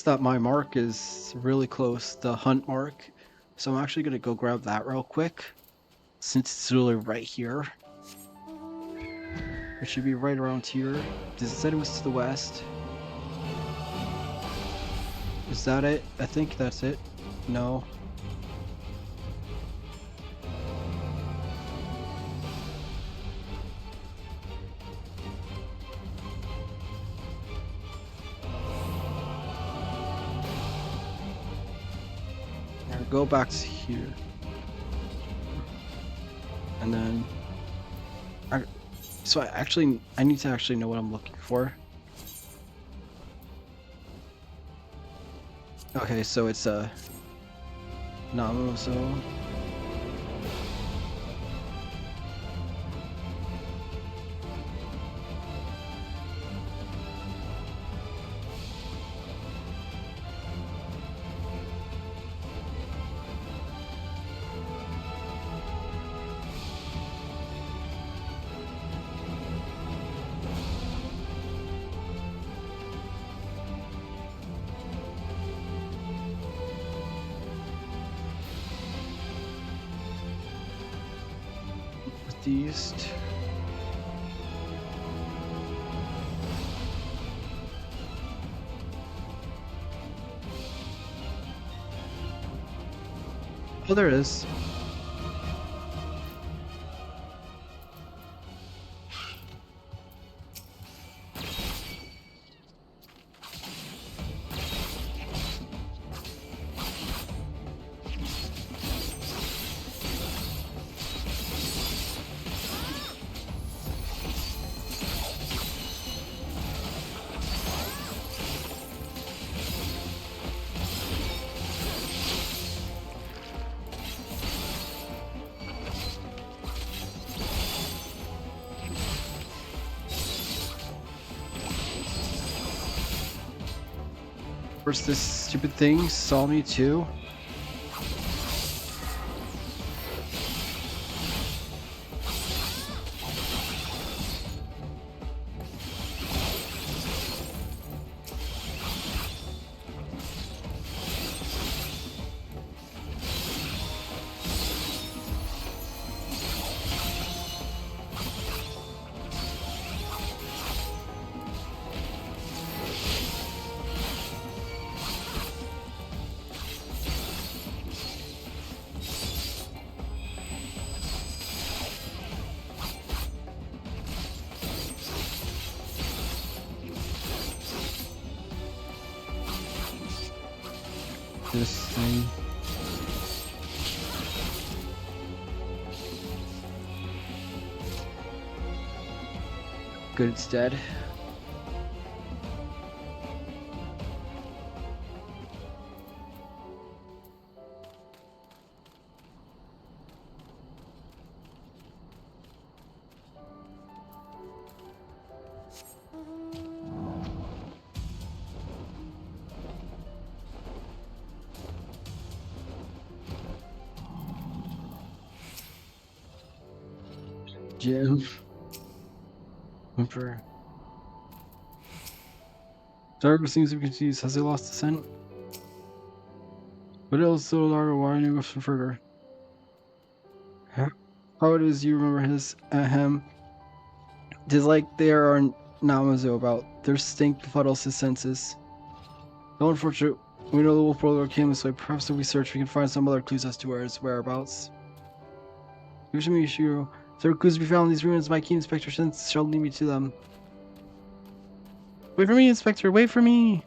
that my mark is really close, the hunt mark. So I'm actually gonna go grab that real quick, since it's really right here. It should be right around here. It said it was to the west. Is that it? I think that's it. No. Go back to here. And then So I need to actually know what I'm looking for. Okay, so it's a Namazo. Northeast. Oh, there it is. Of course, this stupid thing saw me too. This thing. Good, it's dead. Jim. Emperor. Dargo seems to be confused. Has he lost the scent? What else so Dargo? Why are you go further? How it is you remember his ahem? It is like there are Namazo about. Their stink befuddles his senses. Though unfortunate, we know the wolf brother came this way. Perhaps if we search, we can find some other clues as to where his whereabouts. Yoshimi Ishiro. If there are clues to be found in these ruins, my keen inspector sense shall lead me to them. Wait for me, Inspector! Wait for me!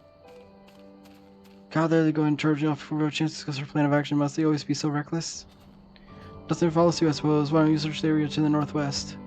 God, there they go and charging off before we have a chance to discuss our plan of action. Must they always be so reckless? Nothing follows you, I suppose. Why don't you search the area to the northwest?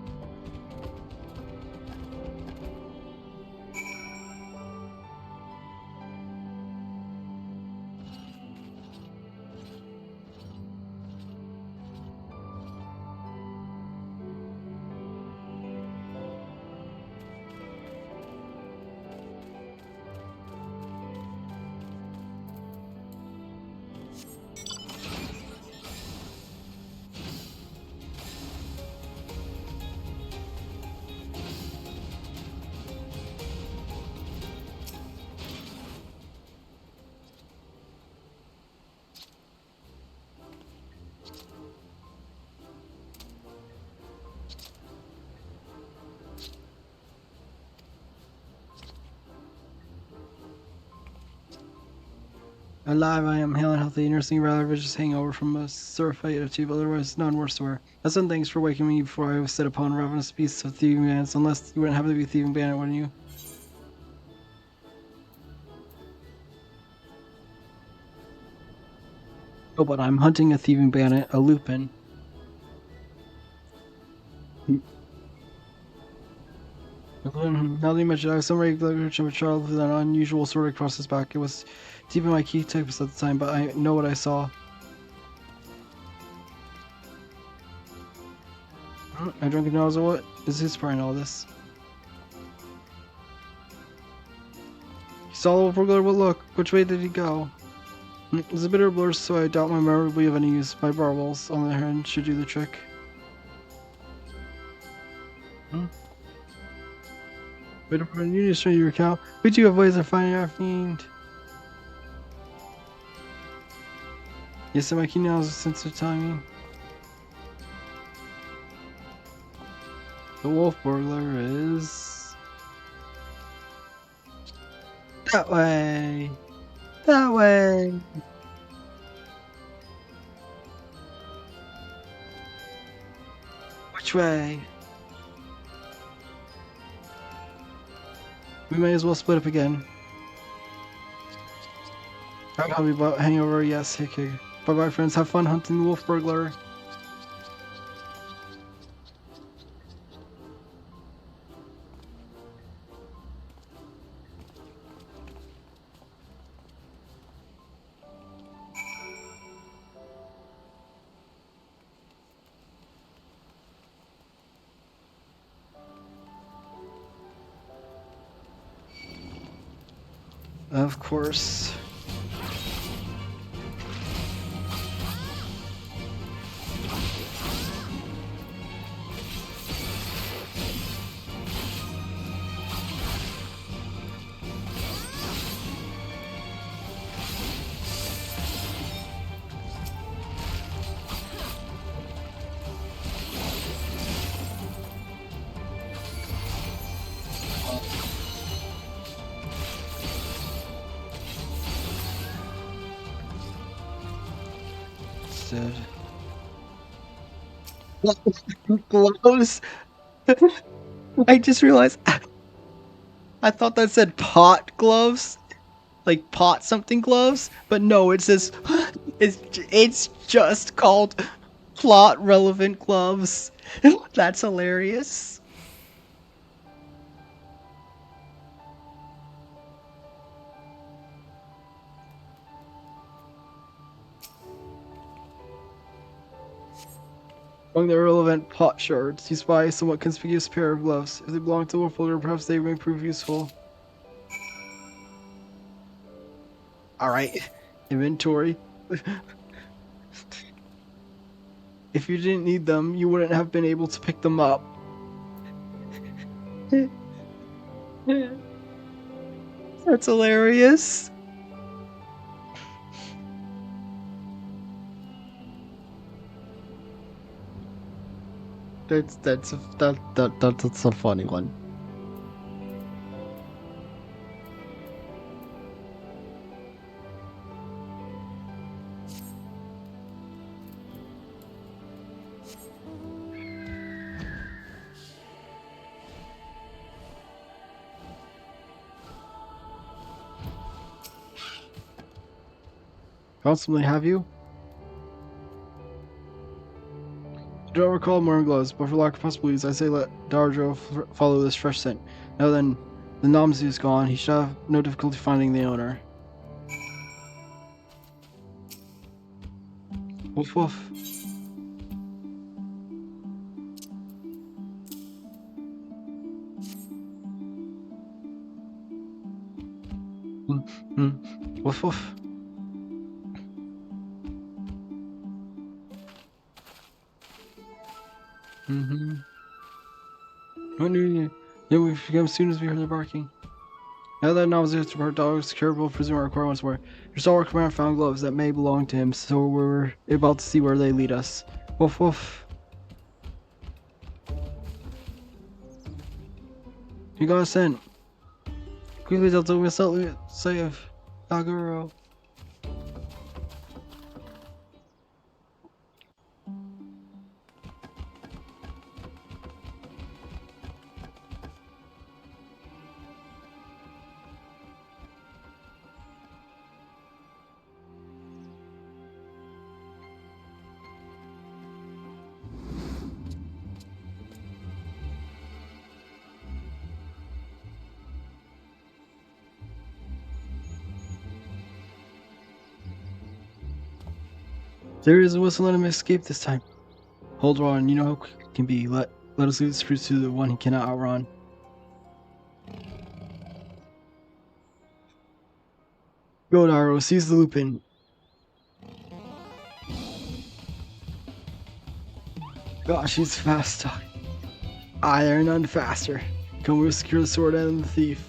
Alive, I am hale and healthy, nursing a rather vicious hangover from a sore fight or two, but otherwise none worse to wear. I send thanks for waking me before I was set upon ravenous beasts of thieving bandits, unless you wouldn't happen to be a thieving bandit, wouldn't you? Oh, but I'm hunting a thieving bandit, a Lupin. Now that you mention it, I have some recollection of a child with an unusual sword across his back. It was deep in my key types at the time, but I know what I saw. I drunk now, so what is his part in all this? He saw the burglar, but look, which way did he go? It's a bit of a blur, so I doubt my memory will be of any use. My barbels, on the other hand, should do the trick. Wait up, you need to show your account. We do have ways of finding our fiend. Yes, my key now is a sense of timing. The wolf burglar is that way. That way. Which way? We may as well split up again. I'm happy about hangover. Yes, hickey. Bye bye, friends. Have fun hunting the wolf burglar. Of course. Instead. Gloves? I just realized I thought that said pot gloves, like pot something gloves, but no, it says it's just called plot relevant gloves. That's hilarious. Among the irrelevant pot shards, you spy a somewhat conspicuous pair of gloves. If they belong to a folder, perhaps they may prove useful. Alright, inventory. If you didn't need them, you wouldn't have been able to pick them up. That's hilarious. That's a funny one. Constantly have you? I don't recall more gloves, but for lack of possibilities, I say let Darjo follow this fresh scent. Now then, the Namzu is gone. He should have no difficulty finding the owner. Woof woof. Woof woof. What knew you? Yeah, we forget as soon as we heard the barking. Now that Namzu is our dog's curable presume require once more. Your stalwart command found gloves that may belong to him, so we're about to see where they lead us. Woof woof. You got a scent. Quickly, Delta, we save Naguro. There is a whistle, let him escape this time. Hold on, you know how quick it can be. Let us lead this priest to the one he cannot outrun. Go, Naro, seize the Lupin. Gosh, he's fast talking. There are none faster. Come, we'll secure the sword and the thief.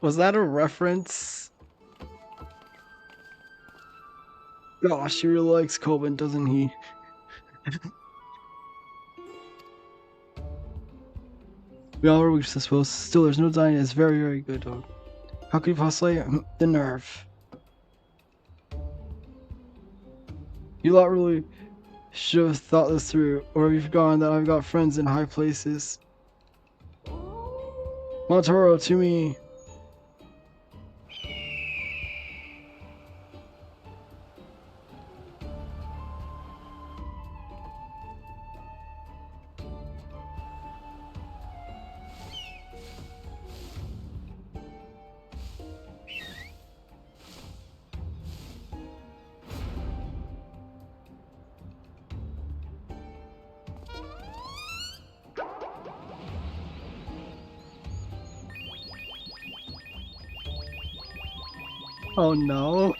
Was that a reference? Gosh, he really likes Coben, doesn't he? We all are weak, I suppose. Still, there's no denying it's very, very good, dog. How could you possibly the nerve? You lot really should have thought this through, or have you forgotten that I've got friends in high places? Montoro, to me. Oh no.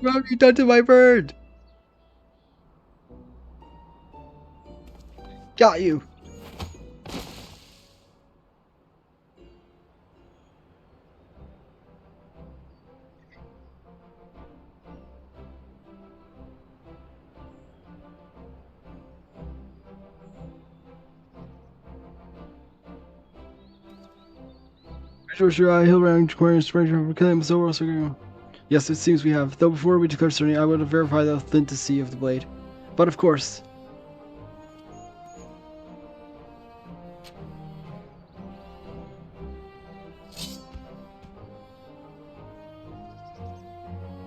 What have you done to my bird? Got you. Sure, I Hildebrand acquiring strength from killing him so also. Yes, it seems we have. Though before we declare certainty, I would have verified the authenticity of the blade. But of course.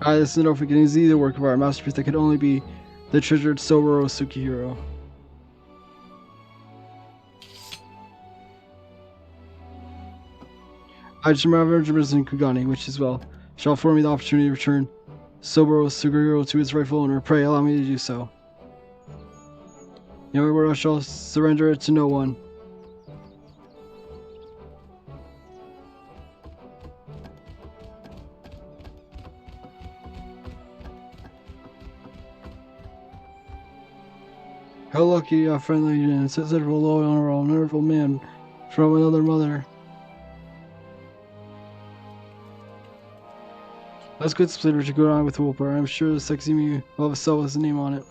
This is no freaking easy the work of our masterpiece that could only be the treasured Soboro Tsukihiro. I just remember in Kugani, which as well shall afford me the opportunity to return Soboro Tsukihiro to its rightful owner. Pray allow me to do so. The only word I shall surrender it to no one. How lucky a friendly and sensible, loyal, honorable, wonderful man from another mother. That's good, Splitter, to go on with Wolper. I'm sure the sexy me will have a cell with his name on it.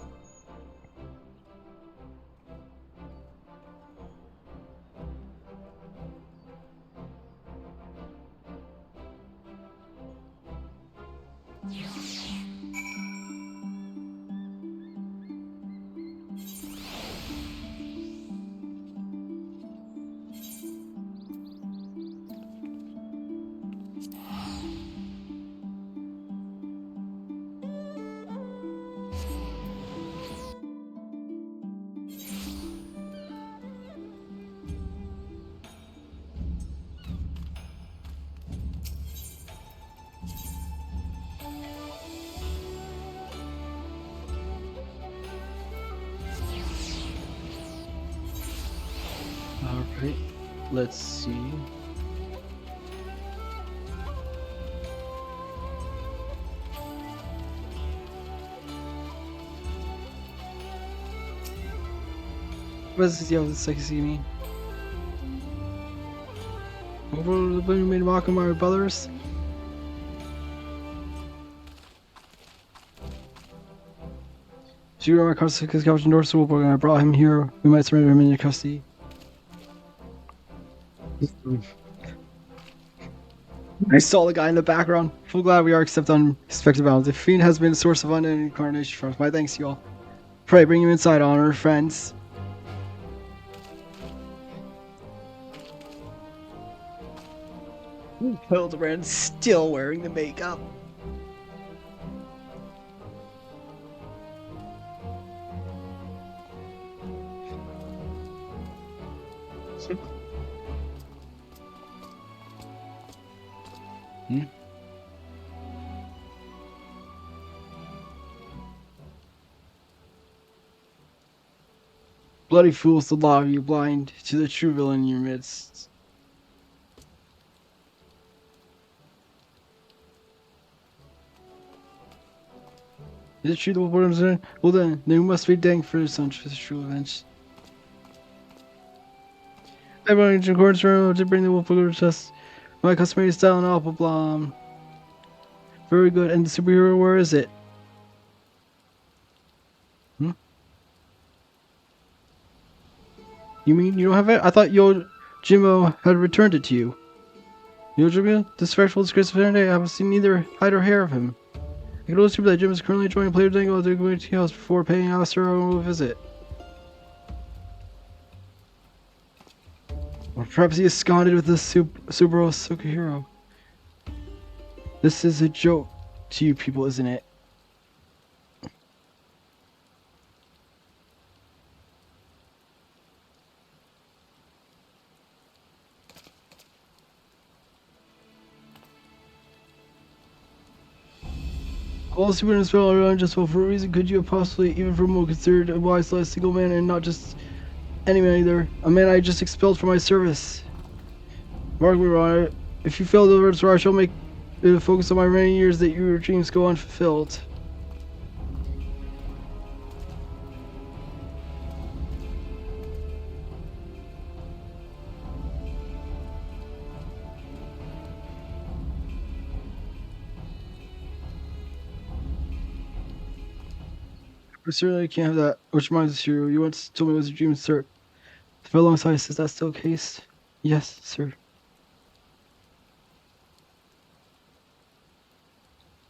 Alright, let's see. What does the sexy mean? Over the blue made mock of my brothers? So you're my custody because Captain Dorsey and I brought him here. We might surrender him in your custody. I saw the guy in the background. Full glad we are accepted on expected bounds. The fiend has been a source of unending incarnation for us. My thanks to you all. Pray, bring him inside, honor, friends. Hildebrand still wearing the makeup. Bloody fools, the law of you, blind to the true villain in your midst. Is it true the Wolfborgers are in? Well then, they must be danged for such a true event. Everyone in accordance to bring the Wolfborgers to us. My customary style and apple blom. Very good. And the superhero, where is it? You mean you don't have it? I thought Jimmo had returned it to you. Jimmo? This frightful disgrace of Saturday, I haven't seen neither hide or hair of him. I can only assume that Jim is currently enjoying Player Dangle at the community house before paying Alistair a visit. Or perhaps he is absconded with the Subaru Sukahiro. This is a joke to you people, isn't it? All superheroes fell around just well for a reason. Could you have possibly, even for a moment, considered a wise last single man and not just any man either? A man I just expelled from my service. Mark me wrong. If you fail to deliver, I shall make it a focus on my remaining years that your dreams go unfulfilled. But certainly I can't have that. Which reminds us, hero, you once told me it was a dream, sir. For a long time, is that still the case? Yes, sir.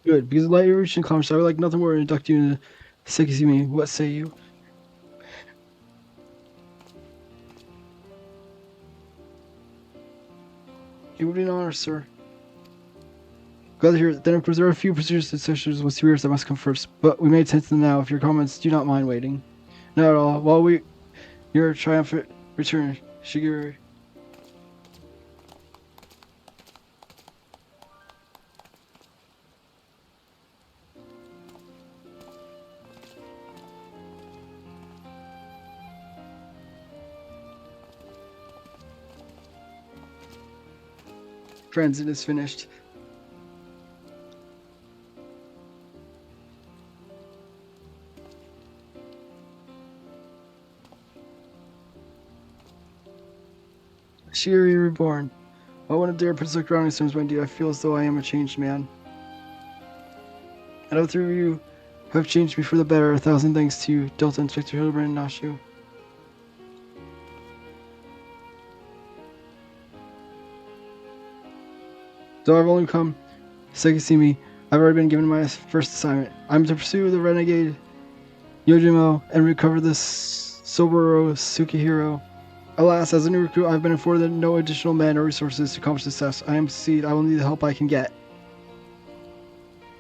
Good, because of the light you reached in commerce, I would like nothing more to induct you into Sekizumi. What say you? It would be an honor, sir. Glad to hear it. Then, of course, there are a few procedures and sessions with superiors that must come first, but we may attend to them now if your comments do not mind waiting. Not at all. While your triumphant return, Shigeru. Transit is finished. Shiri reborn. I want to dare put a grounding stones my deed. I feel as though I am a changed man. And all three of you have changed me for the better. 1,000 thanks to you, Delta Inspector Hildebrand and Nashu. Though I've only come Sekisimi, I've already been given my first assignment. I'm to pursue the renegade Yojimbo and recover this Soboro Sukihiro. Alas, as a new recruit, I've been informed that no additional men or resources to accomplish success. I am to succeed. I will need the help I can get.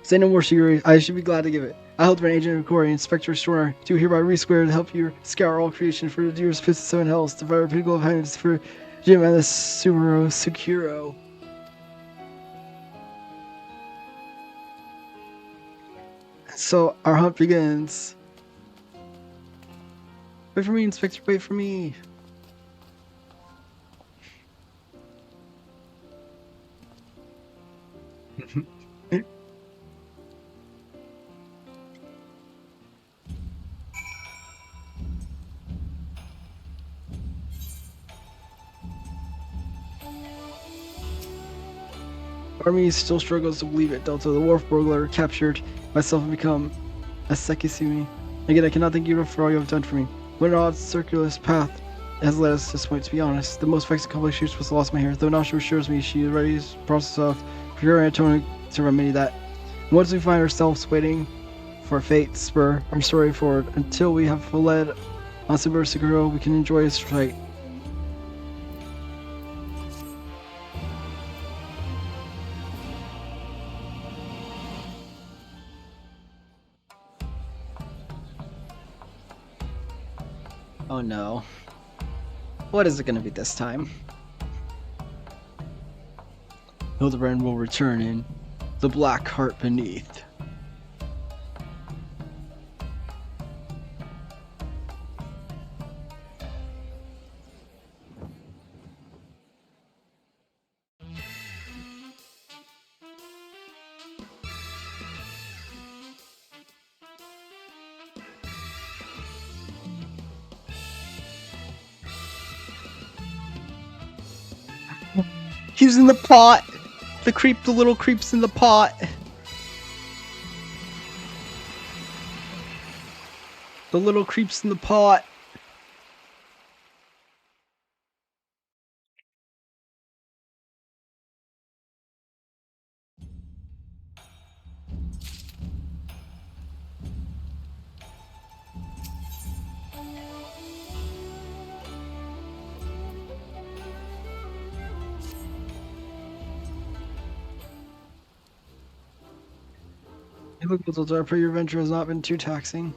Say no more, Shiguri. I should be glad to give it. I helped an agent of Kori, Inspector Stormer, to hereby re-square to help you scour all creation for the dearest 57 hells, to fire a pinnacle of heavens for Jim and the Subaru Sukiro. So, our hunt begins. Wait for me, Inspector, wait for me. Army still struggles to believe it. Delta, the wharf burglar, captured myself and become a Sekisumi. Again, I cannot thank you for all you have done for me. What an odd circular path has led us to this point, to be honest. The most vexing complication was the loss of my hair, though now she assures me she is ready to process of preparing atonement to remedy that. And once we find ourselves waiting for fate's spur, I'm sorry for it. Until we have led on Subaru Seguro, we can enjoy his sight. Oh no. What is it gonna be this time? Hildebrand will return in the black heart beneath. He's in the pot! The little creep's in the pot! The little creep's in the pot! Hey, look, Little, I pray your adventure has not been too taxing.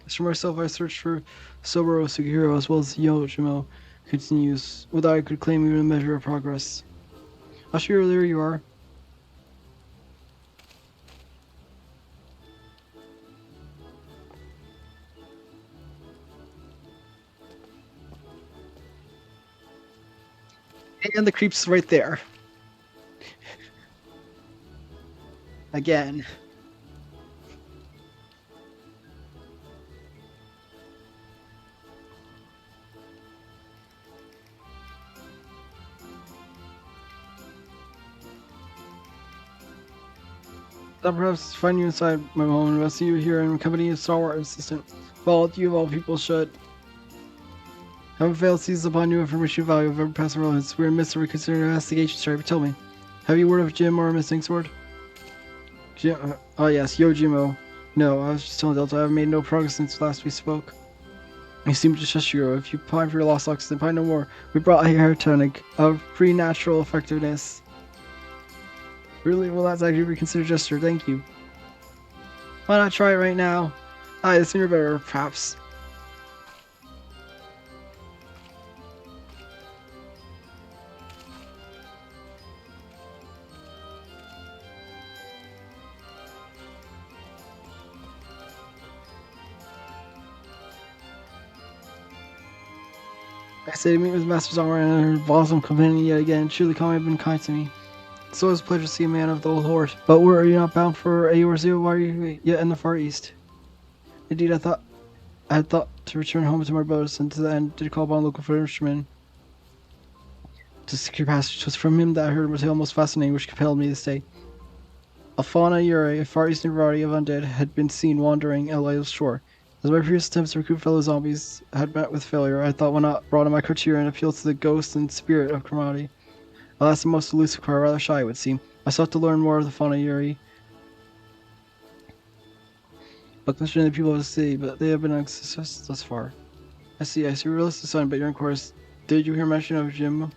As for myself, I searched for Soboro Sugihiro as well as Yojimo continues, whether I could claim even a measure of progress. Ashiro, there you are. And the creep's right there. Again. Thought perhaps find you inside my home and rescue you here in company of Star Wars assistant. Well, you of all people should. Haven't failed to seize upon new information of value of every past relevance. We're in the midst of reconsidering our investigation, sorry, but tell me. Have you word of Jim or a missing sword? Jim, oh yes, Yojimo. No, I was just telling Delta I have made no progress since last we spoke. You seem to trust you. If you pine for your lost locks, then pine no more. We brought a hair tonic of preternatural effectiveness. Really? Well, that's actually a reconsidered gesture. Thank you. Why not try it right now? Aye, the sooner better, perhaps. I say to meet with Master Samurai and her bosom companion yet again. Truly, Kami have been kind to me. It's always a pleasure to see a man of the old horse. But where are you not bound for Aorzio? Why are you yet in the Far East? Indeed, I had thought to return home to my brothers, and to the end did call upon local fishermen to secure passage. 'Twas from him that I heard a tale most fascinating, which compelled me to stay. A fauna Yurei, a far eastern variety of undead, had been seen wandering Eliel's shore. As my previous attempts to recruit fellow zombies had met with failure, I thought why not broaden my criteria and appeal to the ghost and spirit of Cromarty. Alas, the most elusive are rather shy, it would seem. I sought to learn more of the fauna Yuri, but concerning the people of the city, but they have been unsuccessful thus far. I see, realize the son, but your inquiries. Did you hear mention of Jim?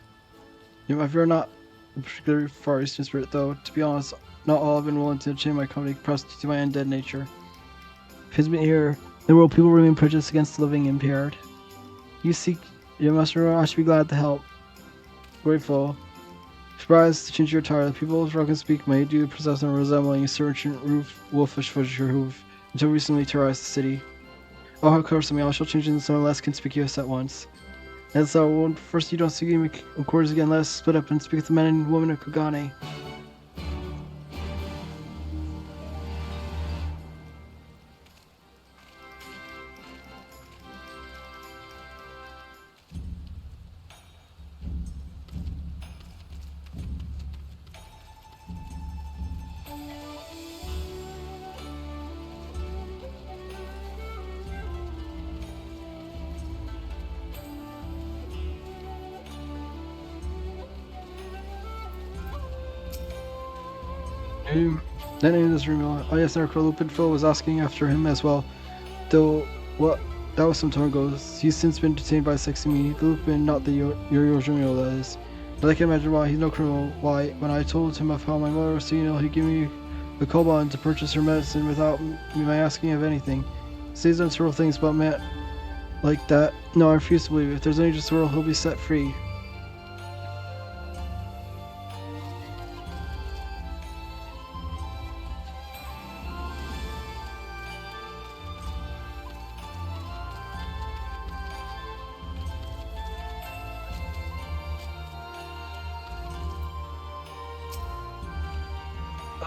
I fear not a particular far eastern spirit, though, to be honest, not all have been willing to change my company, pressed to my undead nature. If it's been here, the world people remain prejudiced against the living impaired. You master, I should be glad to help. Grateful. Surprised to change your attire, the people of Rock and Speak may do possess them resembling a certain wolfish footage hoof until recently terrorized the city. Oh, how close to me, I shall change into someone less conspicuous at once. And so, when first you don't see me in quarters again, let us split up and speak with the men and women of Kugane. That name is Remo. Oh yes, Narco Lupinfo was asking after him as well. Though, what? That was some time ago. He's since been detained by Sexy Lupin, not the Yorojimio, that is. But I can imagine why. He's no criminal. Why? When I told him of how my mother was seeing ill, he gave me the koban to purchase her medicine without me asking of anything. He says unseveral things about man like that. No, I refuse to believe it. If there's any just world, he'll be set free.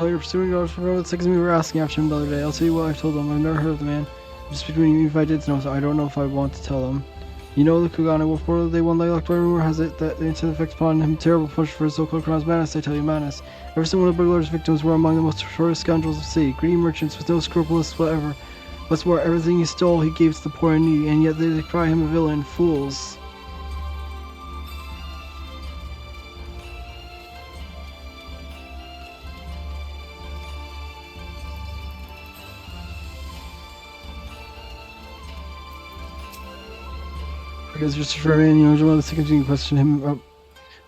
Oh, you're pursuing orders for road. Six of me were asking after him the other day. I'll tell you what I've told them. I've never heard of the man. Just between you, if I did know, so I don't know if I want to tell them. You know the Kugane Wolf Portal, they won like by rumor has it that they intend to effect upon him terrible push for his so-called crimes madness, I tell you madness. Every single one of the burglar's victims were among the most notorious scoundrels of the city, greedy merchants with no scruples whatever. What's more, everything he stole he gave to the poor and needy, and yet they decry him a villain. Fools. Because just for me, you know, Jamal to continue to question him about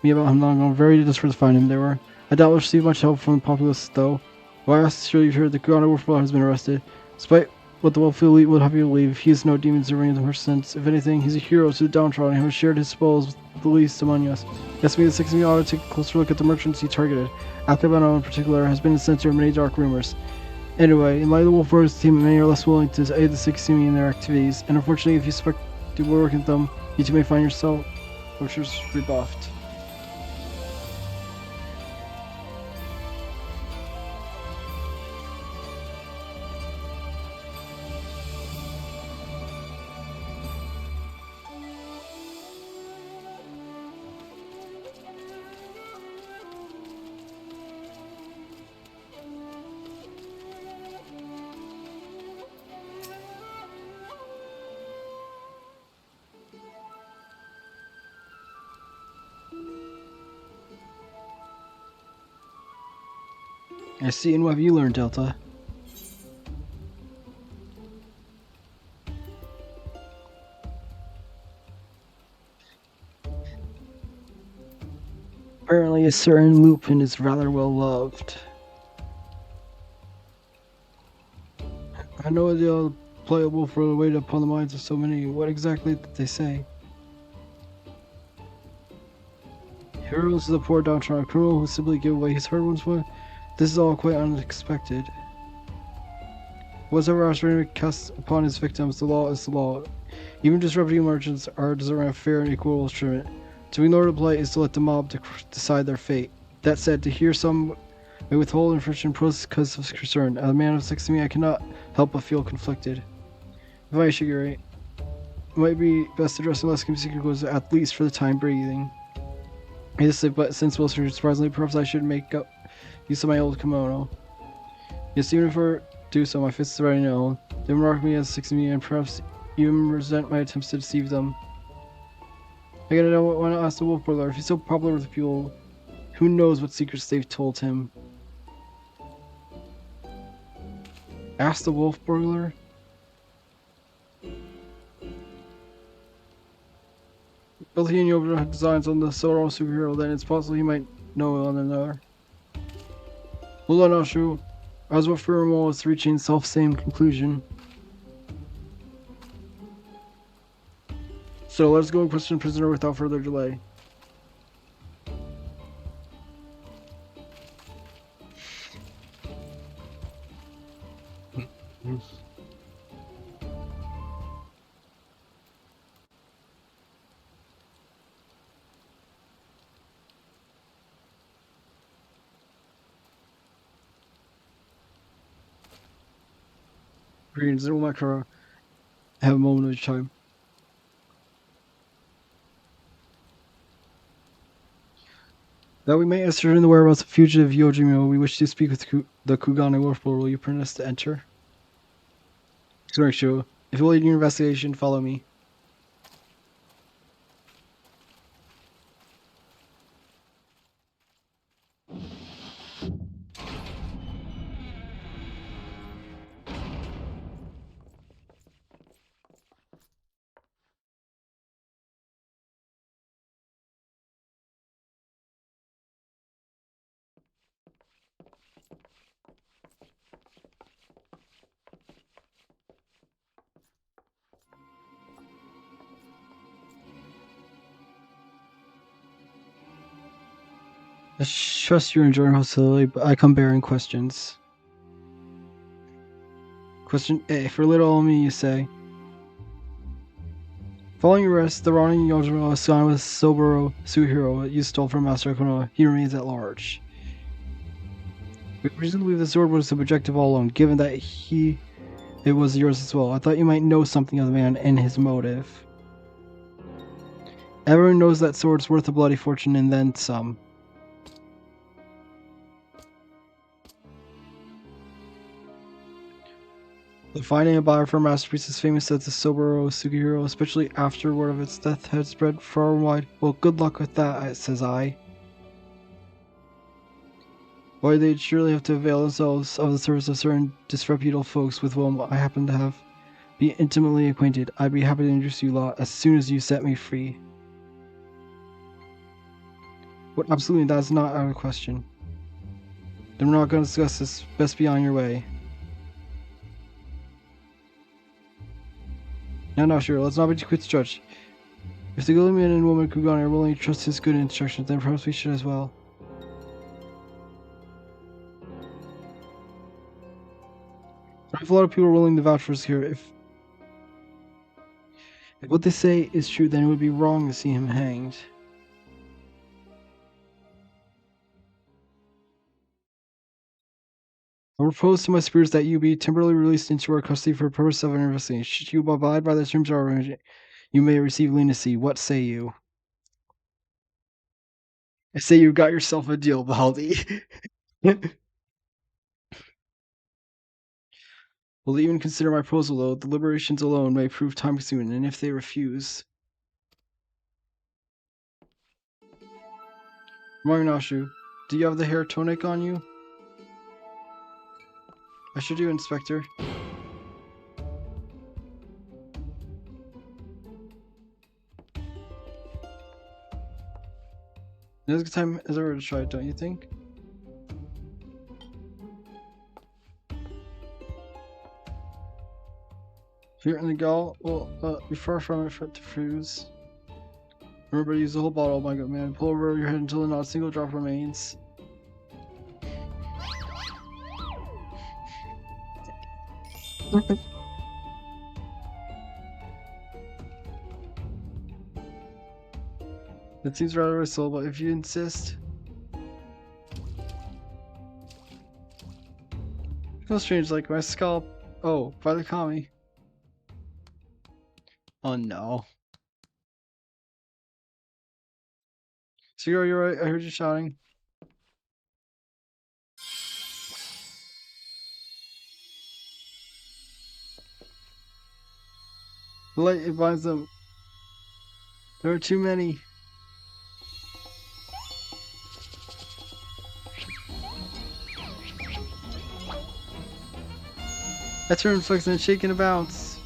me about him long ago. Very desperate to find him. They were. I doubt we'll receive much help from the populace, though. Why else surely you've heard the Kugane Wolf has been arrested. Despite what the Wolf Elite would have you believe, he is no demon serving in the sense. If anything, he's a hero to the downtrodden who has shared his spoils with the least among us. Yes, me the six of you ought to take a closer look at the merchants he targeted. Akabano in particular has been the center of many dark rumors. Anyway, in light of the Wolf Warriors team, many are less willing to aid the 60 in their activities, and unfortunately, if you suspect they were working with them, you too may find yourself rebuffed. I see, and what have you learned, Delta? Apparently a certain Lupin is rather well loved. I know they'll play a wolf for the weight upon the minds of so many. What exactly did they say? Heroes is a poor downtrodden criminal who simply give away his hard-won one. This is all quite unexpected. Whatever restraint cast upon his victims, the law is the law. Even disrupting merchants are deserving of fair and equal treatment. To ignore the plight is to let the mob decide their fate. That said, to hear some may withhold infringement because of concern. As a man of 60, I cannot help but feel conflicted. If I should get right, it might be best to dress in less secret clothes, at least for the time being. But since most are surprisingly, perhaps I should make up use of my old kimono. Yes, even if I do so, my fists are already known. They mark me as 60 and perhaps even resent my attempts to deceive them. I gotta know, why not ask the Wolf Brother if he's so popular with the people? Who knows what secrets they've told him? Ask the Wolf Burglar? Both he and Yoga have designs on the Soro superhero, then it's possible he might know one another. Hold on, Ashu. As what Furumo is reaching self-same conclusion. So let's go and question prisoner without further delay. Greetings, Makara. Have a moment of your time. That we may ascertain the whereabouts of fugitive Yojimyo, we wish to speak with the Kugane Wolf Portal. Will you permit us to enter? Sorry, Shu. If you will lead your investigation, follow me. I trust you're enjoying hostility, but I come bearing questions. Question A. For little old me, you say. Following arrest, the Ronin Yojiro is gone with Soboro Suhiro you stole from Master Konoha. He remains at large. We have reason to believe the sword was the objective all along, given that it was yours as well. I thought you might know something of the man and his motive. Everyone knows that sword's worth a bloody fortune and then some. The finding a buyer for a masterpiece is famous as the Soboro Sugihiro, especially after word of its death had spread far and wide. Well, good luck with that, says I. Why, they'd surely have to avail themselves of the service of certain disreputable folks with whom I happen to be intimately acquainted. I'd be happy to introduce you lot as soon as you set me free. What, absolutely, that's not out of question. Then we're not going to discuss this. Best be on your way. No, sure, let's not be too quick to judge. If the good man and woman Kugane are willing to trust his good instructions, then perhaps we should as well. If a lot of people are willing to vouch for us here, if what they say is true, then it would be wrong to see him hanged. I propose to my superiors that you be temporarily released into our custody for the purpose of an investigation. Should you abide by the terms of our arrangement, you may receive leniency. What say you? I say you got yourself a deal, Baldy. Will even consider my proposal, though deliberations alone may prove time-consuming, and if they refuse... Marinashu, do you have the hair tonic on you? I sure do, Inspector. Now's a good time as ever to try it, don't you think? If you're in the gall, well, be far from it for it to freeze. Remember to use the whole bottle, my good man. Pull over your head until not a single drop remains. That seems rather wasteful, but if you insist... Feels strange, like my scalp... Oh, by the kami. Oh no. Sugiro, you're right, I heard you shouting. The light, it binds them. There are too many. I turn flex and shake and bounce.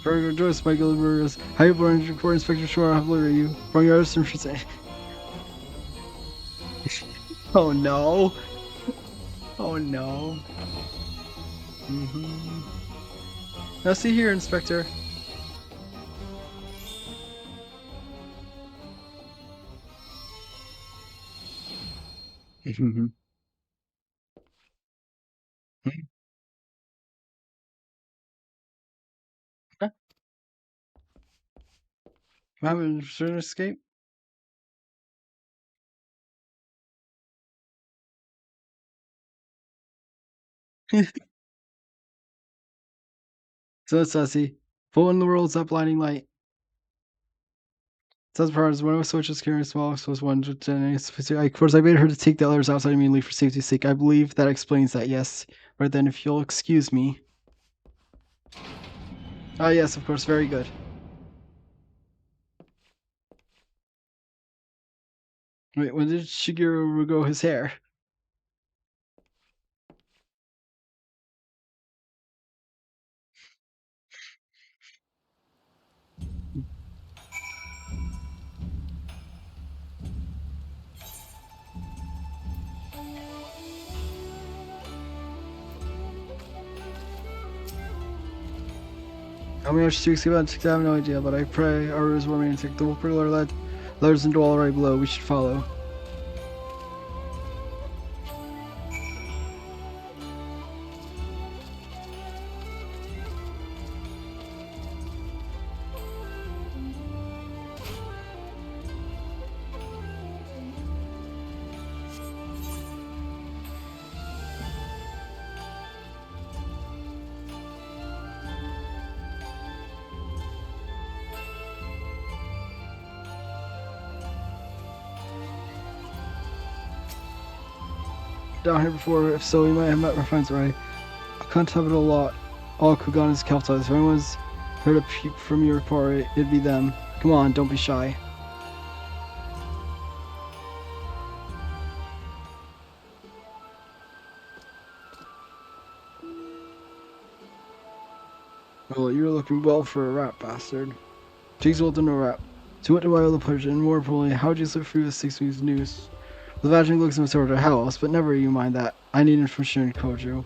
Very good choice, Michael Burgers. How you born report Inspector Shore, I'll look at you. From your other should say. Oh no. Oh no. Now see here, Inspector. Having an escape? So it's Sussy. Full in the world's up blinding light. Sounds part as one of the switches carrying small was one of course I made her to take the others outside immediately for safety's sake. I believe that explains that, yes. Right then, if you'll excuse me. Ah yes, of course, very good. Wait, when did Shigeru grow his hair? How many hours to escape on? I have no idea, but I pray our rivers will remain intact. The wolf particular letters into all right below. We should follow. Down here before, if so, we might have met our friends already. I can't have it a lot. All Kugan is Keltai. If anyone's heard a peep from your party, it'd be them. Come on, don't be shy. Well, you're looking well for a rat, bastard. Takes well to know rat. So what do I owe the pleasure, and more importantly, how'd you slip through the 6 weeks news? The Vagin looks in sort of house, but never you mind that. I need information in Kojo.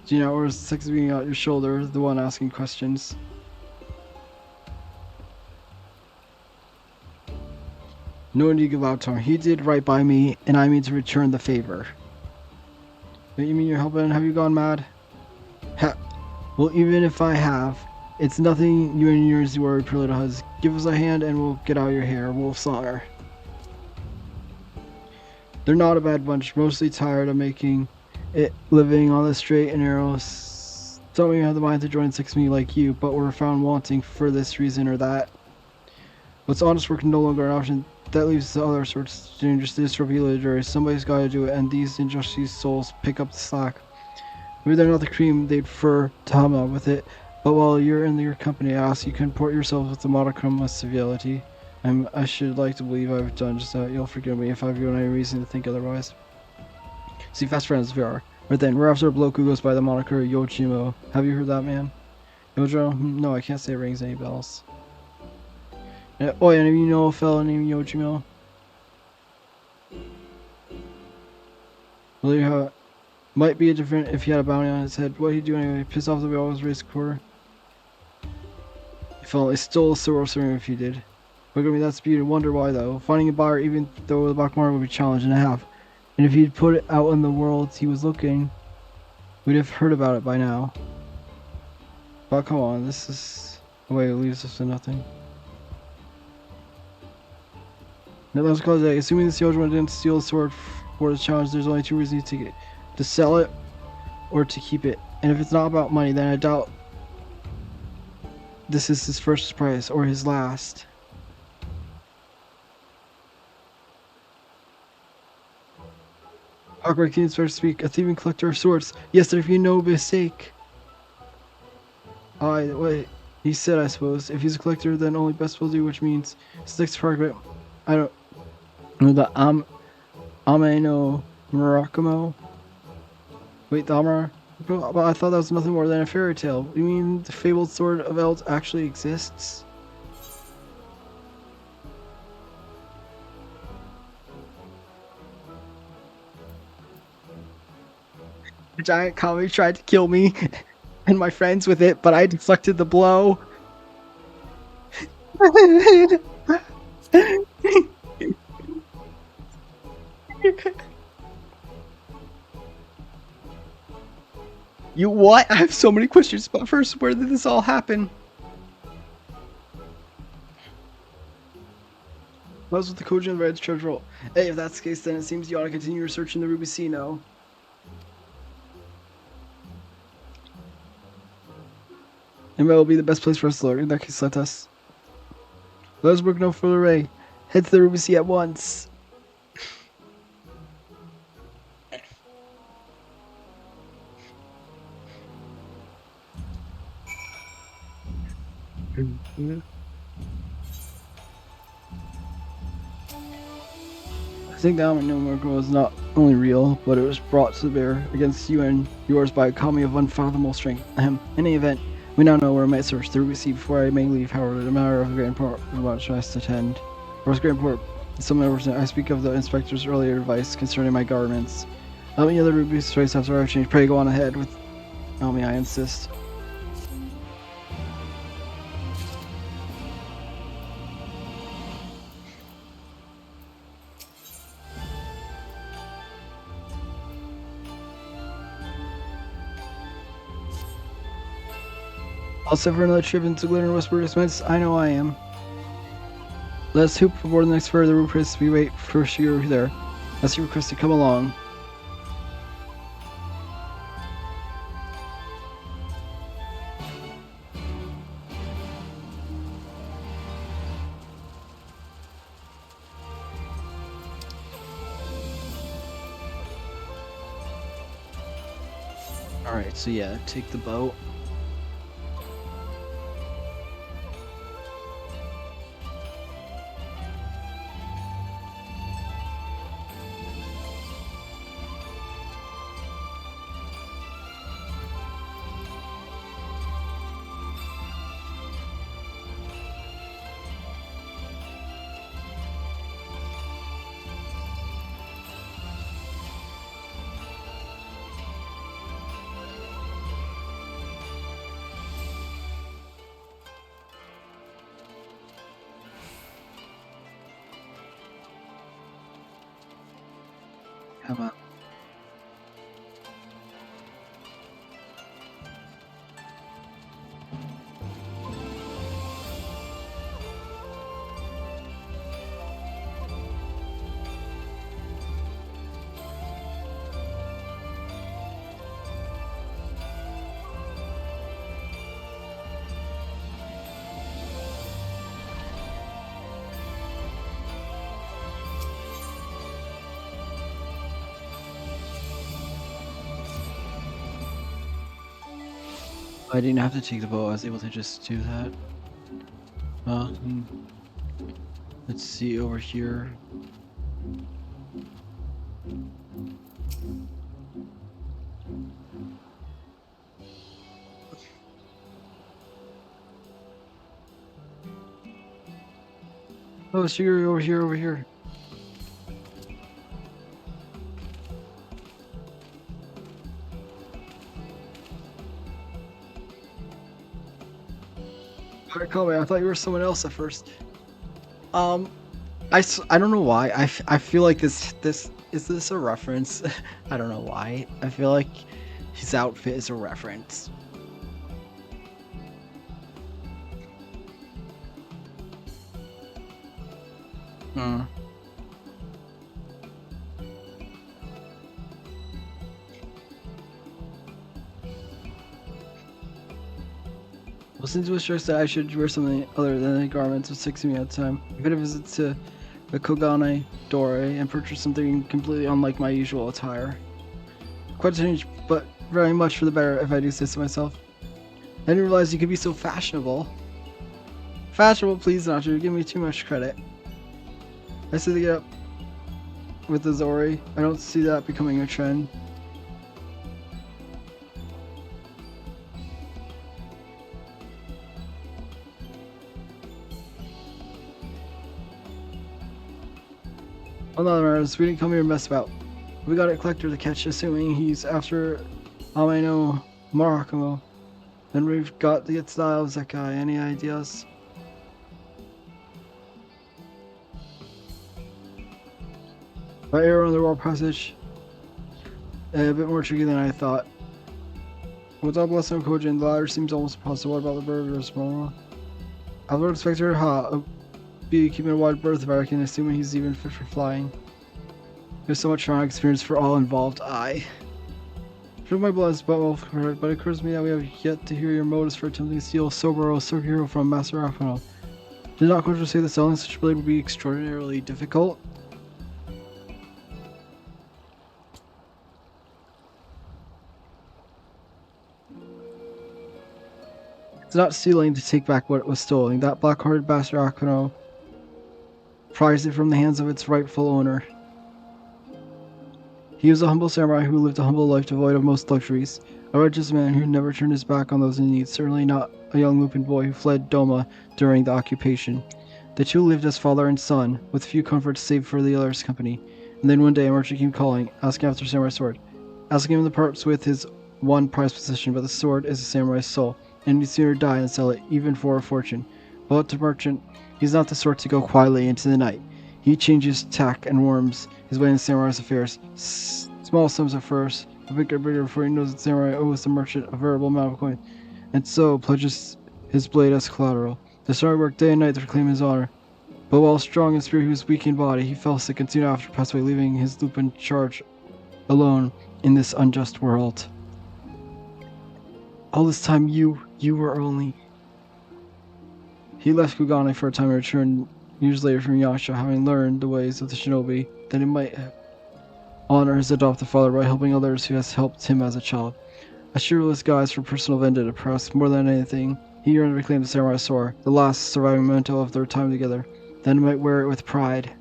Do you know, or is the sex being out your shoulder, the one asking questions? No need to give out to him. He did right by me, and I mean to return the favor. You mean you're helping? Have you gone mad? Ha. Well, even if I have, it's nothing you and yours worry, poor little hus. Give us a hand and we'll get out your hair. Wolf's honor. They're not a bad bunch, mostly tired of making it living on the straight and narrow. Some of you have the mind to join 6 like you, but were found wanting for this reason or that. What's honest work no longer an option, that leaves the other sorts dangerous to disrupt villagers. Somebody's got to do it, and these injustice souls pick up the slack. Maybe they're not the cream they'd prefer to hum up with it, but while you're in your company, I ask you comport yourselves with a modicum of civility. I should like to believe I've done just that. You'll forgive me if I've given any reason to think otherwise. See, fast friends we are. Right then, we're after a bloke who goes by the moniker Yojimo. Have you heard that, man? Yojo? No, I can't say it rings any bells. Oh, and you know a fellow named Yojimo? Well, you have... Might be different if he had a bounty on his head. What'd he do anyway? Piss off that we always raise a quarter? If only stole a Soros ring if he did. Look at me, that's beauty. Wonder why though. Finding a buyer even though the black market would be a challenge and a half. And if he'd put it out in the world he was looking, we'd have heard about it by now. But come on, this is the way it leaves us to nothing. Now let's call it a day. Assuming this Yojo didn't steal the sword for the challenge, there's only 2 reasons to take it. To sell it or to keep it. And if it's not about money, then I doubt this is his first prize or his last. Awkward, can you start to speak? A thieving collector of swords. Yes, there be no mistake. Wait. He said, I suppose. If he's a collector, then only best will do, which means sticks to target. I don't know the Ameno Murakamo. Wait, the Amar? But I thought that was nothing more than a fairy tale. You mean the fabled sword of elves actually exists? The giant kami tried to kill me and my friends with it, but I deflected the blow. You what? I have so many questions, but first, where did this all happen? What was with the Kojo and the Red's treasure roll? Hey, if that's the case, then it seems you ought to continue your search in the Ruby Sea now. And that will be the best place for us to learn. In that case, let us. Let us work no further away. Head to the Ruby Sea at once. I think the Almond miracle was not only real, but it was brought to bear against you and yours by a kami of unfathomable strength. In any event, we now know where I might search the Ruby Sea before I may leave. However, the matter of great import which I must attend. For great import, some members I speak of the inspector's earlier advice concerning my garments. How many other Ruby Straits have I changed? Pray go on ahead with. I insist. All set for another trip into Glitter and Whisper Expense? I know I am. Let's hoop aboard the next ferry. The room price we wait for you there. As you request to come along. Alright, so yeah, take the boat. Come on. I didn't have to take the boat, I was able to just do that. Let's see over here. Oh, so you're over here, over here. Alright, call me. I thought you were someone else at first. I don't know why. I feel like this is this a reference? I don't know why. I feel like his outfit is a reference. Hmm. Well, since it was sure said I should wear something other than the garments of 6 me at a time, I paid a visit to the Kogane Dore and purchased something completely unlike my usual attire. Quite a change, but very much for the better if I do say so myself. I didn't realize you could be so fashionable. Fashionable, please, not you. Give me too much credit. I see the get up with the Zori. I don't see that becoming a trend. Well, no matters. We didn't come here to mess about. We got a collector to catch, assuming he's after Ameno Marakumo. Then we've got to get style of that guy. Any ideas? By air on the raw passage. A bit more tricky than I thought. Without blessing of Kojin, the latter seems almost impossible. What about the bird or small? I would expect her be keeping a wide berth if I reckon, assuming he's even fit for flying. There's so much strong experience for all involved. Drink my blood is but it occurs to me that we have yet to hear your motives for attempting to steal Soboro Sukihiro from Master Akano. Did not Kojo say that selling such a blade would be extraordinarily difficult? It's not stealing to take back what was stolen. That black-hearted Master Akano prized it from the hands of its rightful owner. He was a humble samurai who lived a humble life devoid of most luxuries. A righteous man who never turned his back on those in need. Certainly not a young Lupin boy who fled Doma during the occupation. The two lived as father and son, with few comforts save for the other's company. And then one day a merchant came calling, asking after Samurai's sword. Asking him to part with his one prized possession, but the sword is a samurai's soul, and he'd sooner die than sell it, even for a fortune. But to merchant, he's not the sort to go quietly into the night. He changes tack and worms his way in samurai's affairs. Small sums at first, a bigger before he knows that samurai owes the merchant a variable amount of coin, and so pledges his blade as collateral. The samurai worked day and night to reclaim his honor. But while strong in spirit, he was weak in body. He fell sick and soon after passed away, leaving his Lupin charge alone in this unjust world. All this time, you were only... He left Kugane for a time and returned years later from Yasha, having learned the ways of the shinobi, that he might honor his adopted father by helping others who has helped him as a child. A chivalrous guise for personal vendetta, perhaps more than anything, he yearned to reclaim the samurai sword, the last surviving memento of their time together. Then he might wear it with pride.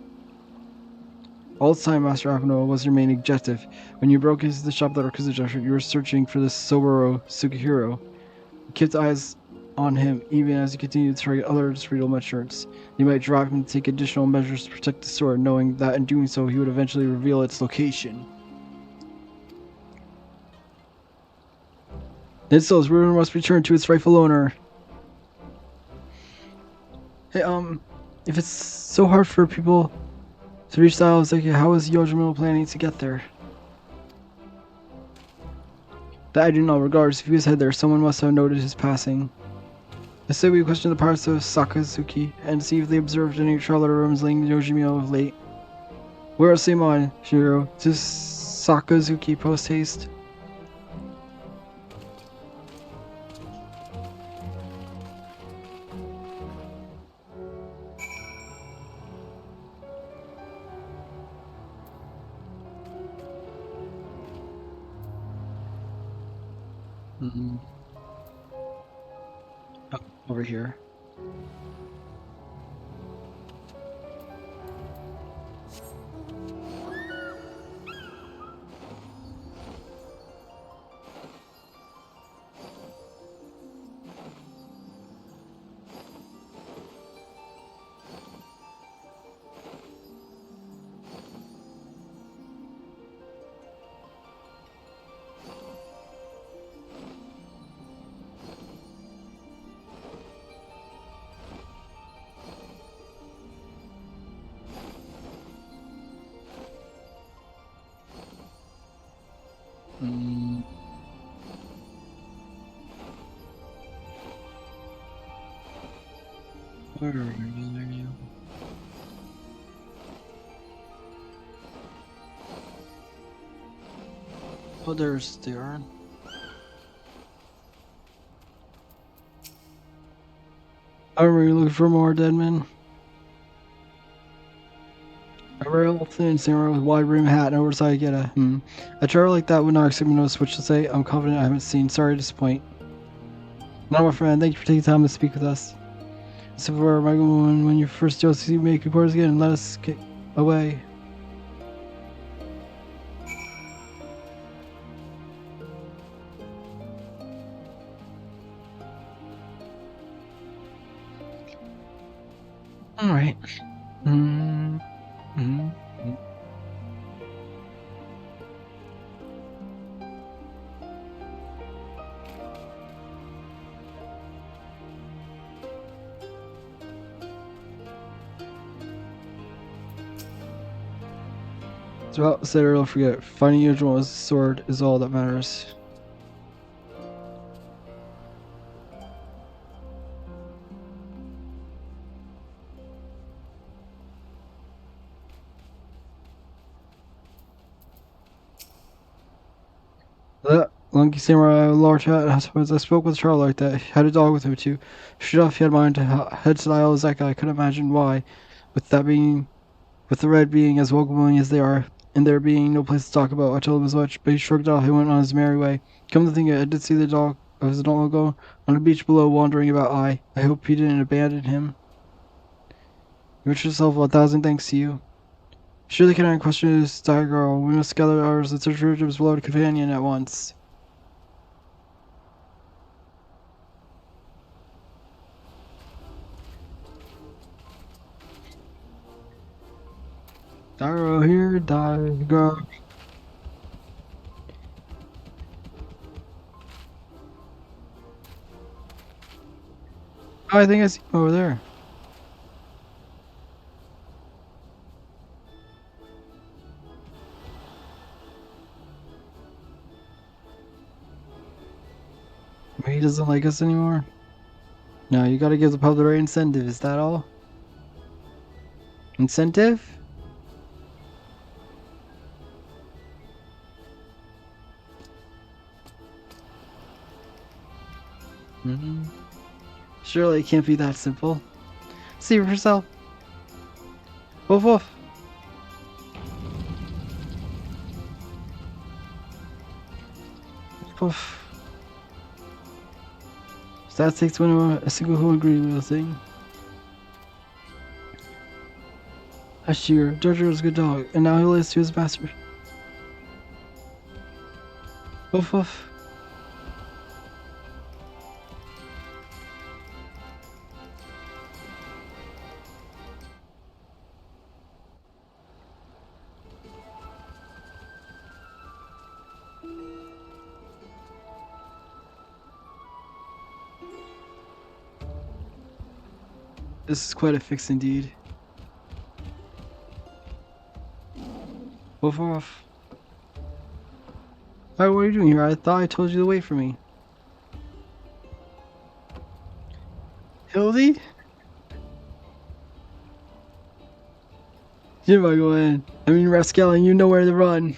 All the time, Master Akuno was your main objective. When you broke into the shop that Orkuzu, you were searching for this Soboro Sugihiro. You kept eyes on him, even as you continued to target other discreet merchants. You might drive him to take additional measures to protect the sword, knowing that in doing so, he would eventually reveal its location. Then so, his ruin must return to its rightful owner. Hey, if it's so hard for people to reach the Isle of Zeki, how is Yojimuro planning to get there? That I do know. Regardless, if he was head there, someone must have noted his passing. I say we question the pirates of Sakazuki and see if they observed any traveler rumsling Yojimuro of late. Where is Simon, Shiro? To Sakazuki post haste. Oh, over here. Where are you? Oh, there's Darren. Are you looking for more dead men? A real thin samurai with wide brim hat and oversized yeta. A traveler like that would not expect me to know what to say. I'm confident I haven't seen. Sorry to disappoint. Now, my friend, thank you for taking time to speak with us. So for my woman, when you first chose to make reports again, let us get away. All right. So, said earlier, don't forget, finding Yojima's sword is all that matters. That lanky samurai, large hat, I suppose I spoke with Charles like that. Had a dog with him too. Shoot off, he had mine to head to the Isle of Zeka. I couldn't imagine why, with the red being as welcoming as they are, and there being no place to talk about. I told him as much, but he shrugged off. He went on his merry way. Come to think of it, I did see the dog as a long ago on the beach below, wandering about. I hope he didn't abandon him. You wish yourself 1,000 thanks to you. Surely cannot question this dire girl. We must gather ours and search for his beloved companion at once. Dairo here, Daigo. Oh, I think I see him over there. Maybe he doesn't like us anymore. No, you gotta give the pub the right incentive, is that all? Incentive? Mm-hmm. Surely it can't be that simple. See for yourself. Woof woof. Woof. That takes one a single who agree with a thing. Ashir, George was a good dog, and now he lives to his master. Woof woof. This is quite a fix indeed. Woof woof. Hi, what are you doing here? I thought I told you to wait for me. Hildy? You might go in. I mean, Rascallion, you know where to run.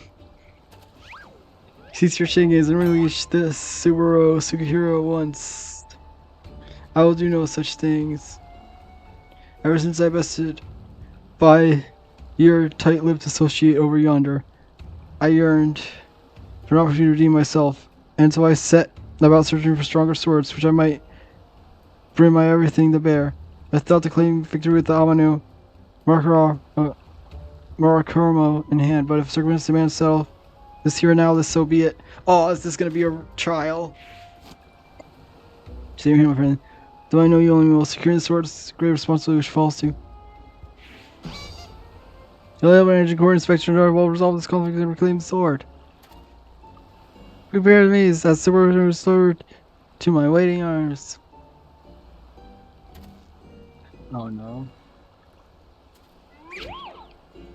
Cease your shingas and release this superhero once. I will do no such things. Ever since I bested by your tight-lipped associate over yonder, I yearned for an opportunity to redeem myself, and so I set about searching for stronger swords, which I might bring my everything to bear. I thought to claim victory with the Amanu Murakumo in hand, but if circumstances demand settle this here and now, this so be it. Oh, is this gonna be a trial? Same here, my friend. Though I know you only will secure the swords, great responsibility which falls to. You'll have an engine core inspection and will resolve this conflict and reclaim the sword. Prepare me as the sword restored to my waiting arms. Oh no.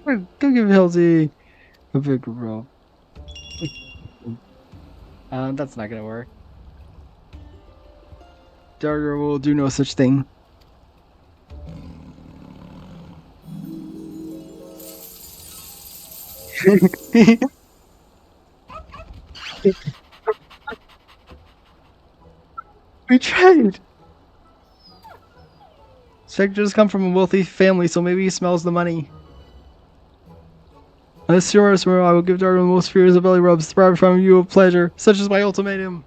Go give Hildy a big roll. That's not gonna work. Darger will do no such thing. We tried. Spectre just come from a wealthy family, so maybe he smells the money. I swear I will give Dargo the most furious of belly rubs, deprived from you of pleasure, such as my ultimatum.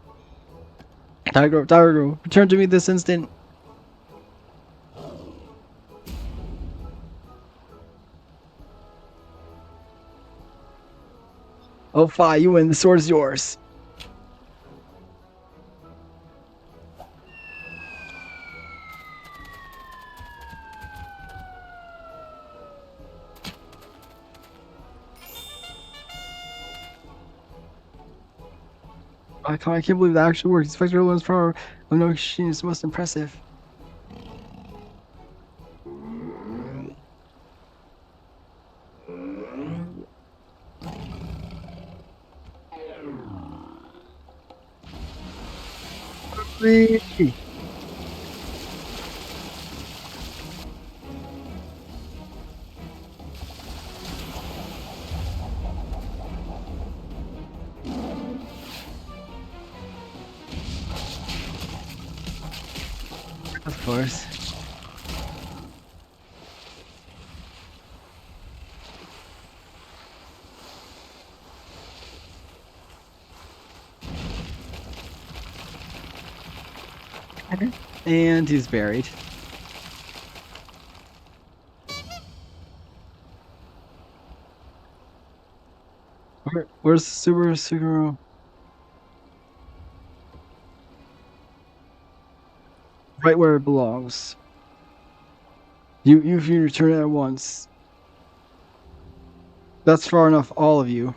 Dargo, return to me this instant. Oh, fine, you win. The sword is yours. I can't believe that actually worked. Spectre One's power of no exchange is most impressive. Of course. And he's buried. Where's Super Suguru? Right where it belongs. You return it at once. That's far enough, all of you.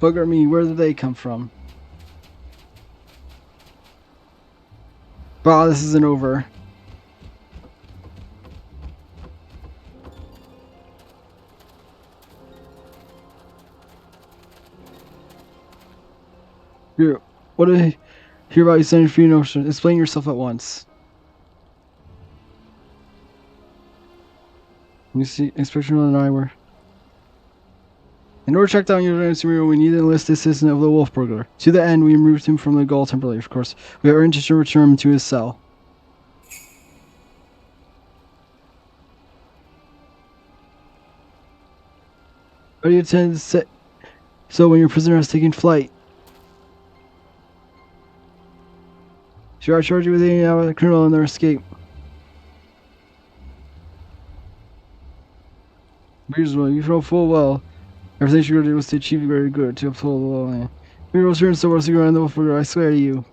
Bugger me, where did they come from? Wow, this isn't over. What did I hear about you sending for your notion? Explain yourself at once. You see, Inspector Miller and I were. In order to track down your Samurai, we need to enlist the assistance of the wolf burglar. To that end, we removed him from the Gaul temporarily, of course. We are interested to return him to his cell. How do you intend to set so when your prisoner has taken flight? Sure, I charge you with aiding out a criminal in their escape. Reasonable, you know full well. Everything she did was to achieve very good, to uphold the law. We will return so we'll see around the wolf burglar, I swear to you.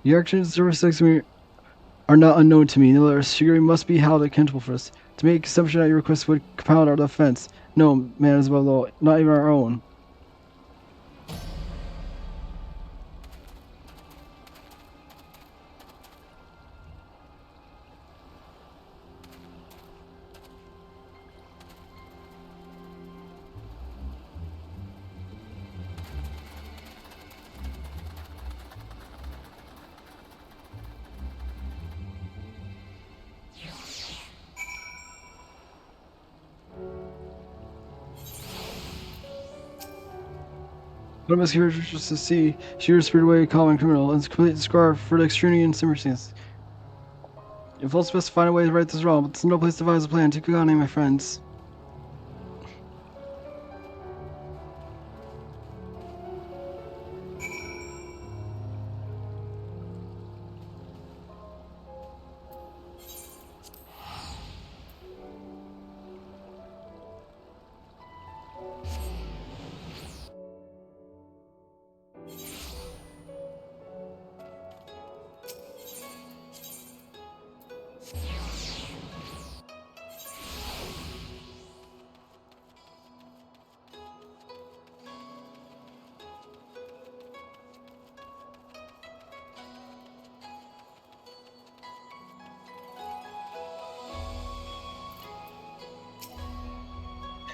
Your actions and respects are not unknown to me. Nevertheless, Shigure must be held accountable for us. To make assumption at your request would compound our offense. No man is above the law, not even our own. One of us here just to see Shigure spirit away a common criminal and complete discard for the extraneous circumstances. If all best to find a way to right this wrong, but there's no place to devise a plan. Take on my friends.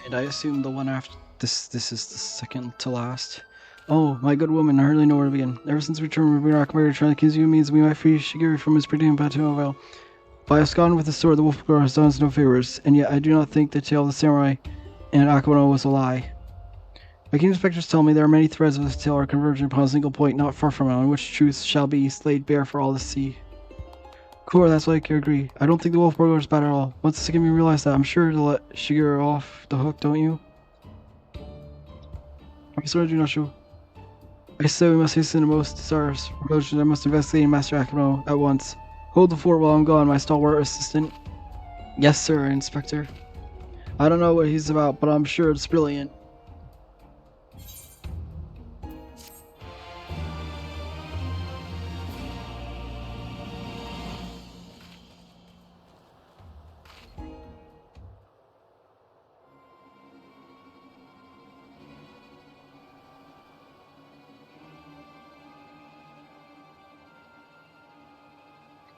And I assume the one after this is the second to last. Oh, my good woman, I hardly know where to begin. Ever since we returned from Iraq, we were trying to accuse you means we might free Shigure from his predicament to Novel. By absconding with the sword, the wolf girl has done us no favors, and yet I do not think the tale of the samurai and Akabano was a lie. My keen inspectors tell me there are many threads of this tale are converging upon a single point not far from now, in which truth shall be laid bare for all to see. Cool, that's why I can agree. I don't think the wolf burglar is bad at all. Once the second we realize that, I'm sure to let Shigure off the hook, don't you? I'm sorry I do not show. I say we must hasten the most desirous promotion. I must investigate Master Akino at once. Hold the fort while I'm gone, my stalwart assistant. Yes, sir, Inspector. I don't know what he's about, but I'm sure it's brilliant.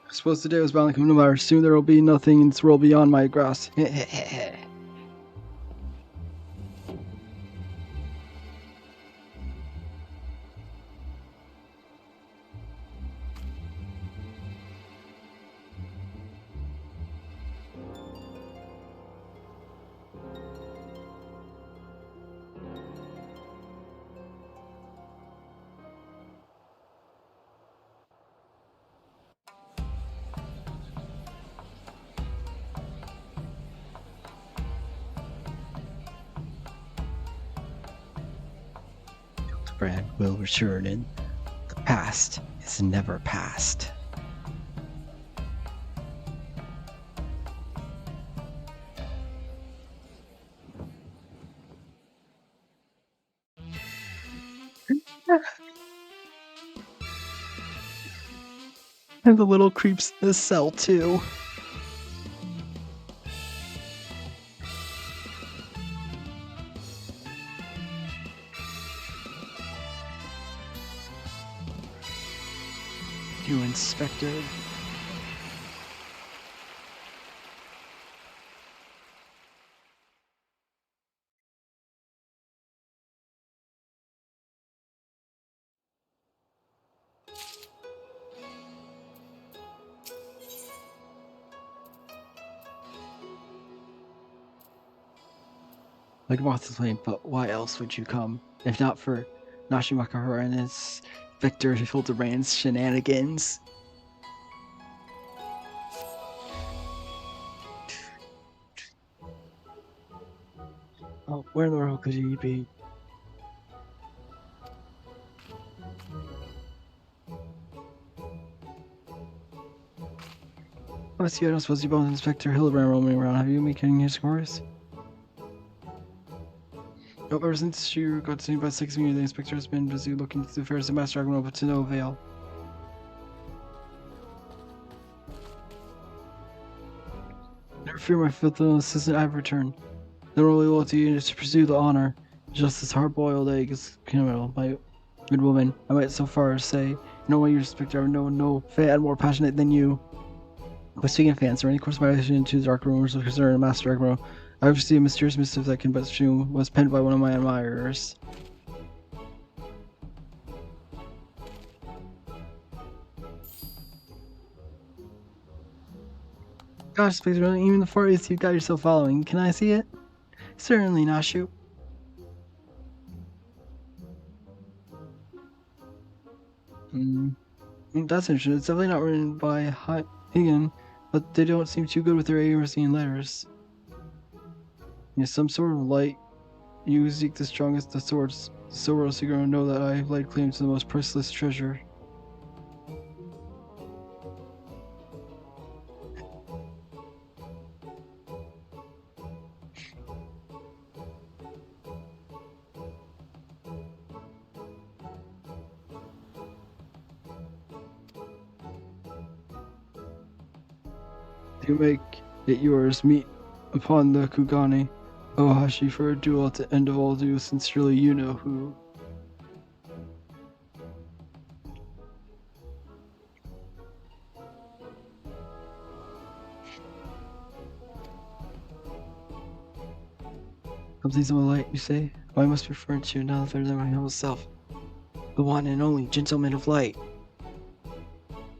I suppose today was bound to come no matter. Soon there will be nothing in this world beyond my grasp. Hildebrand will return in. The past is never past. And the little creeps in the cell too. Inspector. Like moth to flame, but why else would you come? If not for Nashimakahara and his Victor Hildebrand's shenanigans. Oh, where in the world could he be? Oh, I see. I don't suppose you both Inspector Hildebrand roaming around. Have you been making his scores? Nope, ever since she got seen by 6 million, the inspector has been busy looking into the affairs of Master Dragon, but to no avail. Never fear, my faithful assistant, I have returned. The only loyalty is to pursue the honor. Just as hard-boiled egg is criminal, my good woman. I might so far as say, no one you respect, I have known no fan more passionate than you. But speaking of fans, or any course of violation into the dark rumors of concern Master Dragon, I have received a mysterious missive that can but assume was penned by one of my admirers. Gosh, Space Runner, even the farthest you got yourself following. Can I see it? Certainly, Nashu. That's interesting. It's definitely not written by Higan, but they don't seem too good with their accuracy in letters. Yeah, some sort of light. You seek the strongest of swords. So else you're gonna know that I have laid claim to the most priceless treasure. To make it yours, meet upon the Kugane Ohashi for a duel at the end of all duels. Sincerely, you know who. Something's on the light, you say? Oh, I must be referring to none other than my humble self. The one and only Gentleman of Light.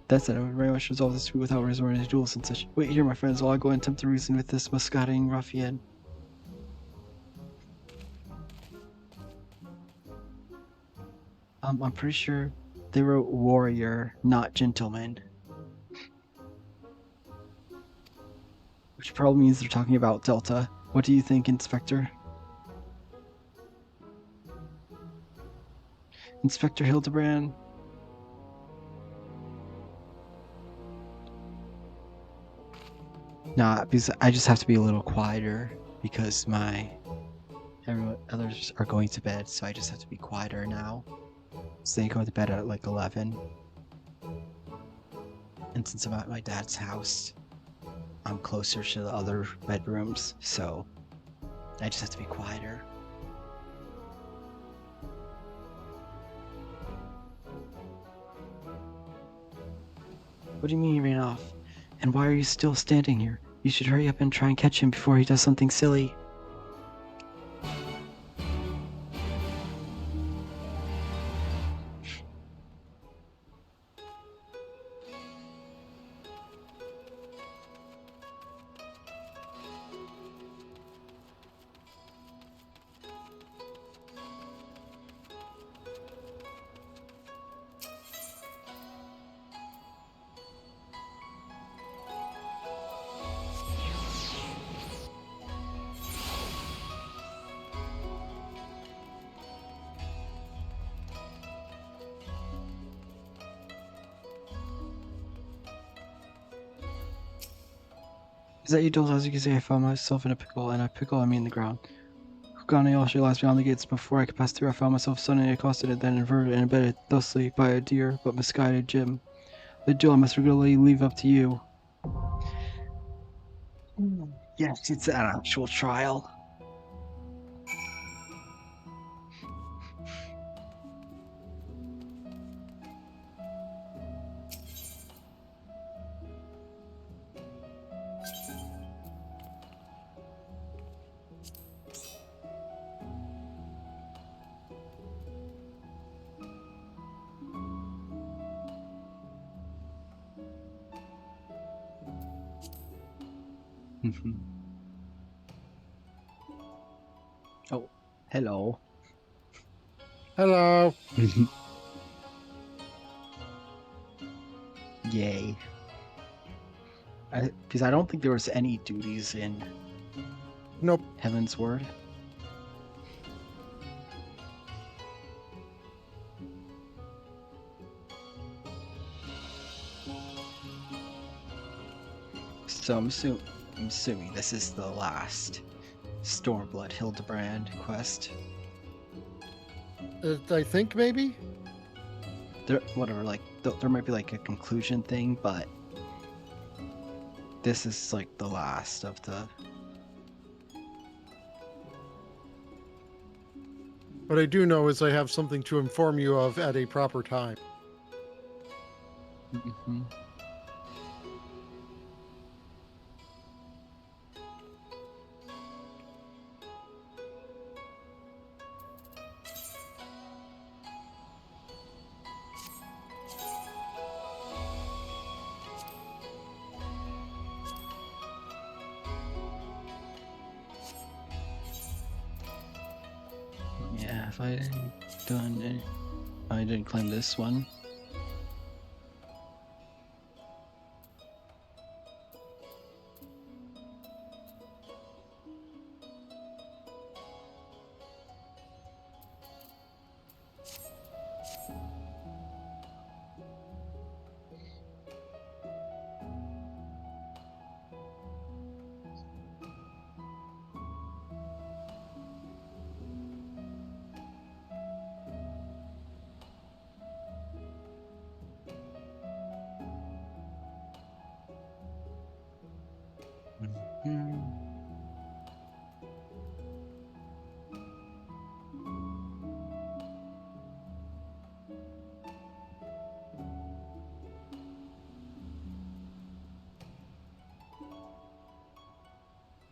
That said, I would very much resolve this dispute without resorting to duels and such. Wait here, my friends, while I go and attempt to reason with this muscading ruffian. I'm pretty sure they wrote warrior, not gentleman. Which probably means they're talking about Delta. What do you think, Inspector? Inspector Hildebrand? Nah, because I just have to be a little quieter because others are going to bed, so I just have to be quieter now. So they go to bed at like 11. And since I'm at my dad's house, I'm closer to the other bedrooms, so I just have to be quieter. What do you mean he ran off? And why are you still standing here? You should hurry up and try and catch him before he does something silly. Is that you, Dolt? As you can see, I found myself in a pickle, and a pickle I mean the ground. Kugane also lies beyond the gates. Before I could pass through, I found myself suddenly accosted and then inverted and embedded thusly by a dear but misguided Jim. The duel I must regularly leave up to you. Yes, it's an actual trial. Oh, hello. Hello. Yay. Because I don't think there was any duties in Nope. Heaven's Word. So I'm assuming this is the last Stormblood Hildebrand quest. I think maybe. Whatever, like there might be like a conclusion thing, but this is like the last of the. What I do know is I have something to inform you of at a proper time. Mm-hmm. Yeah, if I done it, I didn't claim this one. Mm-hmm.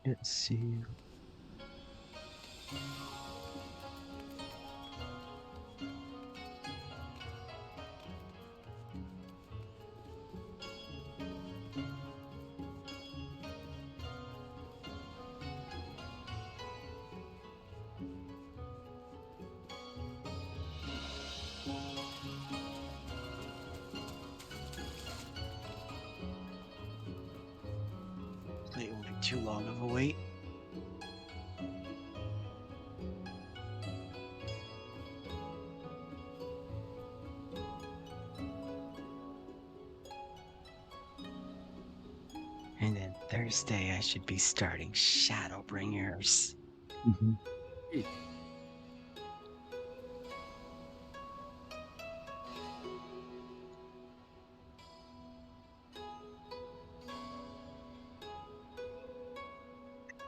Let's see. It won't be too long of a wait. And then Thursday, I should be starting Shadowbringers. Mm-hmm.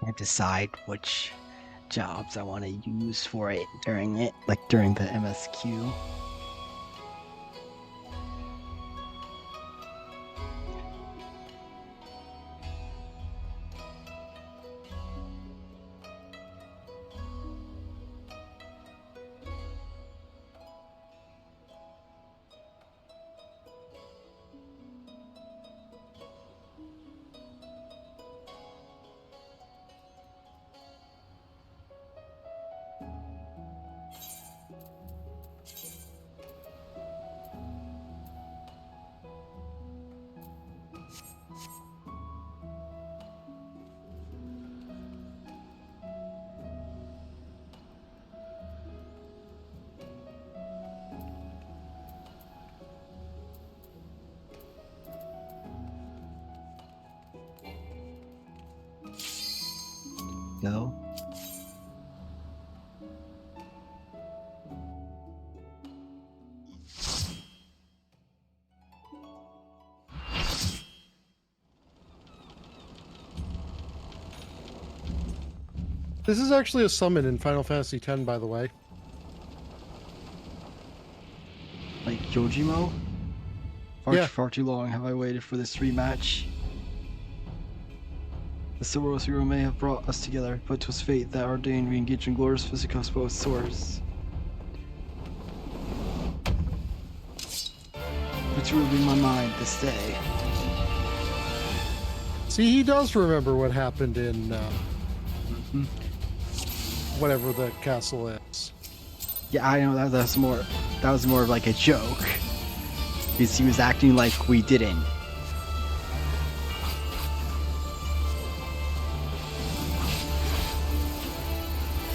I decide which jobs I want to use for it, during the MSQ. Go. This is actually a summon in Final Fantasy X, by the way. Like Yojimbo? Far too long have I waited for this rematch. The Silver Hero may have brought us together, but 'twas fate that ordained we engage in glorious physical both swords. It's ruling my mind this day. See, he does remember what happened in whatever the castle is. Yeah, I know that was more of like a joke. Because he was acting like we didn't.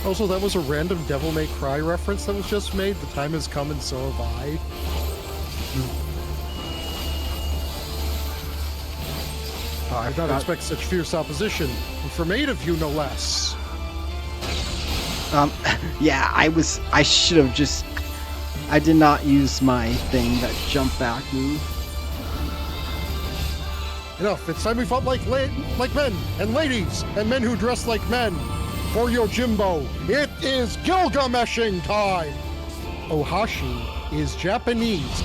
Also, that was a random Devil May Cry reference that was just made. The time has come and so have I. I did not expect such fierce opposition. And from 8 of you, no less. Yeah, I should have just... I did not use my thing, that jump back move. Enough, it's time we fought like men, and ladies, and men who dress like men. For Yojimbo, it is Gilgameshing time! Ohashi is Japanese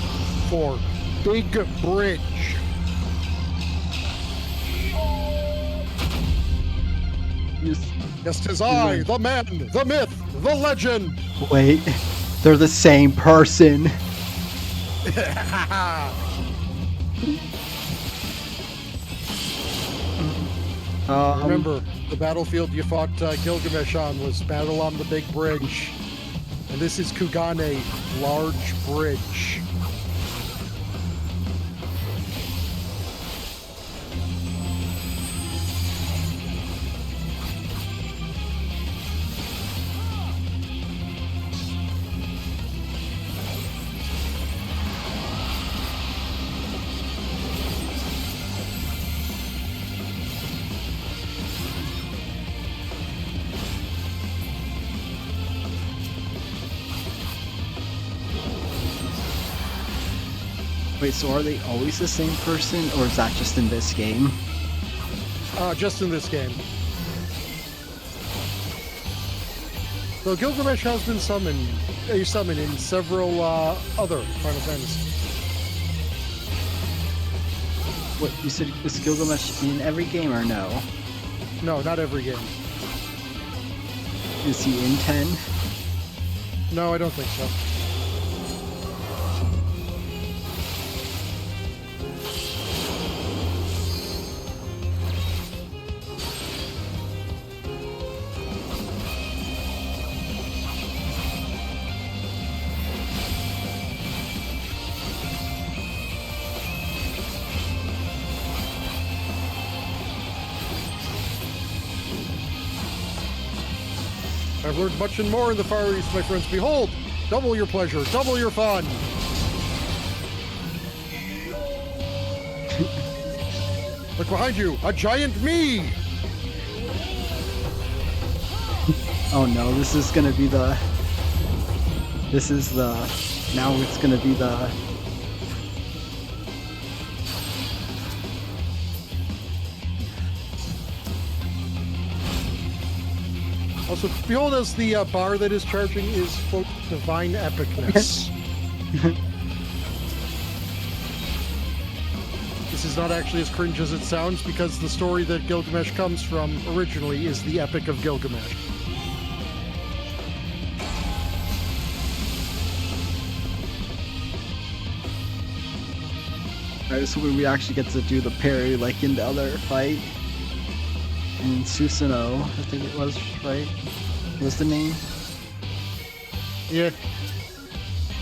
for Big Bridge. Yes, 'tis I, the man, the myth, the legend! Wait, they're the same person. Remember, the battlefield you fought Gilgamesh on was Battle on the Big Bridge. And this is Kugane, Large Bridge. Wait, so are they always the same person, or is that just in this game? Just in this game. So Gilgamesh has been summoned in several other Final Fantasy. What, you said is Gilgamesh in every game or no? No, not every game. Is he in 10? No, I don't think so. I've learned much and more in the Far East, my friends. Behold, double your pleasure, double your fun. Look behind you, a giant me! Oh no, this is gonna be the... This is the... Now it's gonna be the... Also, behold, as the bar that is charging is, quote, divine epicness. This is not actually as cringe as it sounds, because the story that Gilgamesh comes from originally is the Epic of Gilgamesh. I was hoping we actually get to do the parry like in the other fight. In Susanoo, I think it was, right? What's the name? Yeah.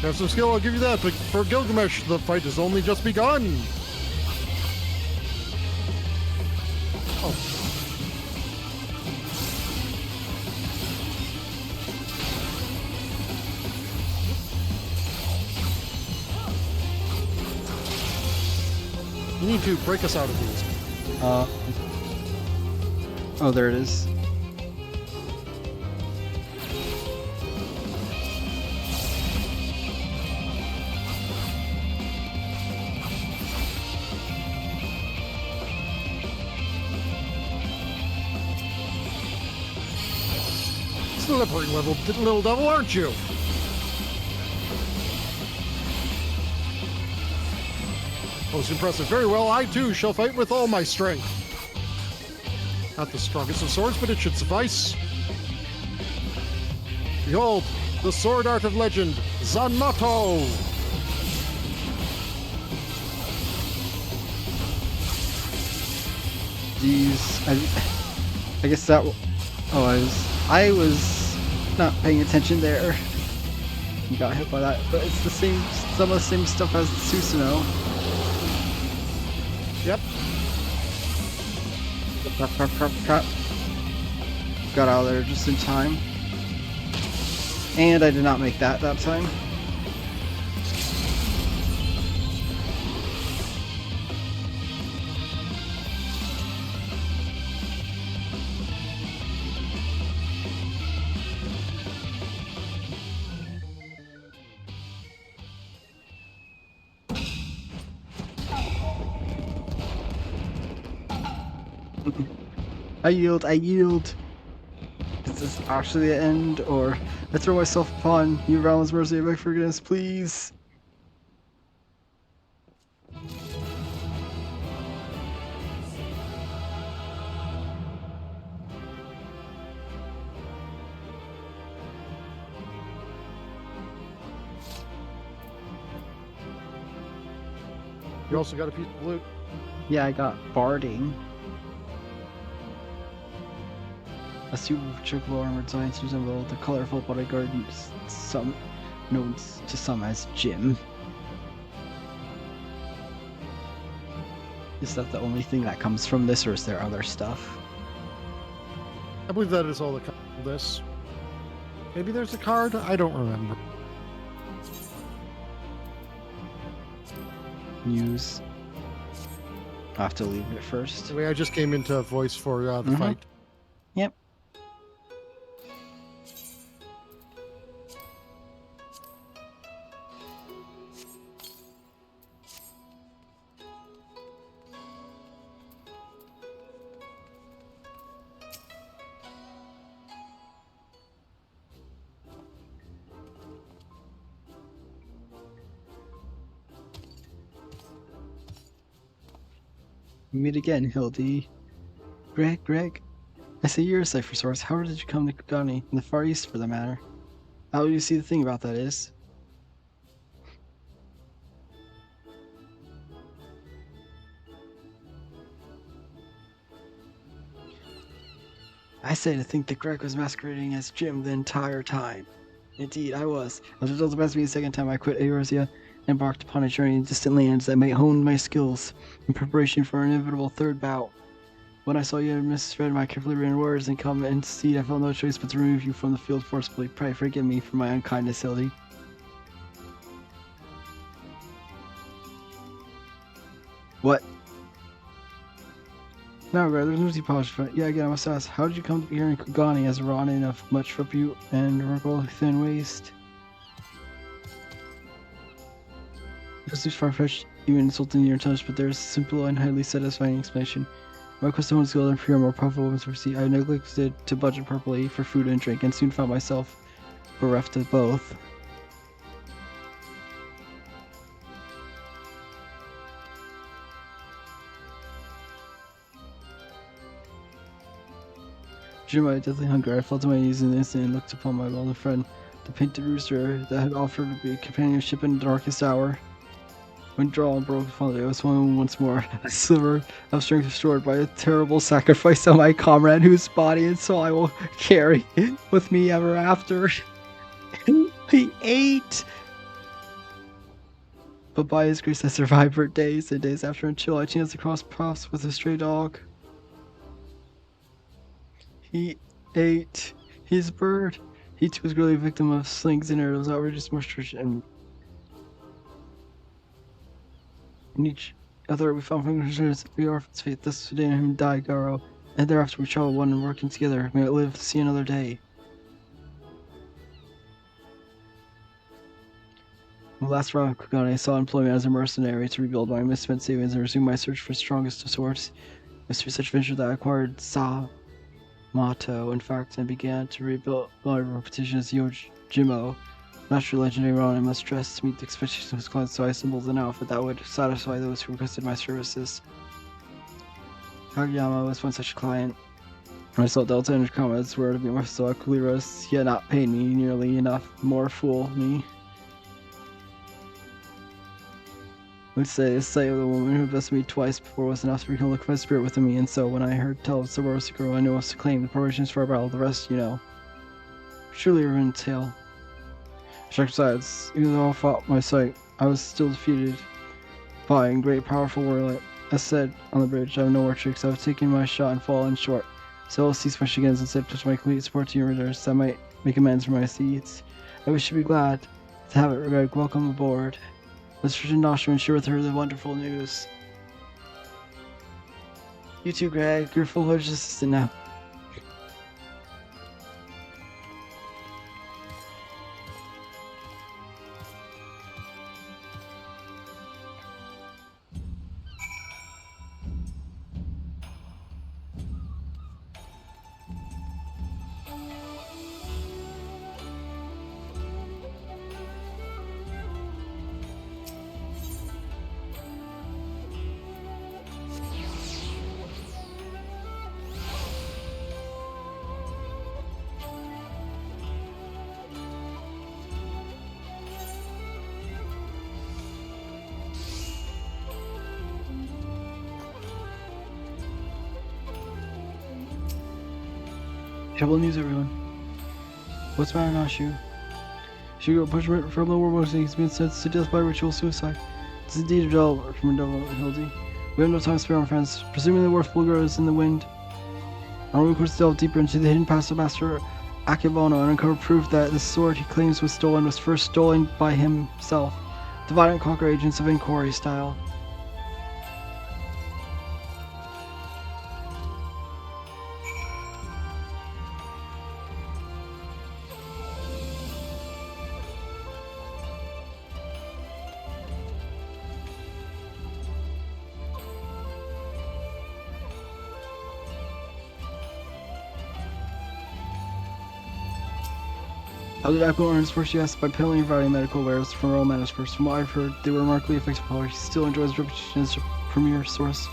Have some skill, I'll give you that, but for Gilgamesh, the fight has only just begun! Oh. You need to break us out of these. Oh, there it is. Slippery little devil, aren't you? Most impressive. Very well, I too shall fight with all my strength. Not the strongest of swords, but it should suffice. Behold, the sword art of legend, Zanato! Jeez, I guess that. Oh, I was not paying attention there. You got hit by that, but it's the same, some of the same stuff as Susanoo. Yep. Got out of there just in time. And I did not make that time. I yield, I yield. Is this actually the end, or I throw myself upon you, Realm's mercy, I beg forgiveness, please? You also got a piece of loot. Yeah, I got barding. A suit of chocobo armored science resemble the colorful bodyguard some known to some as Jim. Is that the only thing that comes from this, or is there other stuff? I believe that is all that comes from this. Maybe there's a card? I don't remember. News. I'll have to leave it first. Anyway, I just came into voice for the fight. Yep. We meet again, Hildy. Greg. I say you're a cipher source. How did you come to Kugani, in the Far East for the matter? How do you see the thing about that is? I say to think that Greg was masquerading as Jim the entire time. Indeed, I was. As a result of the second time I quit Eorzea, embarked upon a journey in distant lands that may hone my skills in preparation for an inevitable third bout. When I saw you had misread my carefully written words and come and see, I felt no choice but to remove you from the field forcibly. Pray forgive me for my unkindness, Hildy. What? No, rather, there's no deep apology. Yeah, again, I must ask, how did you come to be here in Kugani as a Ronin of much repute and regal thin waist? This seems far-fetched, even insulting in your touch, but there's a simple and highly satisfying explanation. My quest to hone skill and pure, more powerful weapons for sea, I neglected to budget properly for food and drink, and soon found myself bereft of both. During my deathly hunger, I fell to my knees in an instant and looked upon my beloved friend, the painted rooster that had offered to be companionship in the darkest hour. When drawn broke upon it, I was swung once more, a sliver of strength restored by a terrible sacrifice of my comrade, whose body and soul I will carry with me ever after. He ate! But by his grace I survived for days and days after until I chanced across paths with a stray dog. He ate his bird. He too was really a victim of slings and arrows, outrageous moisture, and in each other we found fingers the orphan's fate. Thus today him died, Garo, and thereafter we traveled one and working together. May it live to see another day. In the last round of Kugani, I saw employment as a mercenary to rebuild my misspent savings and resume my search for the strongest of swords. It was through such venture that I acquired Motto, in fact, and began to rebuild my reputation as Yojimbo. Naturally legendary Ronin, I must dress to meet the expectations of his clients, so I assembled an outfit that would satisfy those who requested my services. Kageyama was one such client. When I saw Delta and his comments were to be more so Akuliras, he had not paid me nearly enough, more fool me. would say the sight of the woman who blessed me twice before was enough to rekindle my spirit within me, and so when I heard tell of so rose a girl I know was to claim the preparations for our battle, the rest you know. Surely a ruined tale. Besides, even though I fought my sight, I was still defeated by a great powerful warrior. As said on the bridge, I have no more tricks. I have taken my shot and fallen short. So I'll cease my shenanigans and instead pledge my complete support to your readers. That might make amends for my seeds. I wish you be glad to have it, Greg. Welcome aboard. Let's return to Noshua and share with her the wonderful news. You too, Greg. You're full-fledged assistant now. Trouble news, everyone. What's the matter, Nashu? Shugo punishment from the war he's been sentenced to death by ritual suicide. This is indeed a devil from Devil Hildy. We have no time to spare, my friends. Presuming the wharf Bulgar is in the wind, our recourse delve deeper into the hidden past of Master Akebono and uncover proof that the sword he claims was stolen was first stolen by himself. Divide and conquer agents of inquiry style. How did Akebono earn his first? Yes, by peddling and providing medical wares from Royal Manors first. From what I've heard, they were remarkably effective power. He still enjoys reputation as a premier source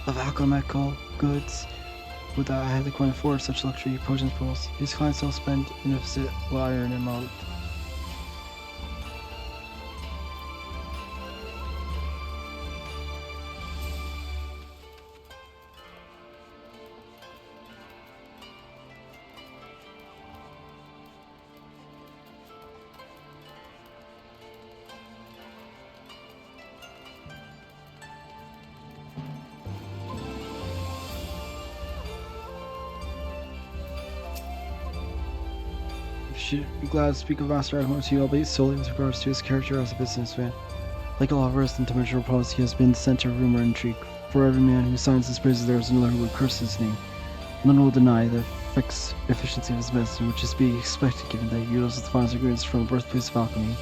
of alchemical goods. Without I had the coin afford such luxury potions pearls. His clients still spend in a visit what I earn a month. Should be glad to speak of Master Akebono to you, albeit solely with regards to his character as a businessman. Like all of us in dimensional problems, he has been the center of rumor and intrigue. For every man who signs his praises, there is another who would curse his name. None will deny the efficiency of his medicine, which is to be expected given that he utilizes the finest ingredients from the birthplace of alchemy,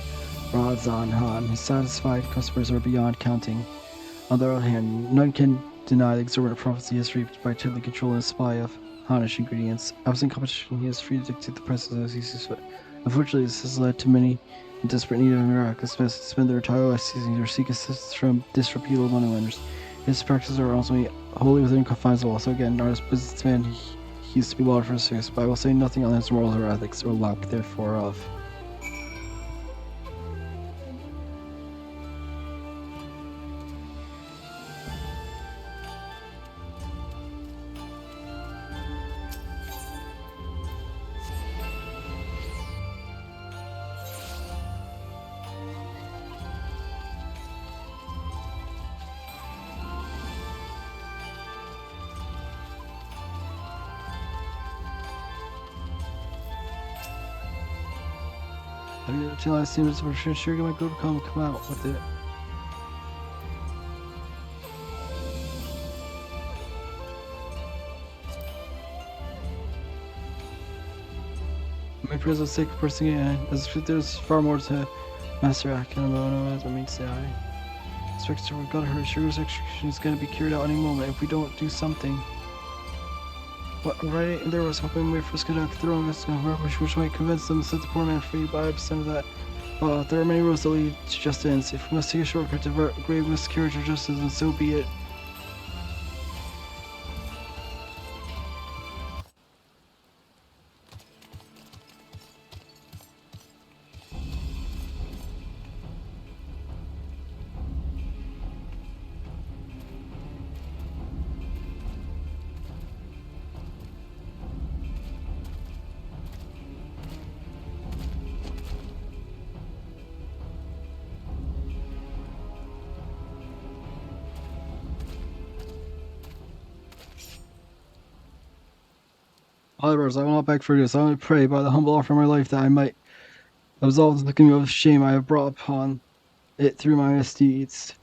Razan Han. His satisfied customers are beyond counting. On the other hand, none can deny the exorbitant profits he has reaped by tightly controlling the supply of Hanish ingredients. Absent competition, he is free to dictate the prices as he sees fit. Unfortunately, this has led to many in desperate need of a miraculous medicine to spend their entire life seizing or seek assistance from disreputable moneylenders. His practices are ultimately wholly within confines of the law. So again, not as a businessman, he used to be lauded for his success, but I will say nothing on his morals or ethics or lack therefore of. Until I see this, we're sure my good come out with it. My prayers will sake of person again, as if there's far more to Master Akebono as I mean to say I. Inspector, we've got to hurry. Sugar's execution is going to be carried out any moment if we don't do something. What, right there was hoping we first conduct throwing us which might convince them to set the poor man free, but I percent of that. There are many roads that lead to just ends. If we must take a shortcut to grave miscarriage of justice, then so be it. However, I will not beg forgiveness. I only pray by the humble offer of my life that I might absolve the kingdom of shame I have brought upon it through my misdeeds.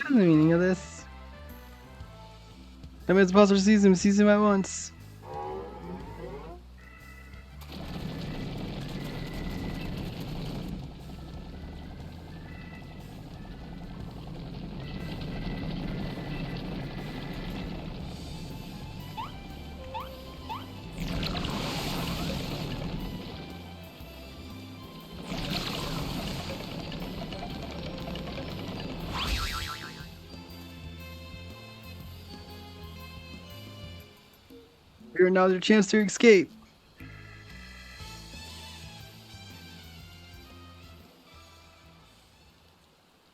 What's the meaning of this? I mean, it's supposed to seize him at once. You're now your chance to escape.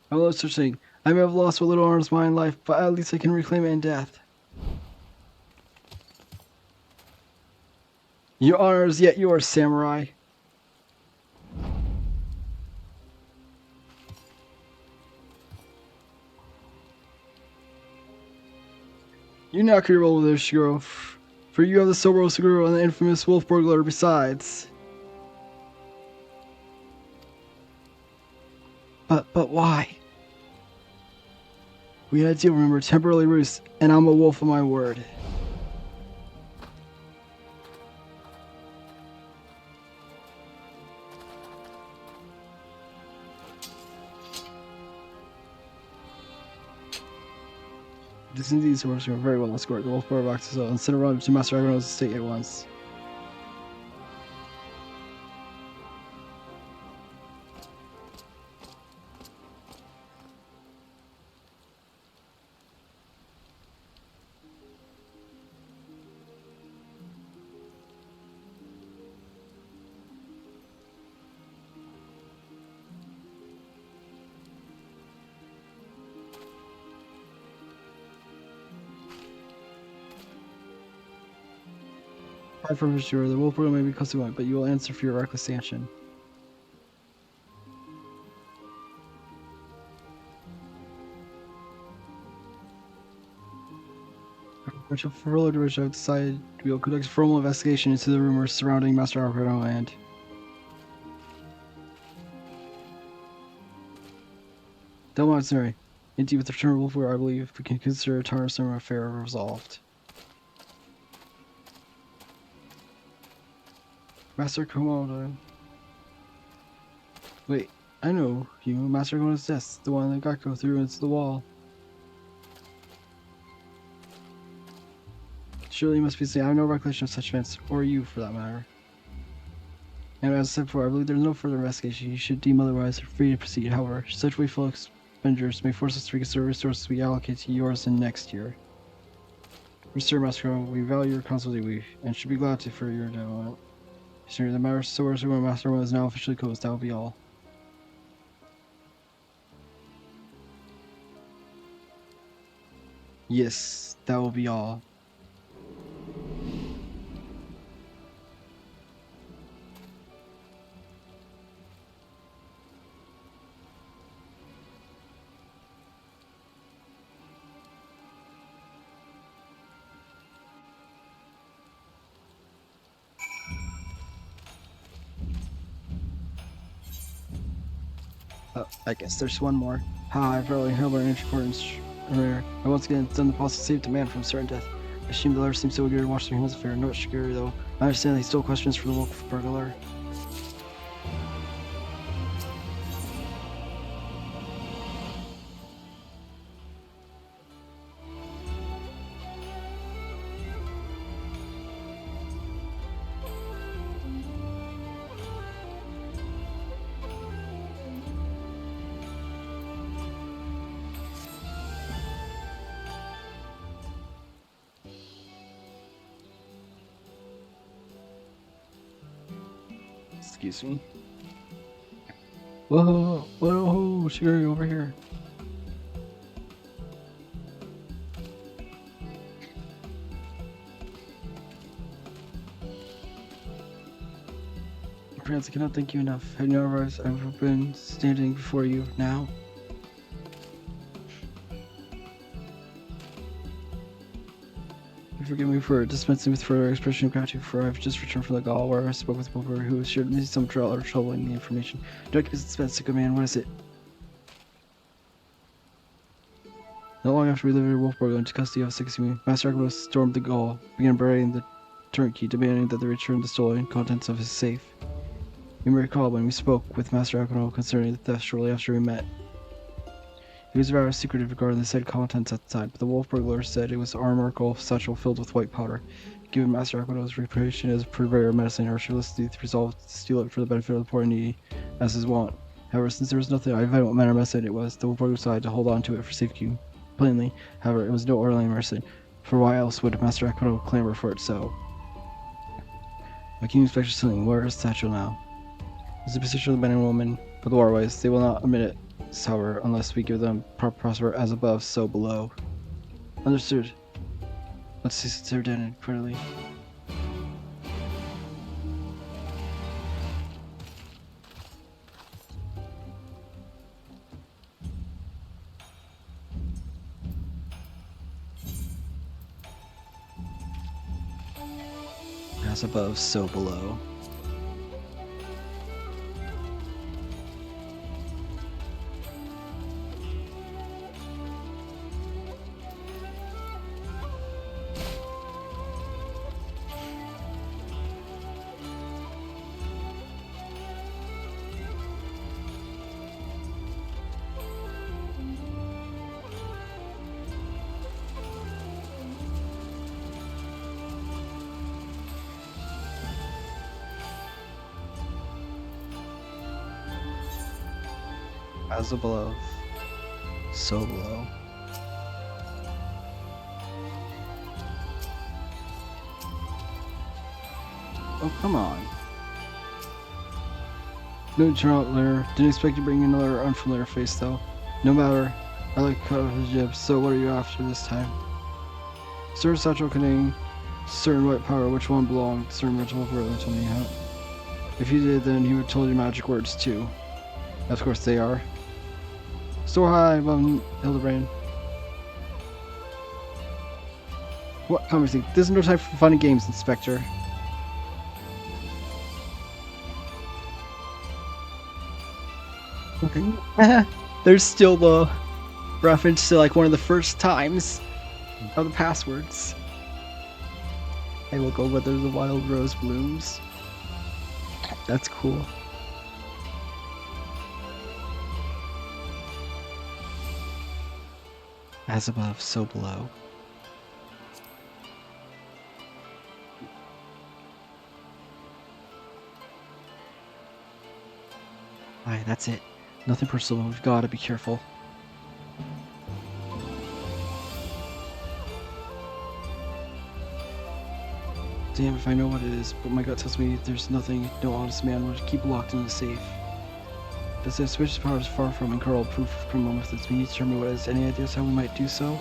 I will no such thing. I may have lost what little honor is mine in life, but at least I can reclaim it in death. Your honor is yet yours, samurai. You now can roll with this, Shiguro, for you have the sober Seguro and the infamous wolf burglar besides. But why? We had a deal, remember, temporarily roost, and I'm a wolf of my word. This indeed serves you very well escort. The wolf brought back to Zone and send a run to Master Agono's estate at once. Apart from sure, the wolf may be customized, but you will answer for your reckless action. For which I've decided we will conduct a formal investigation into the rumors surrounding Master Arcano and Delmont Samurai. Indeed, with the return of Wolf War, I believe we can consider a tiresome affair resolved. Master Komodo. Wait, I know you. Master Komodo's desk, the one that Gakko threw into the wall. Surely you must be saying I have no recollection of such events, or you for that matter. And as I said before, I believe there is no further investigation. You should deem otherwise free to proceed. However, such wasteful expenditures may force us to reconsider resources we allocate to yours in next year. Mr. Master, we value your counsel and should be glad to for your development. Sir, the matter so Master is now officially closed. That will be all. Yes, that will be all. I guess there's one more. I've really held an importance earlier. I once again done the possible save the man from certain death. I assume the letter seems so eager to watch the human's affair. No, Shigiri, though. I understand that he still questions for the wolf burglar. Excuse me. Whoa, whoa, Shiguri, over here. Perhaps I cannot thank you enough. Had no otherwise ever been standing before you now. Forgive me for dispensing with further expression of gratitude, for I've just returned from the Gaul, where I spoke with Wilbur, who assured me some troubling information. Do I dispense to command? What is it? Not long after we delivered Wolfborg into custody of 60, Master Akamo stormed the Gaul, began berating the turnkey, demanding that they return the stolen contents of his safe. You may recall when we spoke with Master Akamo concerning the theft shortly after we met. He was rather secretive regarding the said contents at the time, but the wolf burglar said it was an armorical satchel filled with white powder. Given Master Akimo's reputation as a purveyor of medicine, Archer resolved to steal it for the benefit of the poor and needy, as his wont. However, since there was nothing of vital manner medicine it was, the wolf burglar decided to hold on to it for safekeeping. Plainly, however, it was no ordinary medicine, for why else would Master Akimo clamor for it so? My king inspector something. Where is the satchel now? It's the position of the men and women, but the warways, they will not admit it. However, unless we give them proper prosper as above, so below. Understood. Let's see since they're dead clearly. As above, so below. As above, so below. Oh, come on. No, Charlotte, didn't expect to bring another unfamiliar face, though. No matter, I like to cut off his jibs, so what are you after this time? Certain satchel containing certain white powder, which one belonged to certain mental word told me how. If he did, then he would have told you magic words, too. Of course they are. So high above Hildebrand. What conversation? There's no time for funny games, Inspector. There's still the reference to like one of the first times of the passwords. I will go whether the wild rose blooms. That's cool. As above, so below. Alright, that's it. Nothing personal, we've gotta be careful. Damn if I know what it is, but my gut tells me there's nothing no honest man would keep locked in the safe. The suspicious power is far from incurable proof of criminal methods. We need to determine what is. Any ideas how we might do so?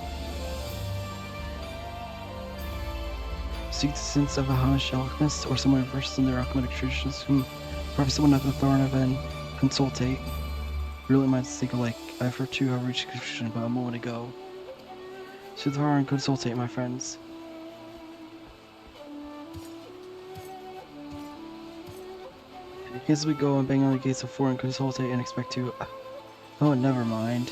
Seek the sense of a Hamish alchemist or someone versed in their alchemic traditions whom perhaps someone at the Thorn of N consultate. Really minds to think alike. I've heard too have reached a conclusion about a moment ago. To the Thorn and consultate, my friends. As we go and bang on the gates of foreign consultate and expect to... Oh, never mind.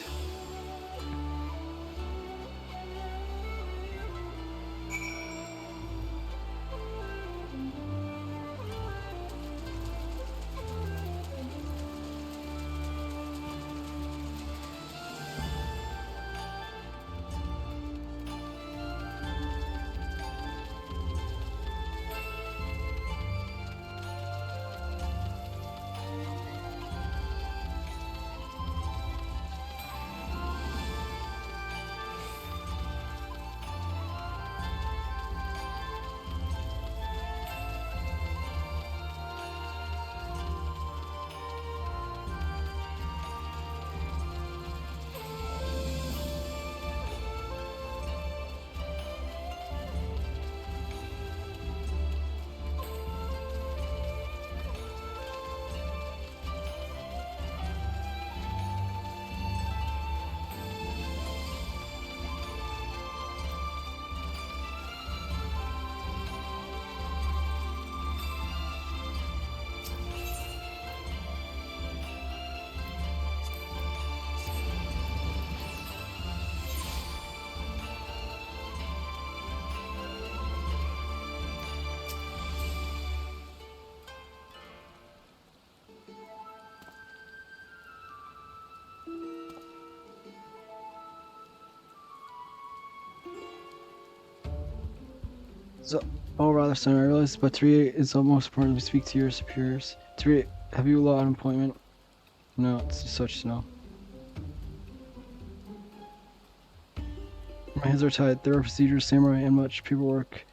So, oh, rather, son, I realize, but Three is almost important to speak to your superiors. Three, have you allowed an appointment? No, it's just such no. My hands are tied. There are procedures, samurai, and much paperwork.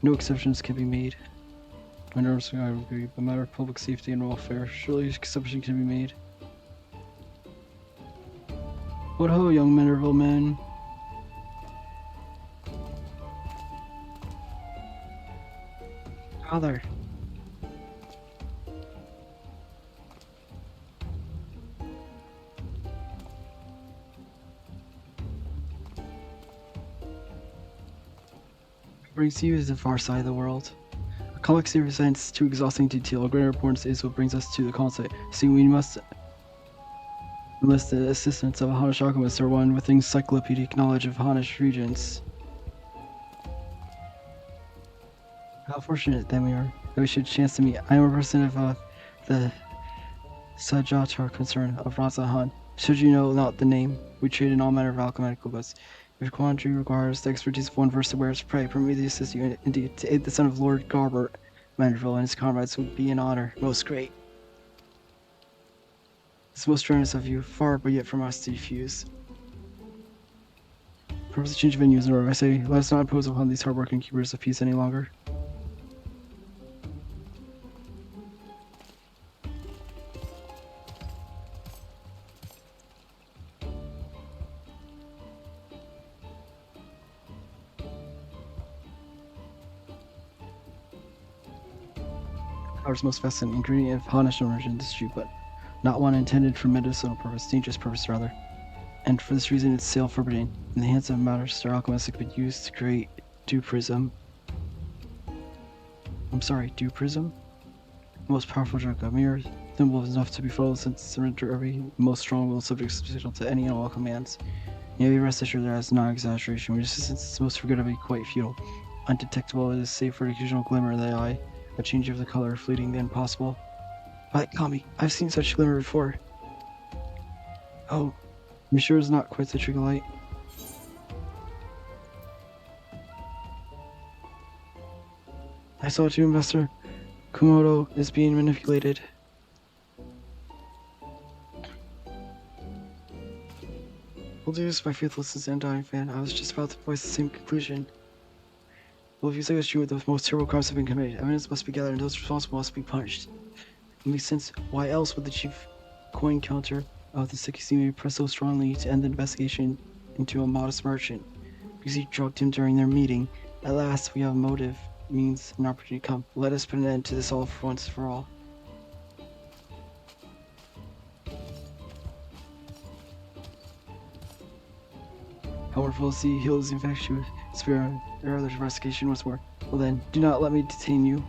No exceptions can be made. My nerves are agree, but matter of public safety and welfare. Surely exception can be made. What ho, young Minerval men. Father. Brings you is the far side of the world. A complex series of science too exhausting to detail. A greater importance is what brings us to the concept. See, we must enlist the assistance of a Hanish alchemist or one with encyclopedic knowledge of Hanish regions. How fortunate then we are that we should chance to meet. I am a person of the Sajatar concern of Razahan. Should you know not the name, we trade in all manner of alchemical goods. If your quandary requires the expertise of one versed aware, pray, permit me to assist you. Indeed, to aid the son of Lord Garbert Manderville and his comrades would be an honor most great. It's most generous of you, far but yet from us to refuse. Purpose to change venues in order, I say, let us not impose upon these hard-working keepers of peace any longer. Powder's most fascinating ingredient of Hanish origin is true, but not one intended for medicinal purpose, dangerous purpose rather. And for this reason it's sale forbidden. In the hands of master alchemists it could be used to create dew prism. Dew prism? The most powerful drug, a mere thimble is enough to be followed since surrender every most strong-willed subject substantial to any and all commands. You may rest assured that is not exaggeration, which since it's most regrettably quite futile. Undetectable, it is save for an occasional glimmer in the eye. A change of the color, fleeting the impossible. But, Kami, I've seen such glimmer before. Oh, you sure it's not quite the trick of light? I saw it too, Master. Komodo is being manipulated. Well, dearest, my faithless and undying fan, I was just about to voice the same conclusion. Well, if you say it's true, the most terrible crimes have been committed. Evidence must be gathered and those responsible must be punished. It makes sense. Why else would the chief coin counter of the Sikisime press so strongly to end the investigation into a modest merchant? Because he drugged him during their meeting. At last, we have a motive, means, an opportunity to come. Let us put an end to this all for once for all. How wonderful to see Hilda's infectious spirit or other investigation once more. Well then, do not let me detain you.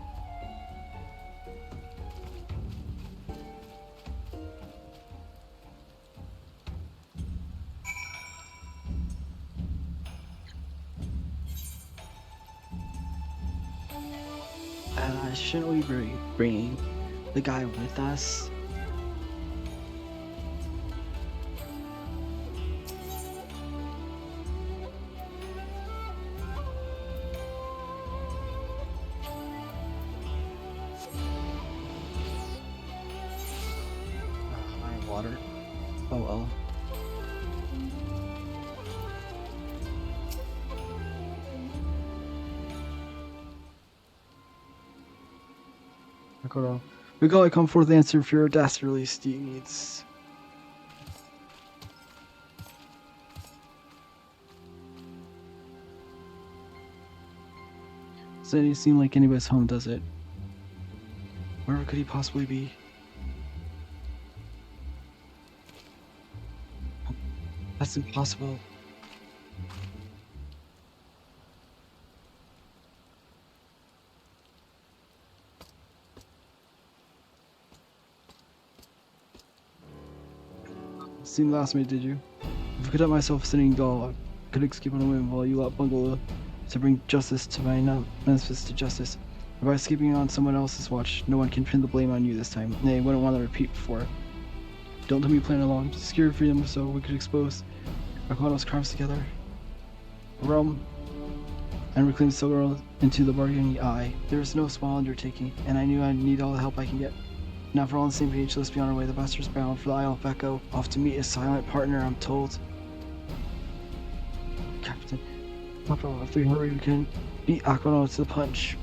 Shouldn't we be bringing the guy with us? Water. Oh well. We gotta come forth with answer for your dastardly steeds. Doesn't it seem like anybody's home, does it? Where could he possibly be? That's impossible. Seen last minute, did you? If I could let myself sitting dull, I could escape on a whim while you lot bungle to bring justice to my nemesis to justice. But by escaping on someone else's watch, no one can pin the blame on you this time. Nay, I wouldn't want to repeat before. Don't let me plan along. Secure freedom so we could expose Arcano's crimes together. Realm. and reclaim Silver into the bargaining eye. There is no small undertaking, and I knew I'd need all the help I can get. Now for all on the same page, let's be on our way. The bastard's bound for the Isle of Echo, off to meet his silent partner, I'm told. Captain, Papa, if we hurry, we can beat Aquano to the punch.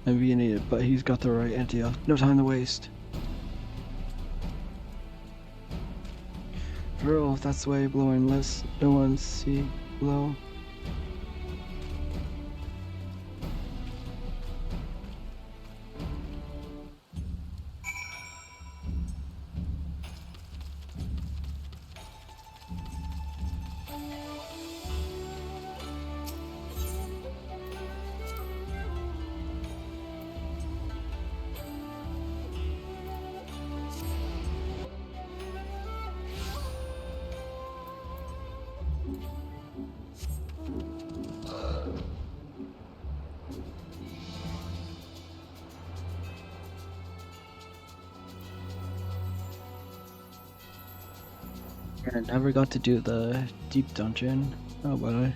I'm being idiot, but he's got the right idea. No time to waste. For real, if that's the way blowing lists, no one see blow. I never got to do the deep dungeon. Oh, but I'll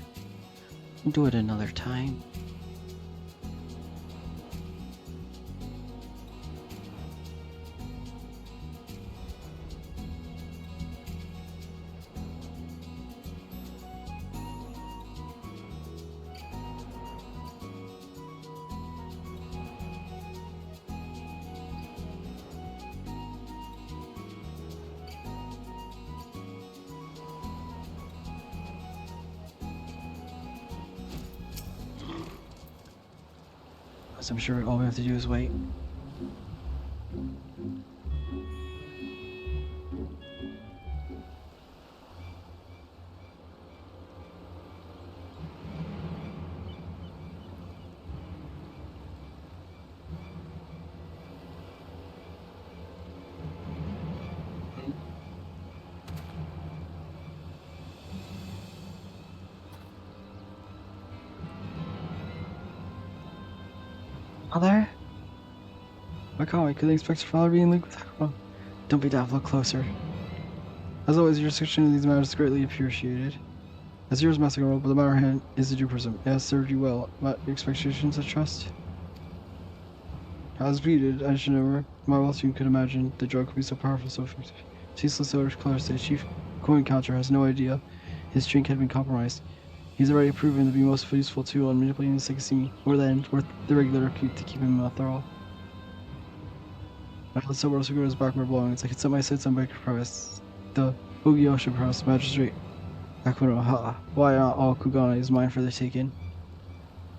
do it another time. So I'm sure all we have to do is wait. Father? My colleague, could they expect your father to be in league with Aqua? Don't be daft, look closer. As always, your section in these matters is greatly appreciated. As yours, Master Girl, but the matter hand is a due prism. It has served you well. My expectations, I trust. As beaded, I should never. My wealth you could imagine the drug could be so powerful, so effective. Ceaseless orders Clarence, the chief coin counter, has no idea his drink had been compromised. He's already proven to be most useful tool in manipulating the Sikasimi, or then worth the regular recruit to keep him after all. Now let's sober his backward belongings. I can set my sights on Baker Price, the Boogie Ocean Press, Magistrate. Aquino, ha! Why not all Kugana is mine for the taking?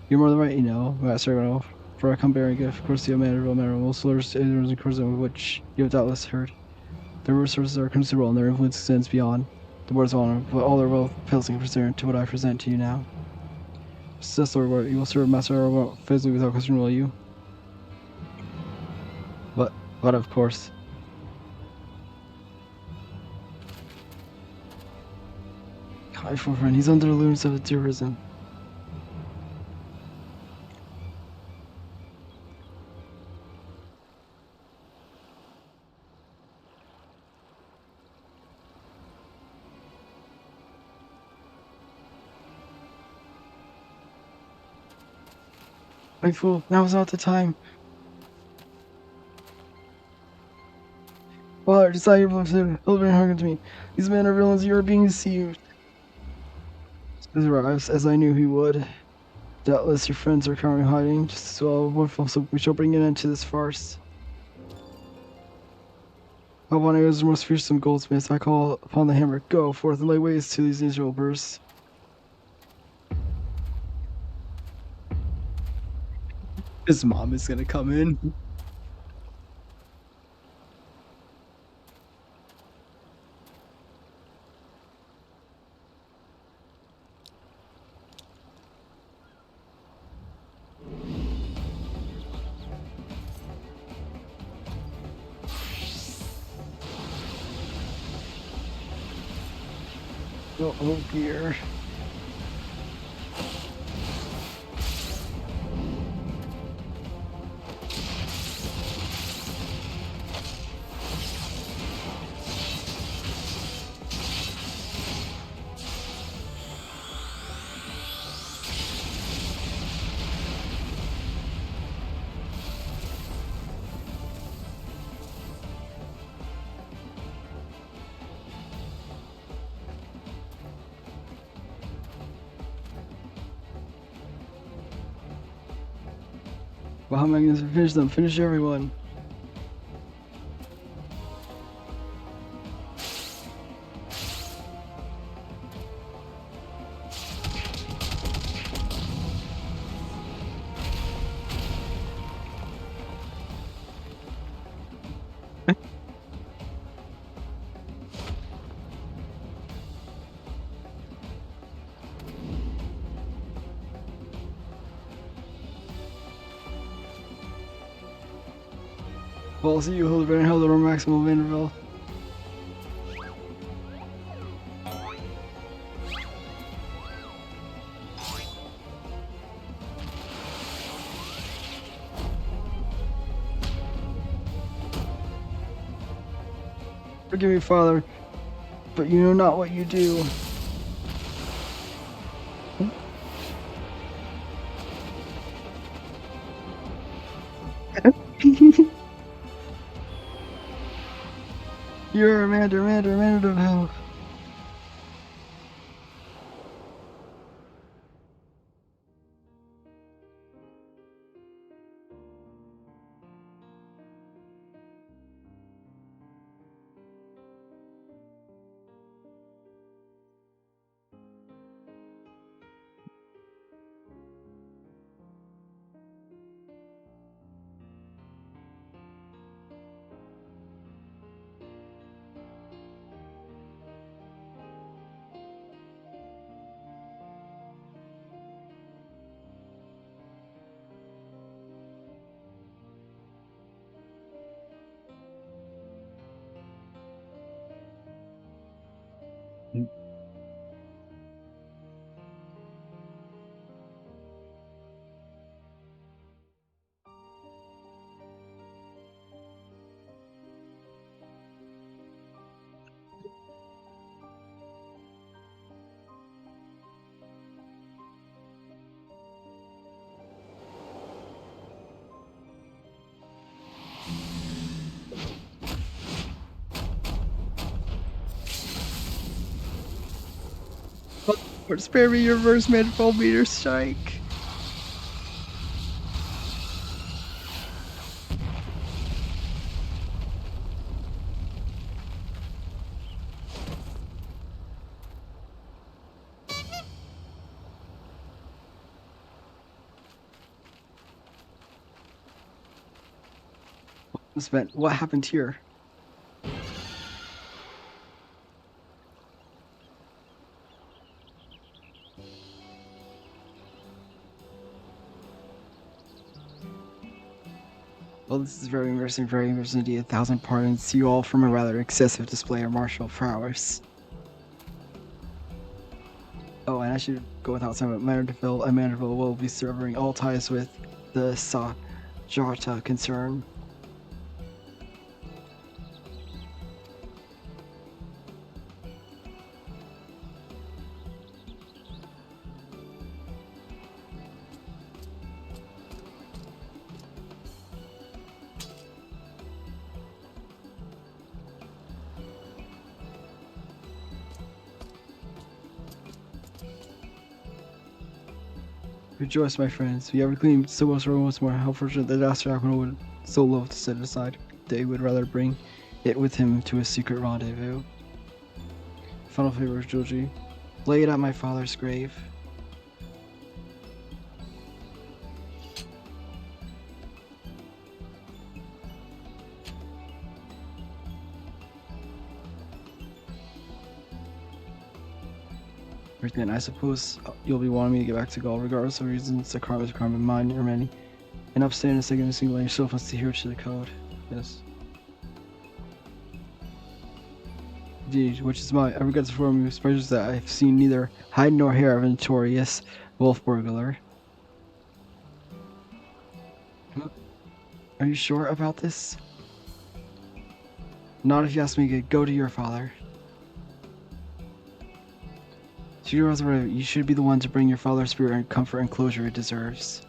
You're more than right, you know, Master Aquino. For I come bearing gift, of course, the matter, most letters and criticism of which you have doubtless heard. Their resources are considerable and their influence extends beyond the words of honor, but all their wealth pales in comparison to what I present to you now. Successor, you will serve Master Aquino physically without question, will you? But of course. My friend, he's under the luminance of terrorism. My fool, now is not the time. Father, decide your blessing. Hildebrand hearken to me. These men are villains, you are being deceived. As I knew he would. Doubtless your friends are currently hiding, just as well wonderful, so we shall bring an end to this farce. Albano is the most fearsome goldsmith. I call upon the hammer. Go forth and lay waste to these interlopers. His mom is gonna come in. Oh dear. Well, how am I going to finish them? Finish everyone. Well, I'll see you, Hildebrand. Hildebrand Maximum Vanderbilt. Forgive me, Father, but you know not what you do. You're Amanda of Hell. Or spare me your reverse manifold meter strike. Spent. What happened here? Well, this is very embarrassing indeed. 1,000 pardons to you all from a rather excessive display of martial prowess. Oh, and I should go without saying, but Manderville will be severing all ties with the Sajata concern. Rejoice, my friends. We ever claimed so much once more. How fortunate that Master Aquino would so love to set it aside. They would rather bring it with him to a secret rendezvous. Final favor, Joji. Lay it at my father's grave. Right then, I suppose you'll be wanting me to get back to Gaul, regardless of reasons. The karma is karma, mine or many. And upstairs in a second, single lane yourself wants to hear to the code. Yes. Indeed, which is my I regret to inform you, especially that I've seen neither hide nor hair of a notorious wolf burglar. Are you sure about this? Not if you ask me to go to your father. You should be the one to bring your father's spirit and comfort and closure it deserves.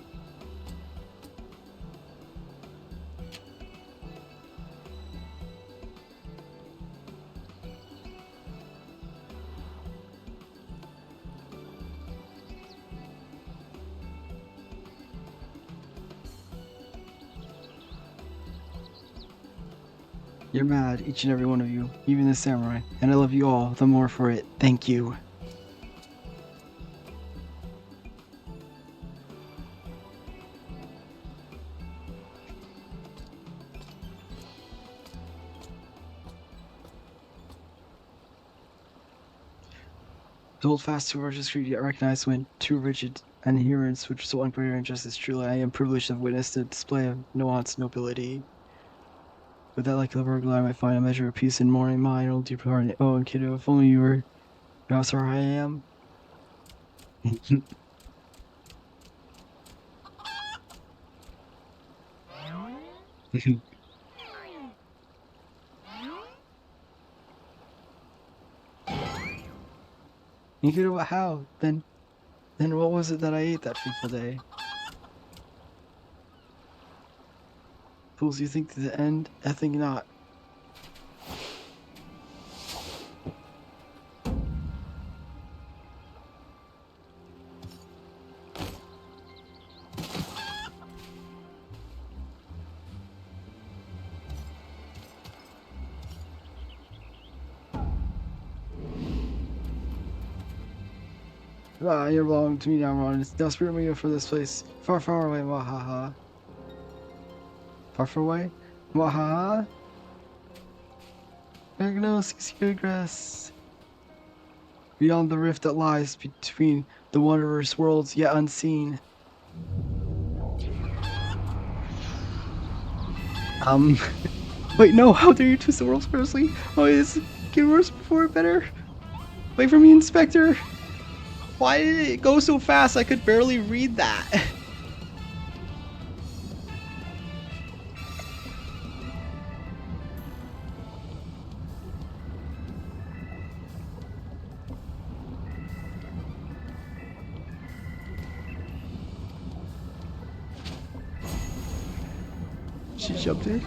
You're mad, each and every one of you, even the samurai, and I love you all the more for it. Thank you. To hold fast to our creed yet recognized when too rigid adherence which so unfair injustice. Truly I am privileged to have witnessed a display of nuanced nobility. But that like a burglar I might find a measure of peace in morning mine, old deep heart. Oh, and kiddo, if only you were how sorry I am. You kiddo, how? Then what was it that I ate that fateful day? Fools, you think to the end? I think not. Ah, you belong to me now, Ron. It's now spirit me for this place. Far, far away, wahaha. Far, far away? Wahaha? Diagnosis, grass. Beyond the rift that lies between the wondrous worlds yet unseen. Wait, no, how dare you twist the world purposely? Oh, it's getting worse before better. Wait for me, Inspector. Why did it go so fast? I could barely read that. She jumped in.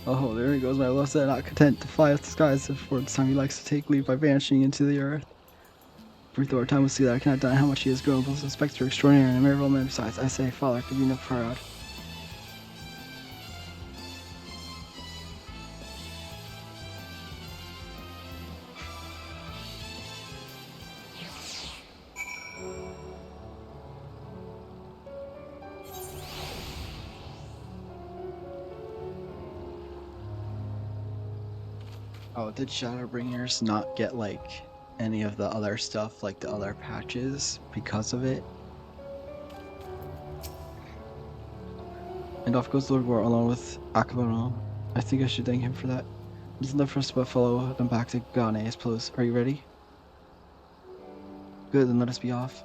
Oh, there he goes, my lost set, not content to fly up the skies before it's time he likes to take leave by vanishing into the earth. Every thought time will see that I cannot deny how much he has grown, both as a spectre extraordinary and a merciful man besides. I say, Father, could be no proud. Oh, did Shadowbringers not get, like, any of the other stuff, like the other patches, because of it? And off goes Lord War along with Akabano. I think I should thank him for that. There's nothing for us but follow them back to Gane's place. Are you ready? Good, then let us be off.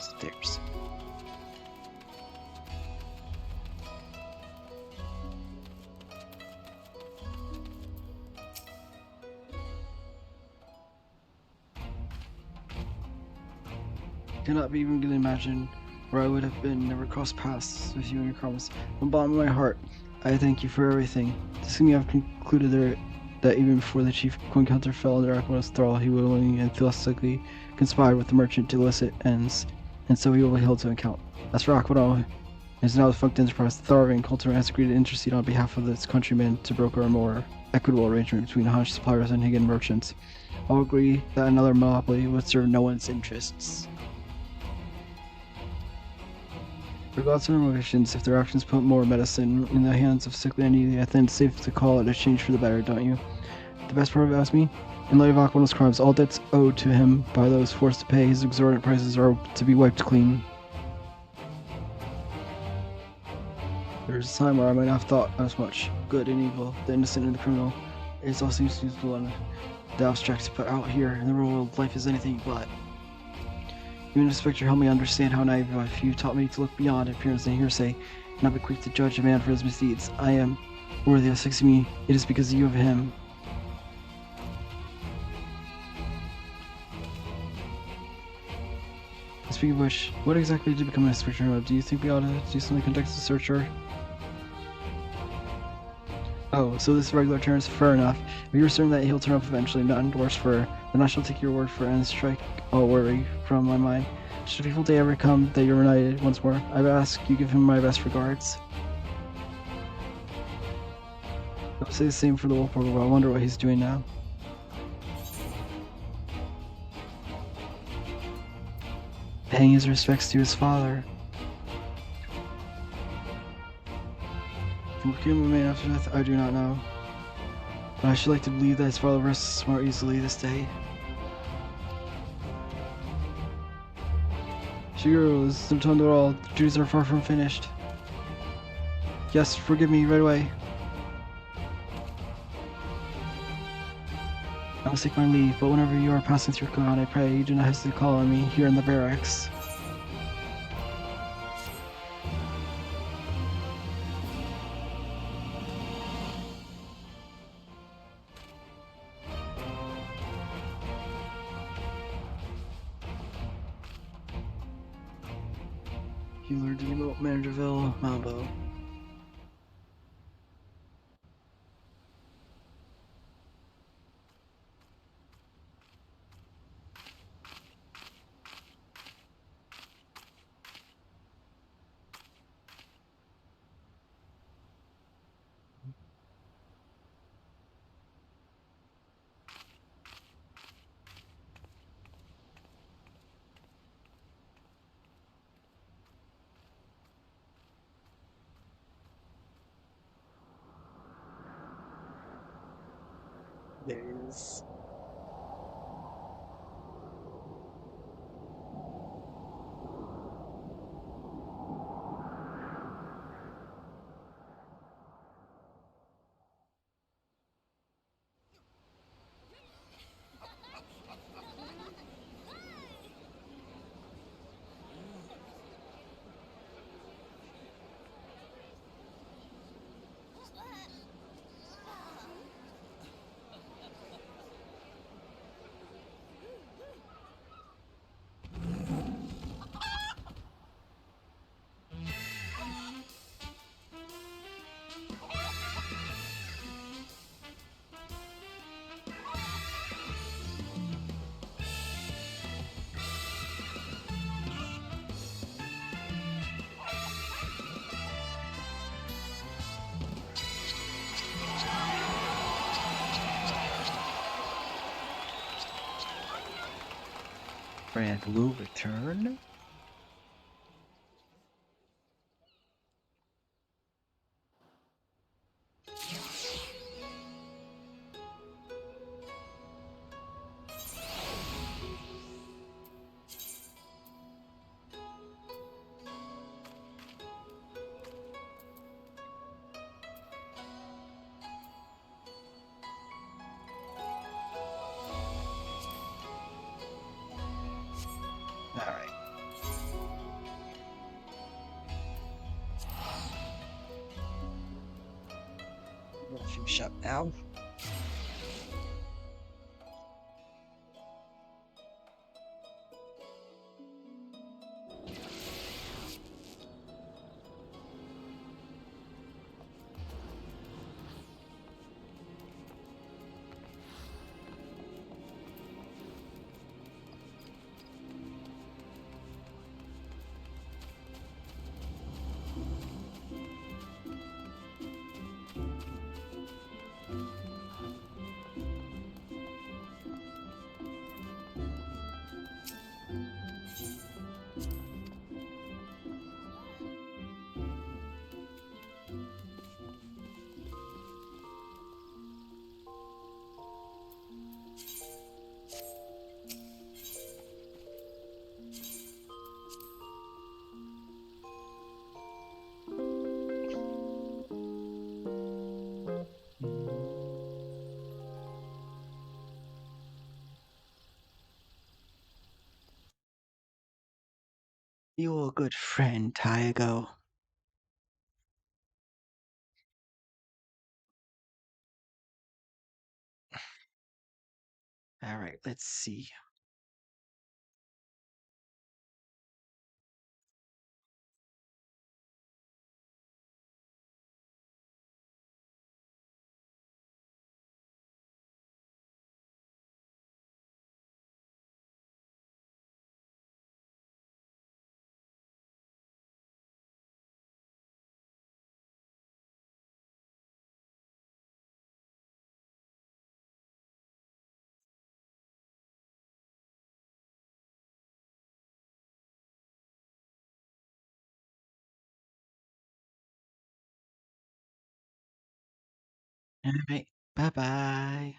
Stairs. Cannot be even gonna imagine where I would have been, never crossed paths with you and your comments. From the bottom of my heart, I thank you for everything. This evening I've concluded that even before the chief coin counter fell under Aquino's thrall, he willingly and enthusiastically conspired with the merchant to illicit ends, and so he will be held to account. As for Aquino, it is now the Funked Enterprise. The Tharving Culture has agreed to intercede on behalf of its countrymen to broker a more equitable arrangement between Hansh suppliers and Higgin merchants. All agree that another monopoly would serve no one's interests. For gods and magicians, if their actions put more medicine in the hands of sickly and needy, I think it's safe to call it a change for the better, don't you? The best part about me? In light of Aquana's crimes, all debts owed to him by those forced to pay his exorbitant prices are to be wiped clean. There's a time where I might not have thought as much good and evil, the innocent and the criminal. It all seems useful and the abstract, but out here in the real world, life is anything but. Even if Spectre helped me understand how naive if you taught me to look beyond appearance and hearsay, and not be quick to judge a man for his misdeeds. I am worthy of fixing me. It is because of you of him. Speaking of which, what exactly did become a Spectre of? Do you think we ought to do something to conduct a search or? Oh, so this regular terms, fair enough. If you're certain that he'll turn up eventually, not endorsed for, then I shall take your word for it and strike all worry from my mind. Should a fateful day ever come that you're reunited once more, I ask you give him my best regards. I'll say the same for the Wolf Portal, but I wonder what he's doing now. Paying his respects to his father. What came remain after death, I do not know. But I should like to believe that his father rests more easily this day. Shiguro is done to it all. The duties are far from finished. Yes, forgive me right away. I must take my leave, but whenever you are passing through Kogan, I pray you do not hesitate to call on me here in the barracks. Healer Demo, Managerville, Mambo. There it is. Brand will return. Alright. Refuse shut now. You're a good friend, Taigo. Alright, let's see. Alright, bye bye.